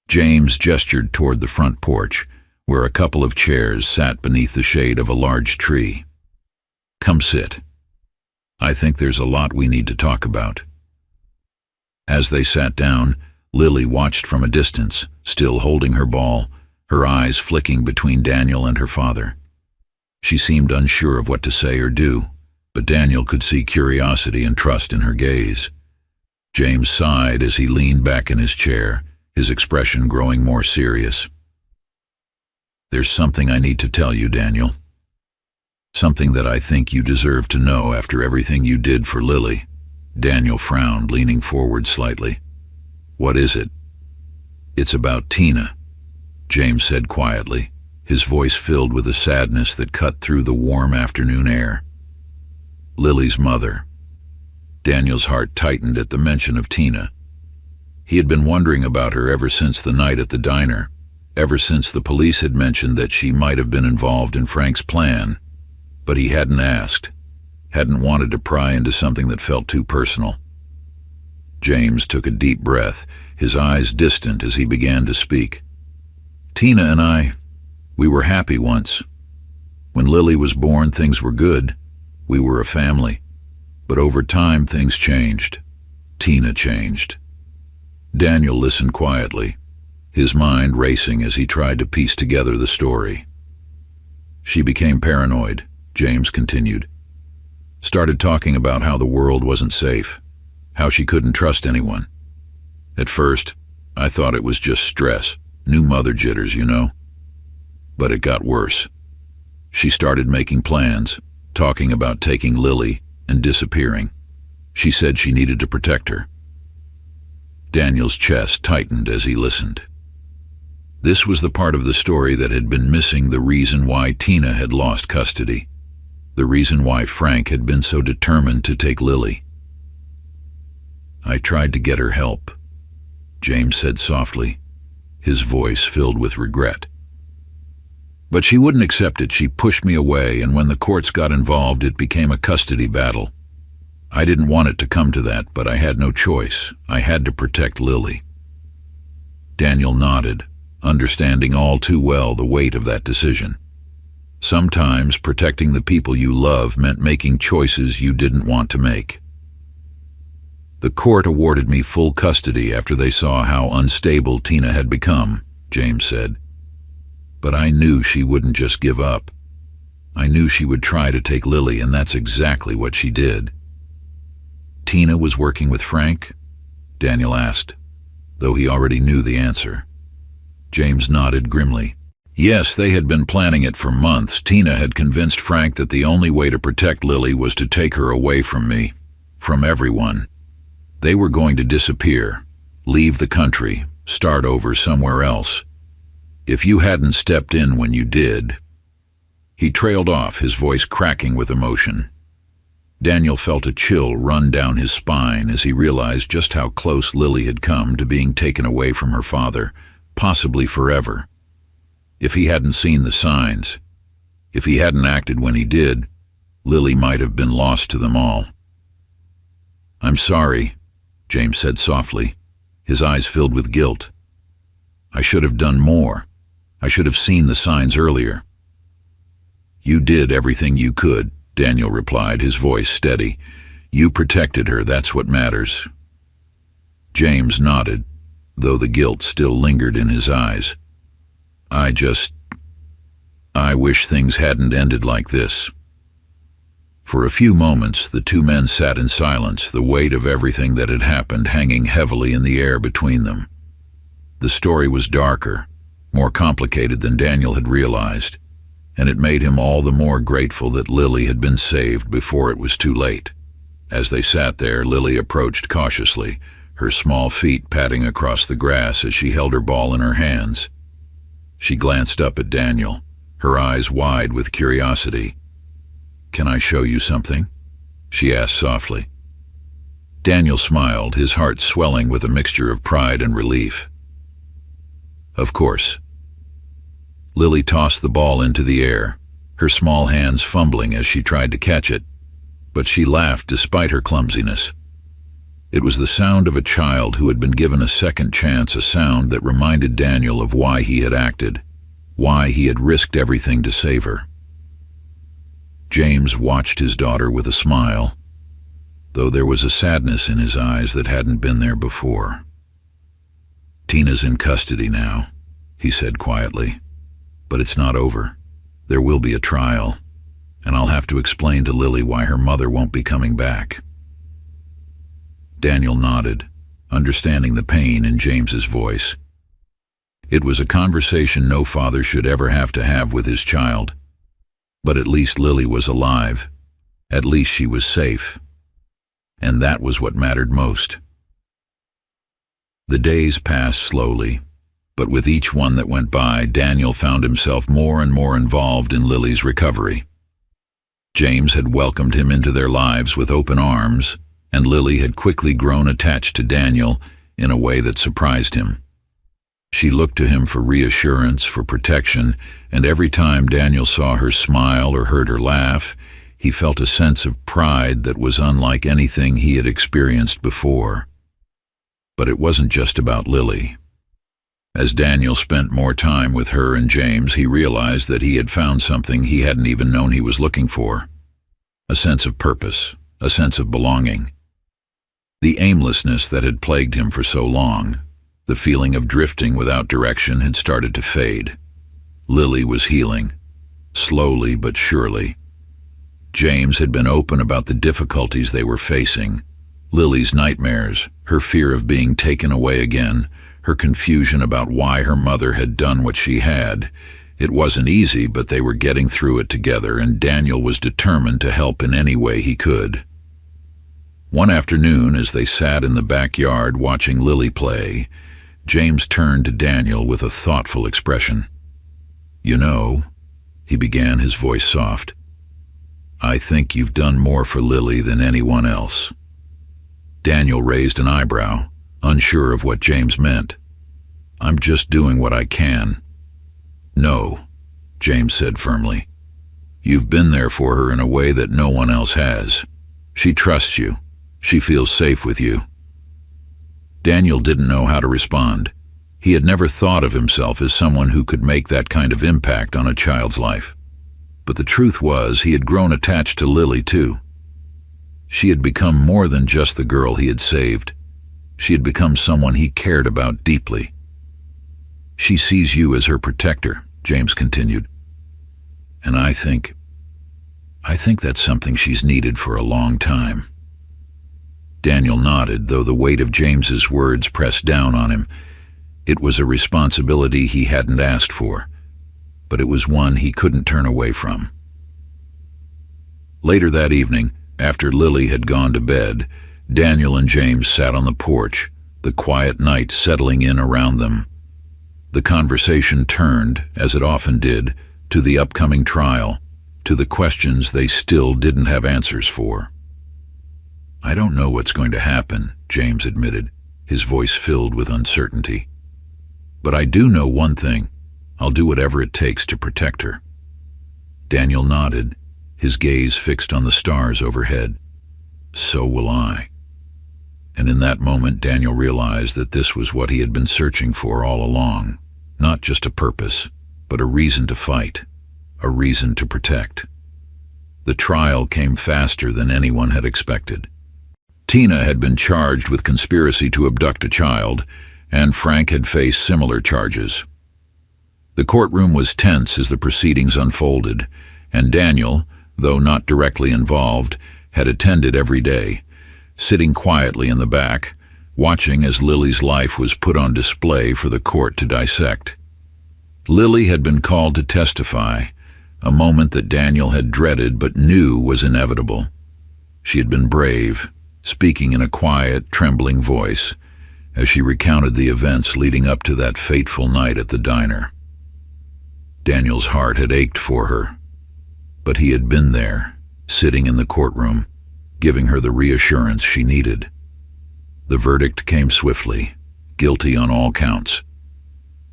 S1: James gestured toward the front porch, where a couple of chairs sat beneath the shade of a large tree. "Come sit. I think there's a lot we need to talk about." As they sat down, Lily watched from a distance, still holding her ball, her eyes flicking between Daniel and her father. She seemed unsure of what to say or do, but Daniel could see curiosity and trust in her gaze. James sighed as he leaned back in his chair, his expression growing more serious. "There's something I need to tell you, Daniel. Something that I think you deserve to know after everything you did for Lily." Daniel frowned, leaning forward slightly. "What is it?" "It's about Tina," James said quietly, his voice filled with a sadness that cut through the warm afternoon air. "Lily's mother." Daniel's heart tightened at the mention of Tina. He had been wondering about her ever since the night at the diner, ever since the police had mentioned that she might have been involved in Frank's plan, but he hadn't asked, hadn't wanted to pry into something that felt too personal. James took a deep breath, his eyes distant as he began to speak. "Tina and we were happy once. When Lily was born, things were good. We were a family. But over time, things changed. Tina changed." Daniel listened quietly, his mind racing as he tried to piece together the story. "She became paranoid," James continued. "Started talking about how the world wasn't safe, how she couldn't trust anyone. At first, I thought it was just stress, new mother jitters, you know. But it got worse. She started making plans, talking about taking Lily and disappearing. She said she needed to protect her." Daniel's chest tightened as he listened. This was the part of the story that had been missing, the reason why Tina had lost custody, the reason why Frank had been so determined to take Lily. "I tried to get her help," James said softly, his voice filled with regret. "But she wouldn't accept it. She pushed me away, and when the courts got involved, it became a custody battle. I didn't want it to come to that, but I had no choice. I had to protect Lily." Daniel nodded, understanding all too well the weight of that decision. Sometimes protecting the people you love meant making choices you didn't want to make. "The court awarded me full custody after they saw how unstable Tina had become," James said. "But I knew she wouldn't just give up. I knew she would try to take Lily, and that's exactly what she did." "Tina was working with Frank?" Daniel asked, though he already knew the answer. James nodded grimly. "Yes, they had been planning it for months. Tina had convinced Frank that the only way to protect Lily was to take her away from me, from everyone. They were going to disappear, leave the country, start over somewhere else. If you hadn't stepped in when you did..." He trailed off, his voice cracking with emotion. Daniel felt a chill run down his spine as he realized just how close Lily had come to being taken away from her father, possibly forever. If he hadn't seen the signs, if he hadn't acted when he did, Lily might have been lost to them all. "I'm sorry," James said softly, his eyes filled with guilt. "I should have done more. I should have seen the signs earlier." "You did everything you could," Daniel replied, his voice steady. "You protected her, that's what matters." James nodded, though the guilt still lingered in his eyes. I wish things hadn't ended like this." For a few moments, the two men sat in silence, the weight of everything that had happened hanging heavily in the air between them. The story was darker, more complicated than Daniel had realized, and it made him all the more grateful that Lily had been saved before it was too late. As they sat there, Lily approached cautiously, her small feet padding across the grass as she held her ball in her hands. She glanced up at Daniel, her eyes wide with curiosity. "Can I show you something?" she asked softly. Daniel smiled, his heart swelling with a mixture of pride and relief. "Of course." Lily tossed the ball into the air, her small hands fumbling as she tried to catch it, but she laughed despite her clumsiness. It was the sound of a child who had been given a second chance, a sound that reminded Daniel of why he had acted, why he had risked everything to save her. James watched his daughter with a smile, though there was a sadness in his eyes that hadn't been there before. "Tina's in custody now," he said quietly. "But it's not over. There will be a trial, and I'll have to explain to Lily why her mother won't be coming back." Daniel nodded, understanding the pain in James's voice. It was a conversation no father should ever have to have with his child. But at least Lily was alive. At least she was safe. And that was what mattered most. The days passed slowly, but with each one that went by, Daniel found himself more and more involved in Lily's recovery. James had welcomed him into their lives with open arms, and Lily had quickly grown attached to Daniel in a way that surprised him. She looked to him for reassurance, for protection, and every time Daniel saw her smile or heard her laugh, he felt a sense of pride that was unlike anything he had experienced before. But it wasn't just about Lily. As Daniel spent more time with her and James, he realized that he had found something he hadn't even known he was looking for. A sense of purpose, a sense of belonging. The aimlessness that had plagued him for so long, the feeling of drifting without direction, had started to fade. Lily was healing, slowly but surely. James had been open about the difficulties they were facing. Lily's nightmares, her fear of being taken away again, her confusion about why her mother had done what she had. It wasn't easy, but they were getting through it together, and Daniel was determined to help in any way he could. One afternoon, as they sat in the backyard watching Lily play, James turned to Daniel with a thoughtful expression. "You know," he began, his voice soft, "I think you've done more for Lily than anyone else." Daniel raised an eyebrow, unsure of what James meant. "I'm just doing what I can." "No," James said firmly. "You've been there for her in a way that no one else has. She trusts you. She feels safe with you." Daniel didn't know how to respond. He had never thought of himself as someone who could make that kind of impact on a child's life. But the truth was, he had grown attached to Lily too. She had become more than just the girl he had saved. She had become someone he cared about deeply. "She sees you as her protector," James continued. "And I think that's something she's needed for a long time." Daniel nodded, though the weight of James's words pressed down on him. It was a responsibility he hadn't asked for, but it was one he couldn't turn away from. Later that evening, after Lily had gone to bed, Daniel and James sat on the porch, the quiet night settling in around them. The conversation turned, as it often did, to the upcoming trial, to the questions they still didn't have answers for. "I don't know what's going to happen," James admitted, his voice filled with uncertainty. "But I do know one thing. I'll do whatever it takes to protect her." Daniel nodded, his gaze fixed on the stars overhead. "So will I." And in that moment, Daniel realized that this was what he had been searching for all along. Not just a purpose, but a reason to fight, a reason to protect. The trial came faster than anyone had expected. Tina had been charged with conspiracy to abduct a child, and Frank had faced similar charges. The courtroom was tense as the proceedings unfolded, and Daniel, though not directly involved, had attended every day, sitting quietly in the back, watching as Lily's life was put on display for the court to dissect. Lily had been called to testify, a moment that Daniel had dreaded but knew was inevitable. She had been brave, speaking in a quiet, trembling voice, as she recounted the events leading up to that fateful night at the diner. Daniel's heart had ached for her, but he had been there, sitting in the courtroom, giving her the reassurance she needed. The verdict came swiftly, guilty on all counts.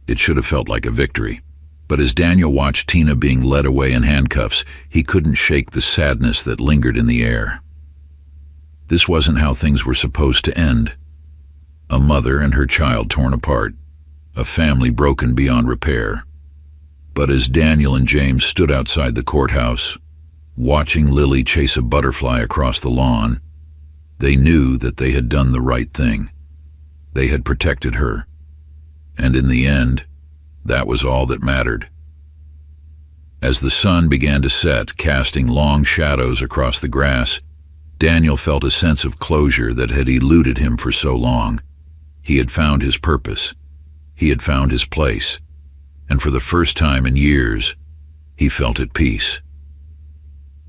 S1: It should have felt like a victory, but as Daniel watched Tina being led away in handcuffs, he couldn't shake the sadness that lingered in the air. This wasn't how things were supposed to end. A mother and her child torn apart, a family broken beyond repair. But as Daniel and James stood outside the courthouse, watching Lily chase a butterfly across the lawn, they knew that they had done the right thing. They had protected her. And in the end, That was all that mattered. As the sun began to set, casting long shadows across the grass, Daniel felt a sense of closure that had eluded him for so long. He had found his purpose. He had found his place. And for the first time in years, he felt at peace.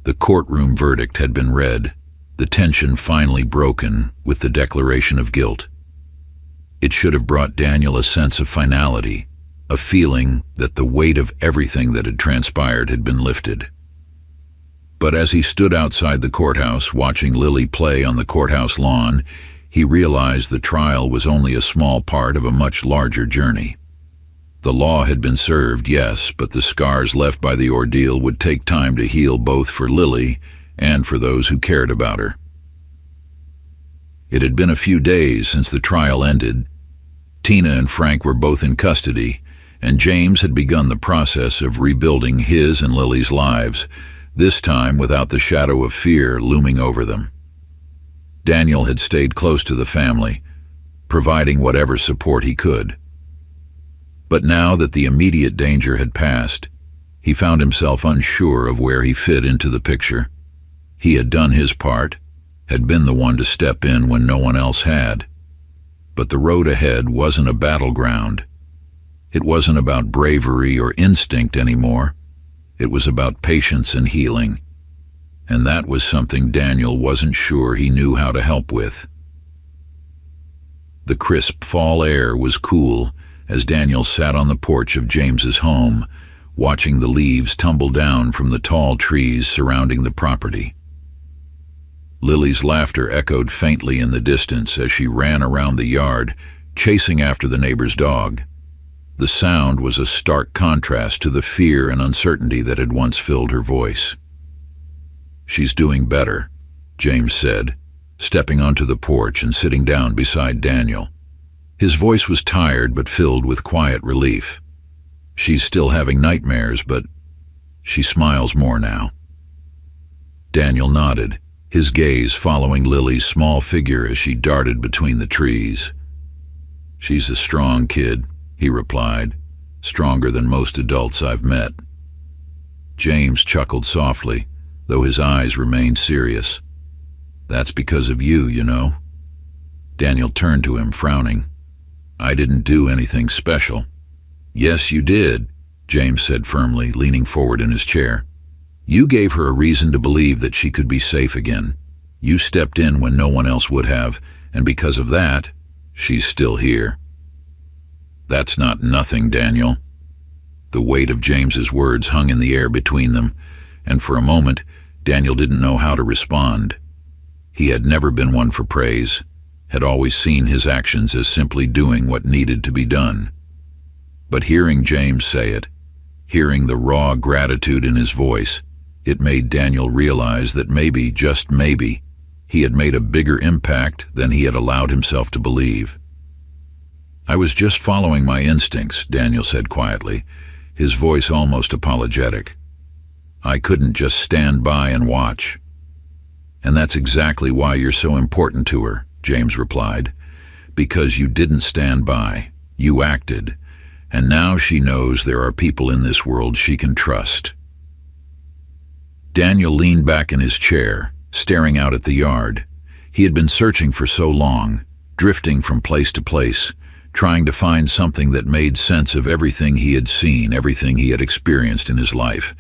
S1: The courtroom verdict had been read, the tension finally broken with the declaration of guilt. It should have brought Daniel a sense of finality, a feeling that the weight of everything that had transpired had been lifted. But as he stood outside the courthouse watching Lily play on the courthouse lawn, he realized the trial was only a small part of a much larger journey. The law had been served, yes, but the scars left by the ordeal would take time to heal, both for Lily and for those who cared about her. It had been a few days since the trial ended. Tina and Frank were both in custody, and James had begun the process of rebuilding his and Lily's lives, this time without the shadow of fear looming over them. Daniel had stayed close to the family, providing whatever support he could. But now that the immediate danger had passed, he found himself unsure of where he fit into the picture. He had done his part, had been the one to step in when no one else had. But the road ahead wasn't a battleground. It wasn't about bravery or instinct anymore. It was about patience and healing. And that was something Daniel wasn't sure he knew how to help with. The crisp fall air was cool as Daniel sat on the porch of James's home, watching the leaves tumble down from the tall trees surrounding the property. Lily's laughter echoed faintly in the distance as she ran around the yard, chasing after the neighbor's dog. The sound was a stark contrast to the fear and uncertainty that had once filled her voice. "She's doing better," James said, stepping onto the porch and sitting down beside Daniel. His voice was tired but filled with quiet relief. "She's still having nightmares, but she smiles more now." Daniel nodded, his gaze following Lily's small figure as she darted between the trees. "She's a strong kid," he replied, "stronger than most adults I've met." James chuckled softly, though his eyes remained serious. "That's because of you, you know." Daniel turned to him, frowning. "I didn't do anything special." "Yes, you did," James said firmly, leaning forward in his chair. "You gave her a reason to believe that she could be safe again. You stepped in when no one else would have, and because of that, she's still here." "That's not nothing, Daniel." The weight of James's words hung in the air between them, and for a moment, Daniel didn't know how to respond. He had never been one for praise, had always seen his actions as simply doing what needed to be done. But hearing James say it, hearing the raw gratitude in his voice, it made Daniel realize that maybe, just maybe, he had made a bigger impact than he had allowed himself to believe. "I was just following my instincts," Daniel said quietly, his voice almost apologetic. "I couldn't just stand by and watch." "And that's exactly why you're so important to her," James replied. "Because you didn't stand by, you acted, and now she knows there are people in this world she can trust." Daniel leaned back in his chair, staring out at the yard. He had been searching for so long, drifting from place to place, trying to find something that made sense of everything he had seen, everything he had experienced in his life.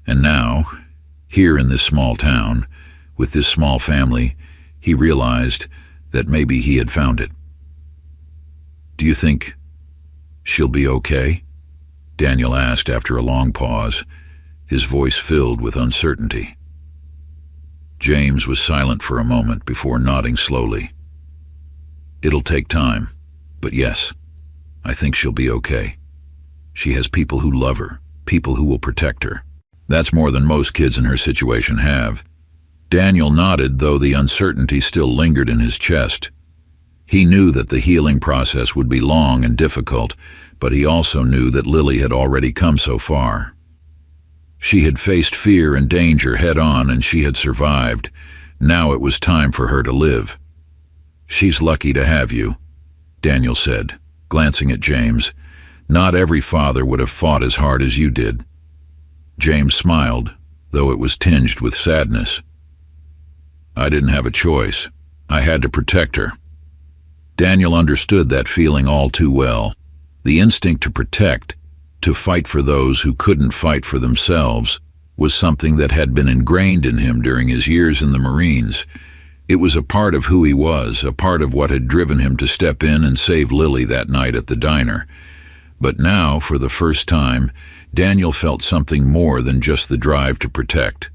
S1: And now, here in this small town, with this small family, he realized that maybe he had found it. "Do you think she'll be okay?" Daniel asked after a long pause, his voice filled with uncertainty. James was silent for a moment before nodding slowly. "It'll take time. But yes, I think she'll be okay. She has people who love her, people who will protect her. That's more than most kids in her situation have." Daniel nodded, though the uncertainty still lingered in his chest. He knew that the healing process would be long and difficult, but he also knew that Lily had already come so far. She had faced fear and danger head-on, and she had survived. Now it was time for her to live. "She's lucky to have you," Daniel said, glancing at James. Not every father would have fought as hard as you did." James smiled, though it was tinged with sadness. "I didn't have a choice. I had to protect her." Daniel understood that feeling all too well. The instinct to protect, to fight for those who couldn't fight for themselves, was something that had been ingrained in him during his years in the Marines. It was a part of who he was, a part of what had driven him to step in and save Lily that night at the diner. But now, for the first time, Daniel felt something more than just the drive to protect.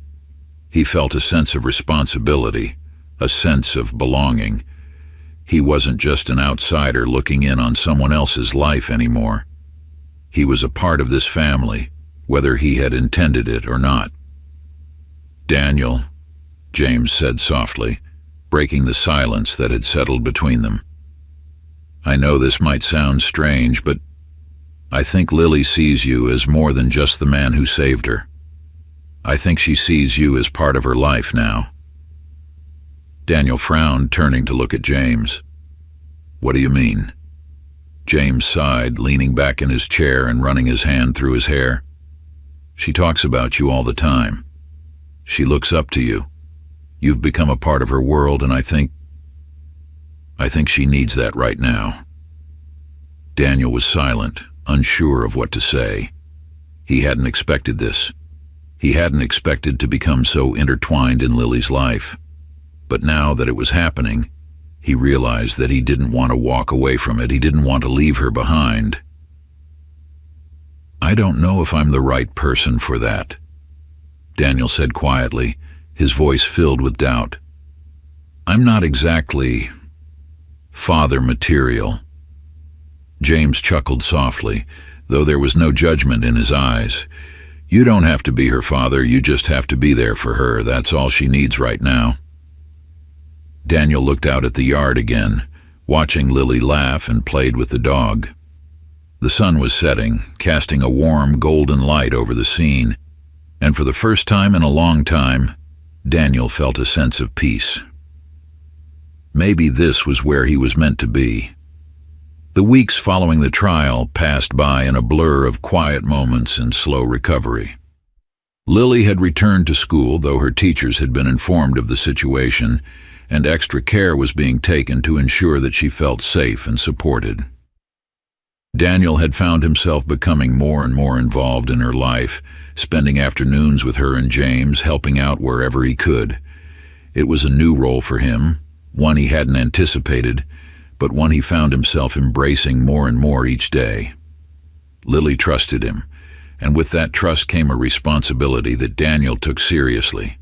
S1: He felt a sense of responsibility, a sense of belonging. He wasn't just an outsider looking in on someone else's life anymore. He was a part of this family, whether he had intended it or not. "Daniel," James said softly, breaking the silence that had settled between them. "I know this might sound strange, but I think Lily sees you as more than just the man who saved her. I think she sees you as part of her life now." Daniel frowned, turning to look at James. "What do you mean?" James sighed, leaning back in his chair and running his hand through his hair. "She talks about you all the time. She looks up to you. You've become a part of her world, and I think she needs that right now." Daniel was silent, unsure of what to say. He hadn't expected this. He hadn't expected to become so intertwined in Lily's life. But now that it was happening, he realized that he didn't want to walk away from it. He didn't want to leave her behind. "I don't know if I'm the right person for that," Daniel said quietly, his voice filled with doubt. "I'm not exactly father material." James chuckled softly, though there was no judgment in his eyes. "You don't have to be her father, you just have to be there for her. That's all she needs right now." Daniel looked out at the yard again, watching Lily laugh and played with the dog. The sun was setting, casting a warm golden light over the scene, and for the first time in a long time, Daniel felt a sense of peace. Maybe this was where he was meant to be. The weeks following the trial passed by in a blur of quiet moments and slow recovery. Lily had returned to school, though her teachers had been informed of the situation, and extra care was being taken to ensure that she felt safe and supported. Daniel had found himself becoming more and more involved in her life, spending afternoons with her and James, helping out wherever he could. It was a new role for him, one he hadn't anticipated, but one he found himself embracing more and more each day. Lily trusted him, and with that trust came a responsibility that Daniel took seriously.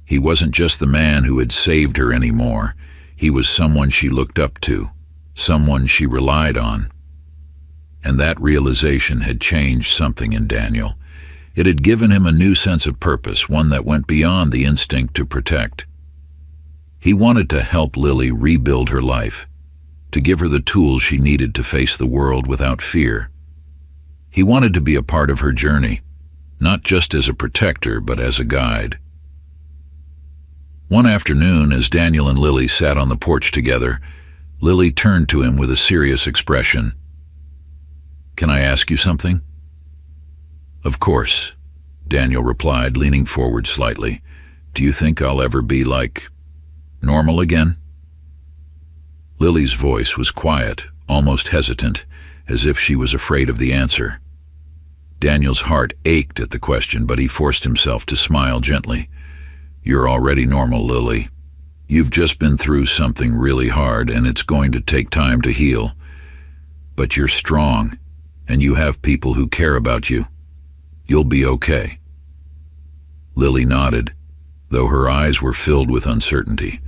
S1: He wasn't just the man who had saved her anymore. He was someone she looked up to, someone she relied on. And that realization had changed something in Daniel. It had given him a new sense of purpose, one that went beyond the instinct to protect. He wanted to help Lily rebuild her life, to give her the tools she needed to face the world without fear. He wanted to be a part of her journey, not just as a protector, but as a guide. One afternoon, as Daniel and Lily sat on the porch together, Lily turned to him with a serious expression. "Can I ask you something?" "Of course," Daniel replied, leaning forward slightly. "Do you think I'll ever be like normal again?" Lily's voice was quiet, almost hesitant, as if she was afraid of the answer. Daniel's heart ached at the question, but he forced himself to smile gently. "You're already normal, Lily. You've just been through something really hard, and it's going to take time to heal. But you're strong, and you have people who care about you. You'll be okay." Lily nodded, though her eyes were filled with uncertainty.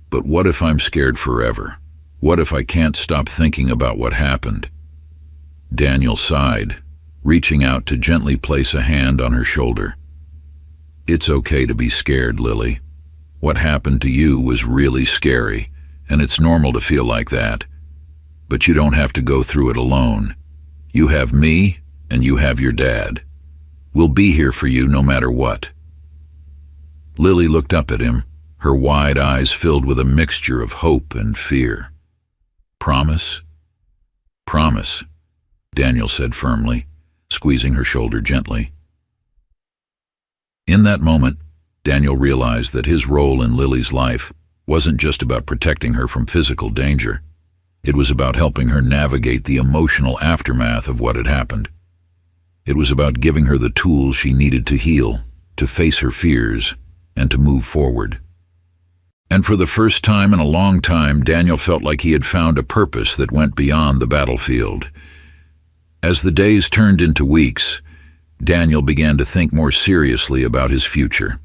S1: "But what if I'm scared forever? What if I can't stop thinking about what happened?" Daniel sighed, reaching out to gently place a hand on her shoulder. "It's okay to be scared, Lily. What happened to you was really scary, and it's normal to feel like that. But you don't have to go through it alone. You have me, and you have your dad. We'll be here for you no matter what." Lily looked up at him, her wide eyes filled with a mixture of hope and fear. "Promise?" "Promise." Daniel said firmly, squeezing her shoulder gently. In that moment, Daniel realized that his role in Lily's life wasn't just about protecting her from physical danger. It was about helping her navigate the emotional aftermath of what had happened. It was about giving her the tools she needed to heal, to face her fears, and to move forward. And for the first time in a long time, Daniel felt like he had found a purpose that went beyond the battlefield. As the days turned into weeks, Daniel began to think more seriously about his future.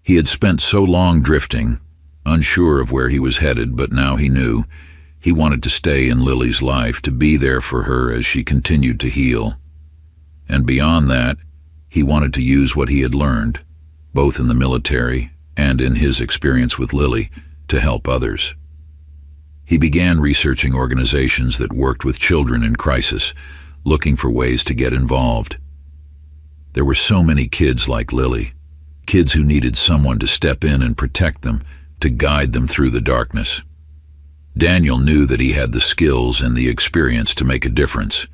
S1: He had spent so long drifting, unsure of where he was headed, but now he knew he wanted to stay in Lily's life, to be there for her as she continued to heal. And beyond that, he wanted to use what he had learned, both in the military and in his experience with Lily, to help others. He began researching organizations that worked with children in crisis, looking for ways to get involved. There were so many kids like Lily, kids who needed someone to step in and protect them, to guide them through the darkness. Daniel knew that he had the skills and the experience to make a difference,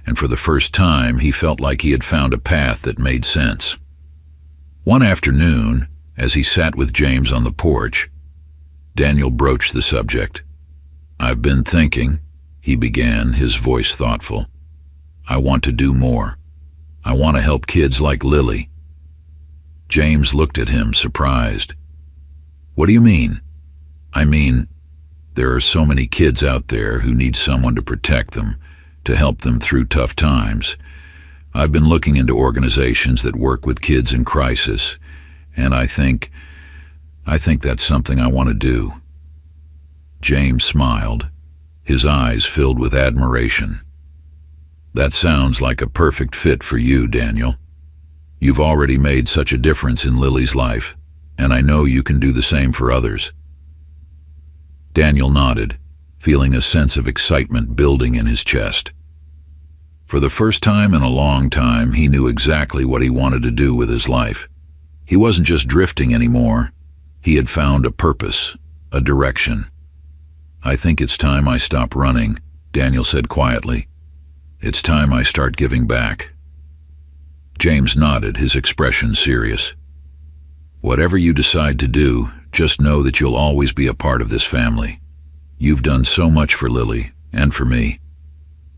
S1: and for the first time he felt like he had found a path that made sense. One afternoon, as he sat with James on the porch, Daniel broached the subject. "I've been thinking," he began, his voice thoughtful. "I want to do more. I want to help kids like Lily." James looked at him, surprised. "What do you mean?" "I mean, there are so many kids out there who need someone to protect them, to help them through tough times. I've been looking into organizations that work with kids in crisis, and I think that's something I want to do." James smiled, his eyes filled with admiration. "That sounds like a perfect fit for you, Daniel. You've already made such a difference in Lily's life, and I know you can do the same for others." Daniel nodded, feeling a sense of excitement building in his chest. For the first time in a long time, he knew exactly what he wanted to do with his life. He wasn't just drifting anymore. He had found a purpose, a direction. "I think it's time I stop running," Daniel said quietly. "It's time I start giving back." James nodded, his expression serious. "Whatever you decide to do, just know that you'll always be a part of this family. You've done so much for Lily and for me.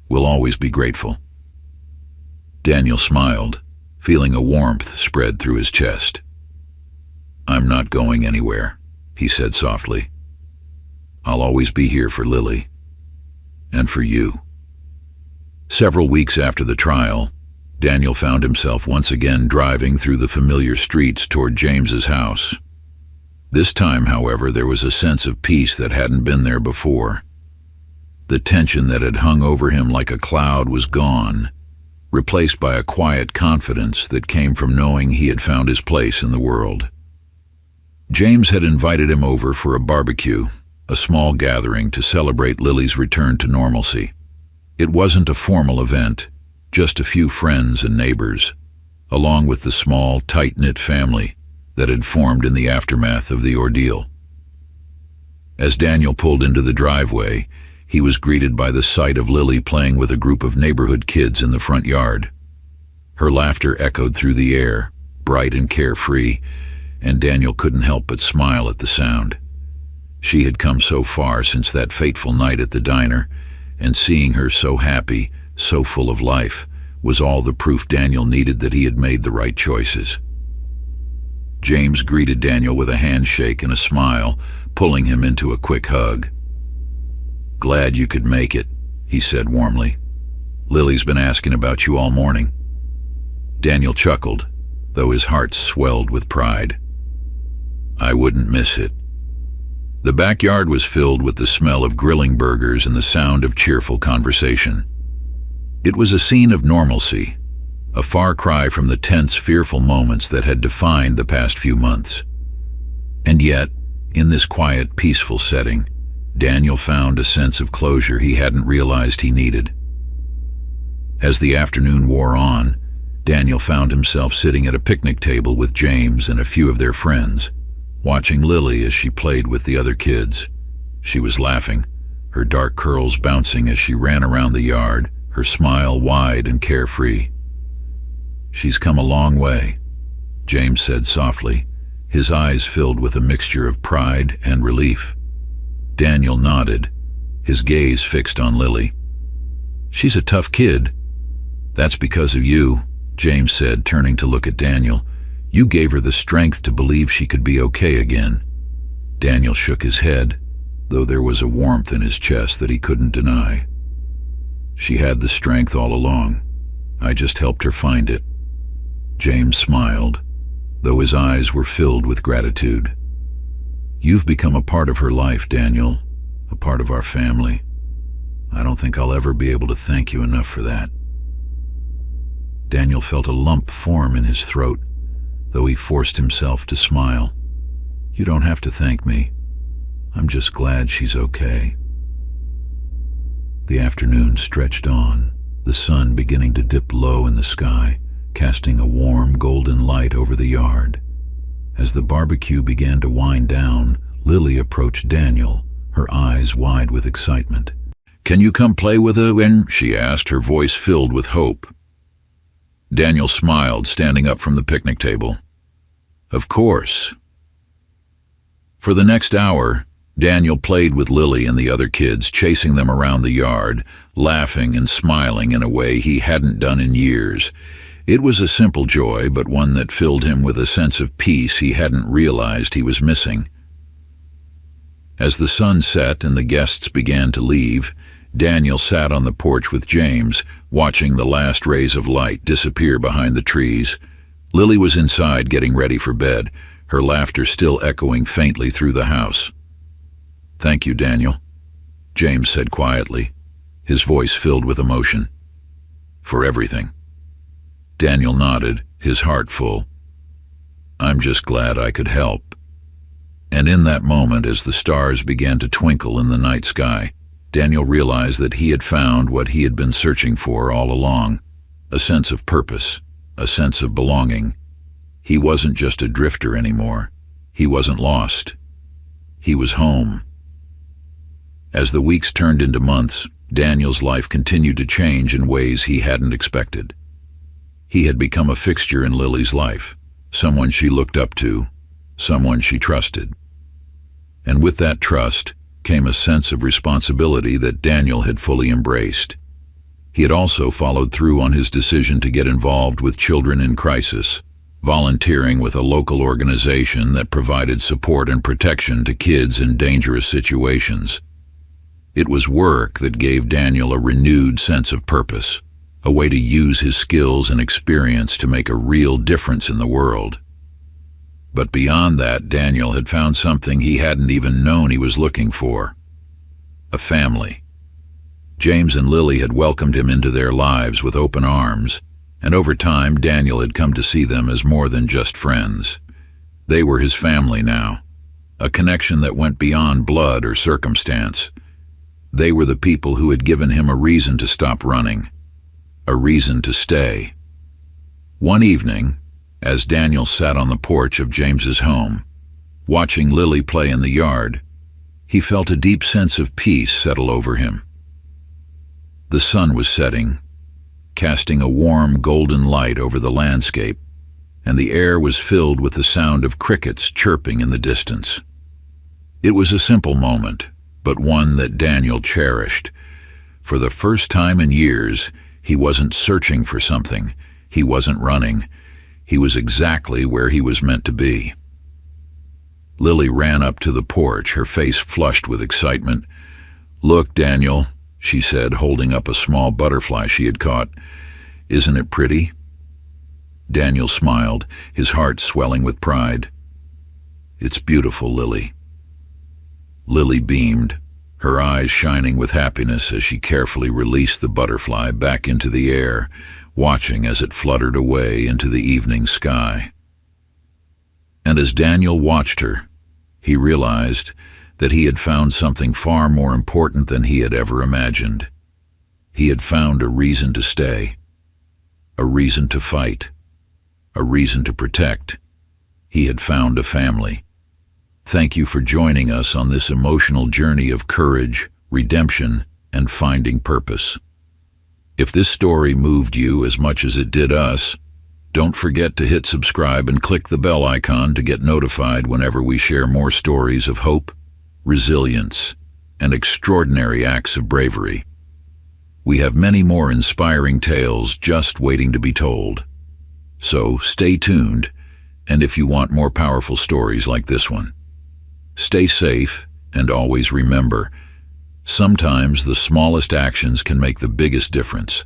S1: We'll always be grateful." Daniel smiled, feeling a warmth spread through his chest. "I'm not going anywhere," he said softly. "I'll always be here for Lily. And for you." Several weeks after the trial, Daniel found himself once again driving through the familiar streets toward James's house. This time, however, there was a sense of peace that hadn't been there before. The tension that had hung over him like a cloud was gone, replaced by a quiet confidence that came from knowing he had found his place in the world. James had invited him over for a barbecue, a small gathering to celebrate Lily's return to normalcy. It wasn't a formal event, just a few friends and neighbors, along with the small, tight-knit family that had formed in the aftermath of the ordeal. As Daniel pulled into the driveway, he was greeted by the sight of Lily playing with a group of neighborhood kids in the front yard. Her laughter echoed through the air, bright and carefree, and Daniel couldn't help but smile at the sound. She had come so far since that fateful night at the diner, and seeing her so happy, so full of life, was all the proof Daniel needed that he had made the right choices. James greeted Daniel with a handshake and a smile, pulling him into a quick hug. "Glad you could make it," he said warmly. "Lily's been asking about you all morning." Daniel chuckled, though his heart swelled with pride. "I wouldn't miss it." The backyard was filled with the smell of grilling burgers and the sound of cheerful conversation. It was a scene of normalcy, a far cry from the tense, fearful moments that had defined the past few months. And yet, in this quiet, peaceful setting, Daniel found a sense of closure he hadn't realized he needed. As the afternoon wore on, Daniel found himself sitting at a picnic table with James and a few of their friends, watching Lily as she played with the other kids. She was laughing, her dark curls bouncing as she ran around the yard, her smile wide and carefree. "She's come a long way," James said softly, his eyes filled with a mixture of pride and relief. Daniel nodded, his gaze fixed on Lily. "She's a tough kid." "That's because of you," James said, turning to look at Daniel. "You gave her the strength to believe she could be okay again." Daniel shook his head, though there was a warmth in his chest that he couldn't deny. "She had the strength all along. I just helped her find it." James smiled, though his eyes were filled with gratitude. "You've become a part of her life, Daniel, a part of our family. I don't think I'll ever be able to thank you enough for that." Daniel felt a lump form in his throat, though he forced himself to smile. "You don't have to thank me. I'm just glad she's okay." The afternoon stretched on, the sun beginning to dip low in the sky, casting a warm golden light over the yard. As the barbecue began to wind down, Lily approached Daniel, her eyes wide with excitement. "Can you come play with her when?" she asked, her voice filled with hope. Daniel smiled, standing up from the picnic table. "Of course." For the next hour, Daniel played with Lily and the other kids, chasing them around the yard, laughing and smiling in a way he hadn't done in years. It was a simple joy, but one that filled him with a sense of peace he hadn't realized he was missing. As the sun set and the guests began to leave, Daniel sat on the porch with James, watching the last rays of light disappear behind the trees. Lily was inside getting ready for bed, her laughter still echoing faintly through the house. "Thank you, Daniel," James said quietly, his voice filled with emotion. "For everything." Daniel nodded, his heart full. "I'm just glad I could help." And in that moment, as the stars began to twinkle in the night sky, Daniel realized that he had found what he had been searching for all along, a sense of purpose, a sense of belonging. He wasn't just a drifter anymore. He wasn't lost. He was home. As the weeks turned into months, Daniel's life continued to change in ways he hadn't expected. He had become a fixture in Lily's life, someone she looked up to, someone she trusted. And with that trust came a sense of responsibility that Daniel had fully embraced. He had also followed through on his decision to get involved with children in crisis, volunteering with a local organization that provided support and protection to kids in dangerous situations. It was work that gave Daniel a renewed sense of purpose, a way to use his skills and experience to make a real difference in the world. But beyond that, Daniel had found something he hadn't even known he was looking for: a family. James and Lily had welcomed him into their lives with open arms, and over time Daniel had come to see them as more than just friends. They were his family now, a connection that went beyond blood or circumstance. They were the people who had given him a reason to stop running, a reason to stay. One evening, as Daniel sat on the porch of James's home, watching Lily play in the yard, he felt a deep sense of peace settle over him. The sun was setting, casting a warm golden light over the landscape, and the air was filled with the sound of crickets chirping in the distance. It was a simple moment, but one that Daniel cherished. For the first time in years, he wasn't searching for something, he wasn't running. He was exactly where he was meant to be. Lily ran up to the porch, her face flushed with excitement. "Look, Daniel," she said, holding up a small butterfly she had caught. "Isn't it pretty?" Daniel smiled, his heart swelling with pride. "It's beautiful, Lily." Lily beamed, her eyes shining with happiness as she carefully released the butterfly back into the air, watching as it fluttered away into the evening sky. And as Daniel watched her, he realized that he had found something far more important than he had ever imagined. He had found a reason to stay, a reason to fight, a reason to protect. He had found a family. Thank you for joining us on this emotional journey of courage, redemption, and finding purpose. If this story moved you as much as it did us, don't forget to hit subscribe and click the bell icon to get notified whenever we share more stories of hope, resilience, and extraordinary acts of bravery. We have many more inspiring tales just waiting to be told. So stay tuned, and if you want more powerful stories like this one, stay safe and always remember, sometimes the smallest actions can make the biggest difference.